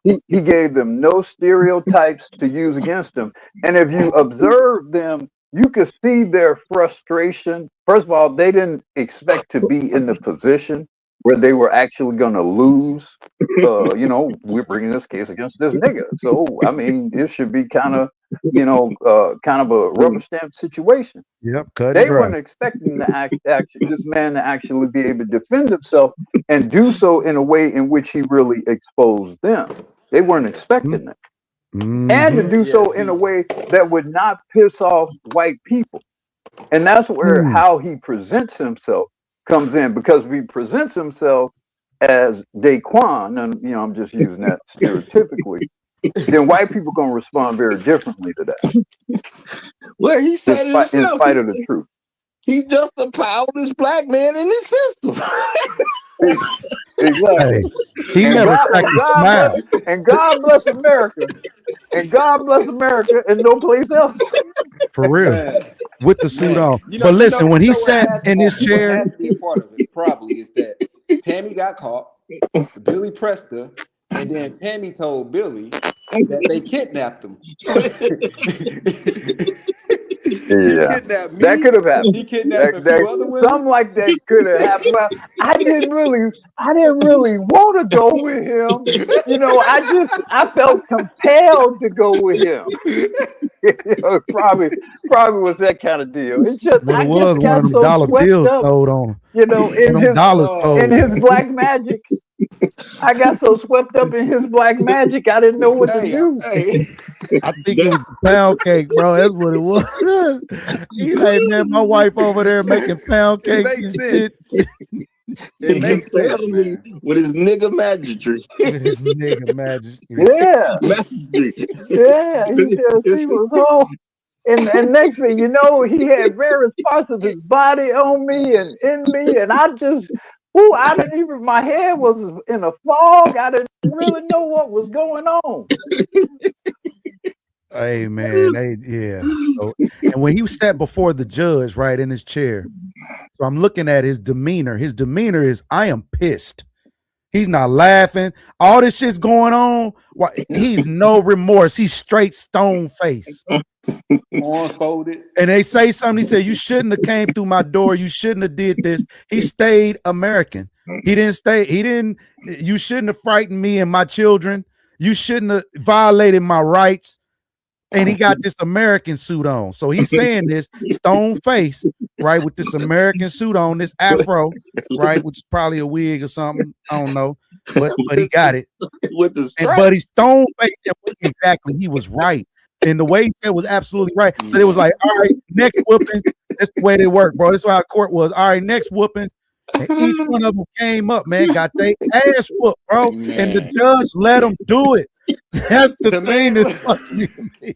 He gave them no stereotypes to use against them. And if you observe them, you could see their frustration. First of all, they didn't expect to be in the position where they were actually going to lose. We're bringing this case against this nigga. So, I mean, it should be kind of a rubber stamp situation. Yep. They weren't expecting this man to actually be able to defend himself and do so in a way in which he really exposed them. They weren't expecting that. And to do so in a way that would not piss off white people. And that's where how he presents himself comes in, because if he presents himself as Daquan, and I'm just using that stereotypically, then white people are going to respond very differently to that. Well, he said in spite of the truth. He's just a powerless black man in this system. Exactly. He never cracked a smile. And God bless America. And God bless America and no place else. For real. With the suit on. But listen, when he sat in his chair. Part of it probably is that Tammy got caught, Billy pressed her, and then Tammy told Billy that they kidnapped him. Yeah, that could have happened. He kidnapped a few other women. Something like that could have happened. Well, I didn't really want to go with him. I felt compelled to go with him. Probably was that kind of deal. It's just I was one of them dollar bills told on. In his black magic. I got so swept up in his black magic, I didn't know what to do. I think it was the pound cake, bro. That's what it was. He's like, man, my wife over there making pound cakes and shit. It makes sense with his nigga magistry. With his nigga magistry. Yeah. Yeah. He was all. And next thing you know, he had various parts of his body on me and in me, and I didn't even, my head was in a fog. I didn't really know what was going on. Hey man, So, and when he sat before the judge, right in his chair, so I'm looking at his demeanor. His demeanor is, I am pissed. He's not laughing. All this shit's going on. He's no remorse. He's straight stone face. Arms folded. And they say something. He said, you shouldn't have came through my door. You shouldn't have did this. He stayed American. He didn't. You shouldn't have frightened me and my children. You shouldn't have violated my rights. And he got this American suit on. So he's saying this stone face, right, with this American suit on, this afro, right, which is probably a wig or something. I don't know. But he got it. With the but he's stone face. Exactly. He was right. And the way he said was absolutely right. So it was like, all right, next whooping. That's the way they work, bro. That's why the court was. All right, next whooping. And each one of them came up, man, got their ass whooped, bro. Man. And the judge let them do it. That's the thing that's fucking me.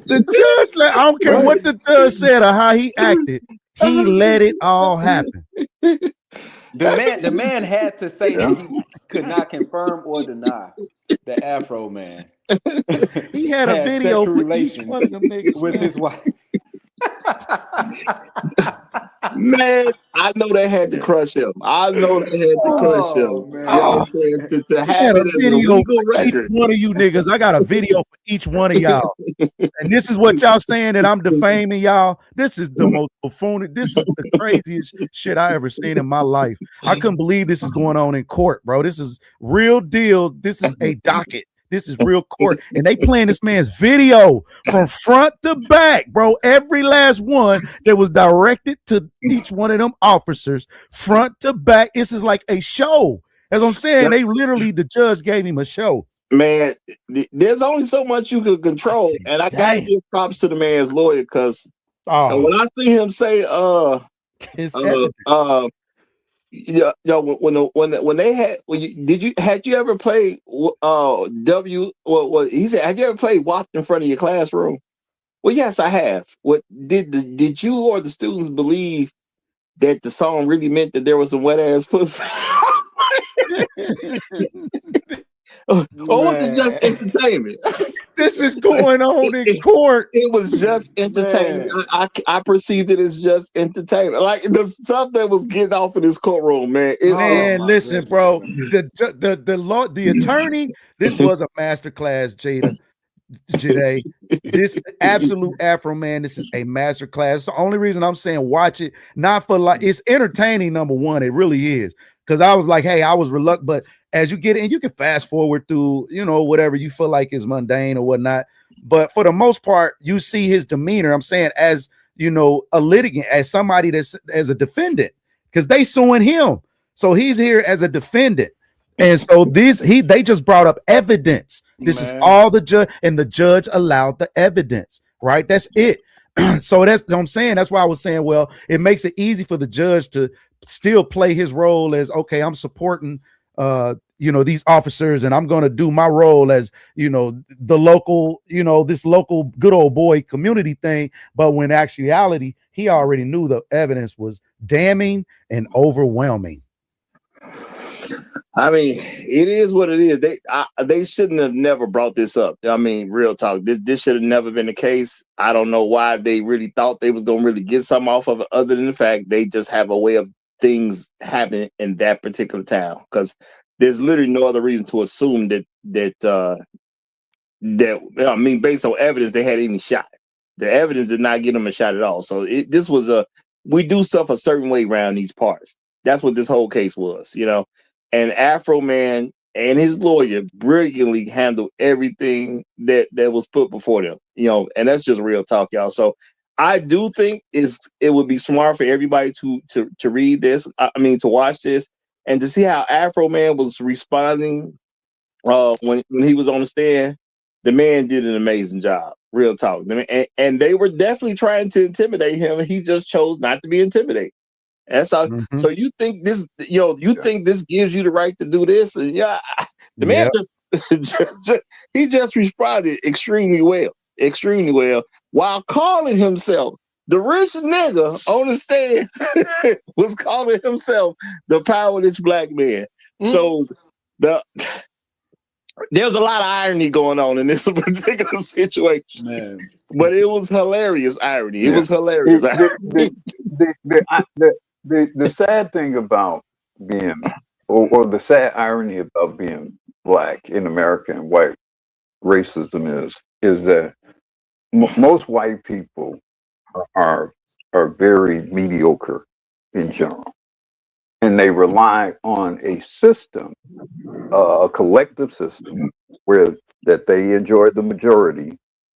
The judge I don't care what the judge said or how he acted. He let it all happen. The man had to say that he could not confirm or deny the Afroman. He had a video for each one of them niggas with his wife. Man, I know they had to crush him. I know they had to crush him. Man. You know what I'm saying? To have it as a legal record. Each one of you niggas, I got a video for each one of y'all. And this is what y'all saying that I'm defaming y'all. This is the most buffoonic. This is the craziest shit I ever seen in my life. I couldn't believe this is going on in court, bro. This is real deal. This is a docket. This is real court. And they playing this man's video from front to back, bro. Every last one that was directed to each one of them officers, front to back. This is like a show. As I'm saying, they literally, the judge gave him a show. Man, there's only so much you can control. And I gotta give props to the man's lawyer, because when I see him say yeah, when they had had you ever played he said, have you ever played WAP in front of your classroom? Well, yes, I have. What did you or the students believe that the song really meant that there was some wet ass pussy? Or was it just entertainment? This is going on in court. It was just entertainment. I perceived it as just entertainment. Like the stuff that was getting off in this courtroom, man. Listen, bro. The attorney, this was a masterclass, Jade. This absolute Afro man, this is a master class. The only reason I'm saying watch it, not for like it's entertaining, number one, it really is. Because I was like, hey, I was reluctant, but as you get in, you can fast forward through, whatever you feel like is mundane or whatnot. But for the most part, you see his demeanor. I'm saying as a litigant, as somebody that's as a defendant, because they suing him. So he's here as a defendant. And so they just brought up evidence. This is all the judge, and the judge allowed the evidence, right? That's it. So that's what I'm saying. That's why I was saying, well, it makes it easy for the judge to still play his role as, okay, I'm supporting these officers, and I'm going to do my role as the local, this local good old boy community thing. But when actuality, he already knew the evidence was damning and overwhelming. I mean, it is what it is. They shouldn't have never brought this up. I mean, real talk. This should have never been the case. I don't know why they really thought they was gonna really get something off of it, other than the fact they just have a way of things happening in that particular town. Because there's literally no other reason to assume that I mean, based on evidence, they had any shot. The evidence did not get them a shot at all. So this was we do stuff a certain way around these parts. That's what this whole case was, And Afroman and his lawyer brilliantly handled everything that was put before them, and that's just real talk, y'all. So I do think it would be smart for everybody to read this. I mean, to watch this and to see how Afroman was responding when he was on the stand. The man did an amazing job. Real talk. And they were definitely trying to intimidate him, and he just chose not to be intimidated. That's all. Mm-hmm. So you think this, think this gives you the right to do this? And the man he just responded extremely well, while calling himself the rich nigga on the stand was calling himself the powerless black man. Mm-hmm. So There's a lot of irony going on in this particular situation, Man. but it was hilarious irony. It Yeah. was hilarious. The sad thing about being, or the sad irony about being black in America and white racism is that most white people are very mediocre in general, and they rely on a system, a collective system, where that they enjoy the majority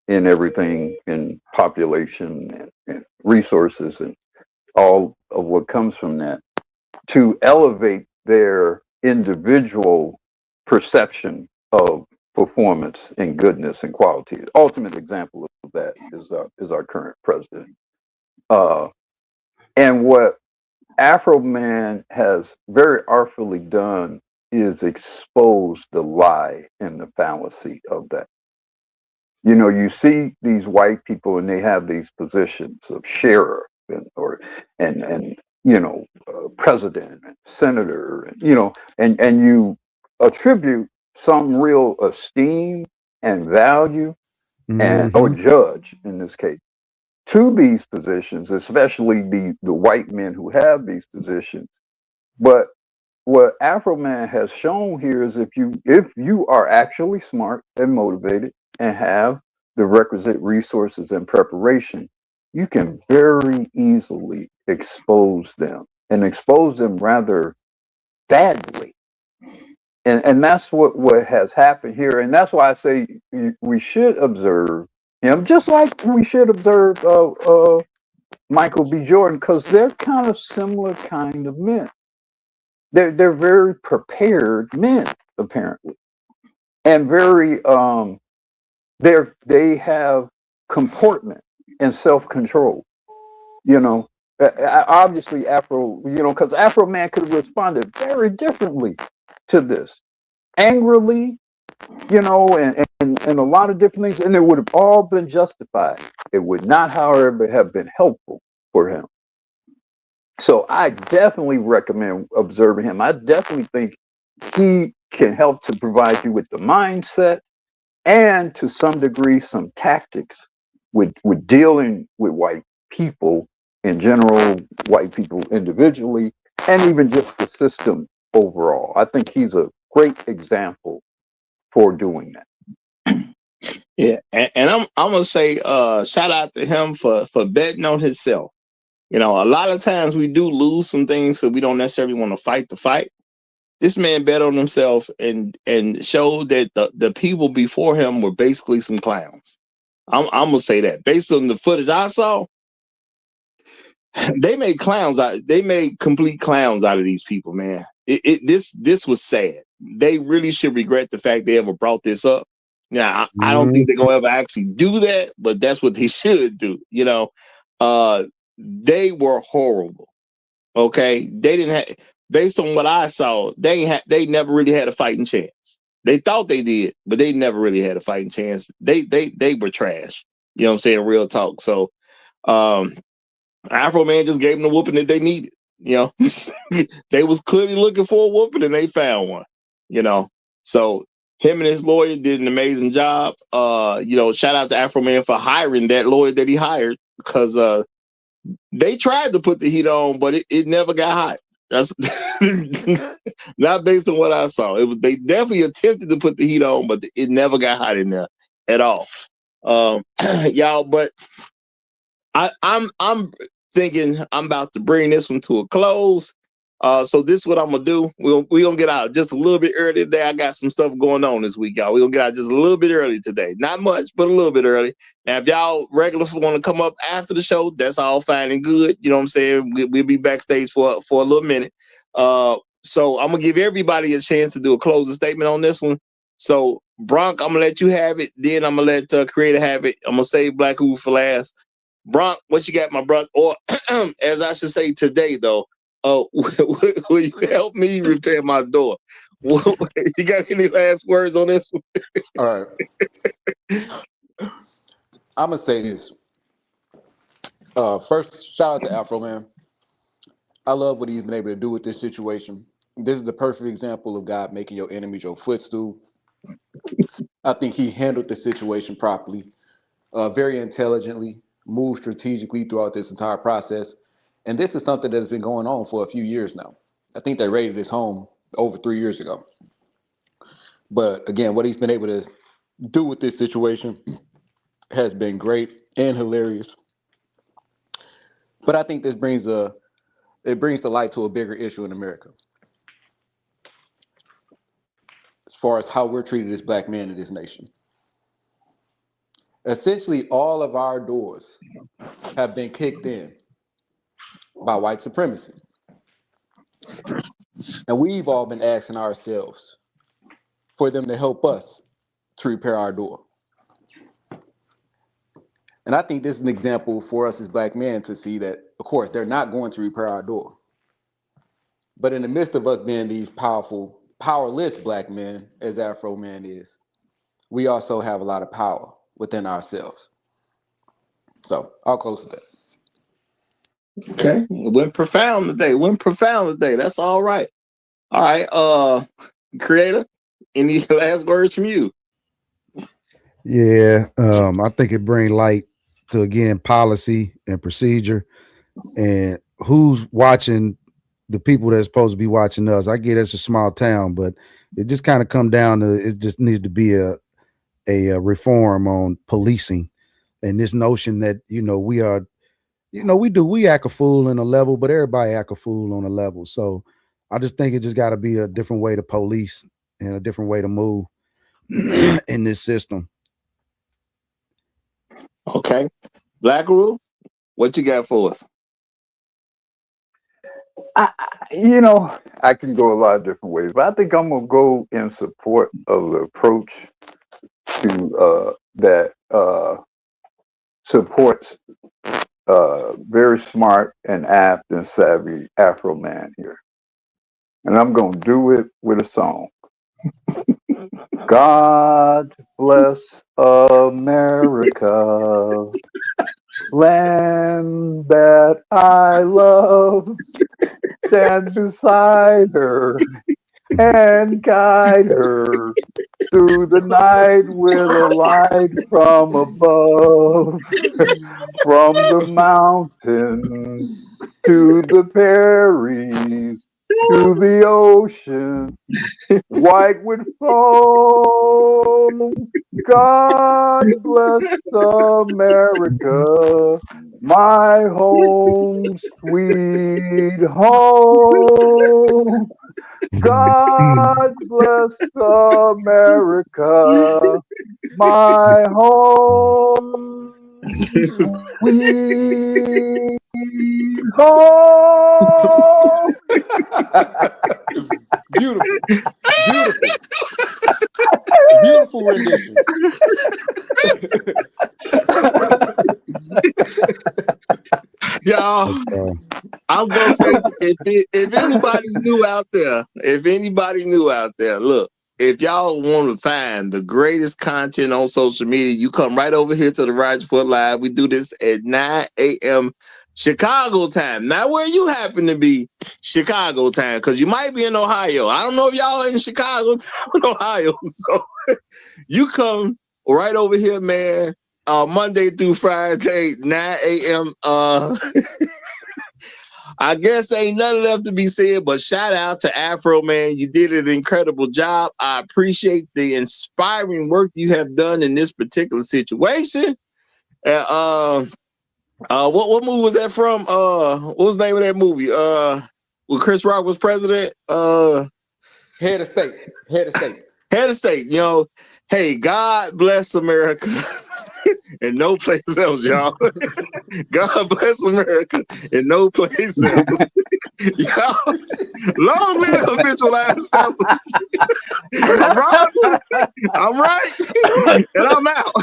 in everything, in population and resources and all of what comes from that, to elevate their individual perception of performance and goodness and quality. The ultimate example of that is our current president. And what Afroman has very artfully done is expose the lie and the fallacy of that. You know, you see these white people and they have these positions of sheriff and president and senator, and and you attribute some real esteem and value and or judge in this case to these positions, especially the white men who have these positions. But what Afroman has shown here is if you are actually smart and motivated and have the requisite resources and preparation, you can very easily expose them and expose them rather badly. And that's what has happened here. And that's why I say we should observe him, just like we should observe Michael B. Jordan, because they're kind of similar kind of men. They're very prepared men, apparently, and very they have comportment and self-control. Obviously because Afroman could have responded very differently to this, angrily, and a lot of different things, and it would have all been justified. It would not, however, have been helpful for him. So I definitely recommend observing him. I definitely think he can help to provide you with the mindset and to some degree some tactics with dealing with white people in general, white people individually, and even just the system overall. I think he's a great example for doing that. Yeah, and I'm gonna say shout out to him for betting on himself. A lot of times we do lose some things so we don't necessarily want to fight the fight. This man bet on himself and showed that the people before him were basically some clowns. I'm gonna say that based on the footage I saw, they made clowns out. They made complete clowns out of these people, man. This was sad. They really should regret the fact they ever brought this up. Now, I don't think they're gonna ever actually do that, but that's what they should do. They were horrible. Okay, they didn't have. Based on what I saw, they never really had a fighting chance. They thought they did, but they never really had a fighting chance. They were trash. You know what I'm saying? Real talk. So, Afroman just gave them the whooping that they needed. They was clearly looking for a whooping and they found one. So him and his lawyer did an amazing job. Shout out to Afroman for hiring that lawyer that he hired, because they tried to put the heat on, but it never got hot. That's not based on what I saw. They definitely attempted to put the heat on, but it never got hot in there at all. Y'all, but I'm thinking I'm about to bring this one to a close. So this is what I'm gonna do. We're gonna get out just a little bit early today. I got some stuff going on this week, y'all. We're gonna get out just a little bit early today. Not much, but a little bit early. Now, if y'all regulars want to come up after the show, that's all fine and good. You know what I'm saying? We'll be backstage for a little minute. So I'm gonna give everybody a chance to do a closing statement on this one. So Bronk, I'm gonna let you have it. Then I'm gonna let Creator have it. I'm gonna save Black Hoover for last. Bronk, what you got, my brother? Or as I should say today, though, will you help me repair my door? You got any last words on this one? All right. I'm going to say this. First, shout out to Afroman. I love what he's been able to do with this situation. This is the perfect example of God making your enemies your footstool. I think he handled the situation properly, very intelligently, moved strategically throughout this entire process. And this is something that has been going on for a few years now. I think they raided his home over 3 years ago. But again, what he's been able to do with this situation has been great and hilarious. But I think this brings the light to a bigger issue in America, as far as how we're treated as black men in this nation. Essentially, all of our doors have been kicked in by white supremacy. And we've all been asking ourselves for them to help us to repair our door. And I think this is an example for us as black men to see that, of course, they're not going to repair our door. But in the midst of us being these powerful, powerless black men, as Afroman is, we also have a lot of power within ourselves. So I'll close with that. Okay, it went profound today. That's all right. All right, creator, any last words from you? Yeah, I think it brings light to, again, policy and procedure and who's watching the people that's supposed to be watching us. I get it's a small town, but it just kind of come down to, it just needs to be a reform on policing and this notion that, we are, we act a fool in a level, but everybody act a fool on a level. So I just think it just got to be a different way to police and a different way to move in this system. Okay. Black Rule, what you got for us? I can go a lot of different ways, but I think I'm gonna go in support of the approach to that supports very smart and apt and savvy Afroman here, and I'm gonna do it with a song. God bless America, land that I love. Stand beside her and guide her through the night with a light from above. From the mountains to the prairies to the ocean, white with foam. God bless America, my home, sweet home. God bless America, my home, sweet home. Beautiful. Beautiful rendition. Y'all, I'm gonna say, if anybody knew out there, look, if y'all want to find the greatest content on social media, you come right over here to the Roger Report Live. We do this at 9 a.m. Chicago time. Not where you happen to be, Chicago time, because you might be in Ohio. I don't know if y'all in Chicago time in Ohio. So you come right over here, man. Monday through Friday, 9 a.m. I guess ain't nothing left to be said, but shout out to Afroman. You did an incredible job. I appreciate the inspiring work you have done in this particular situation. What movie was that from? What was the name of that movie? When Chris Rock was president? Head of State. Head of State. Hey, God bless America. And no place else, y'all. God bless America and no place else. Y'all, long live Habitual established. I'm right. And I'm out.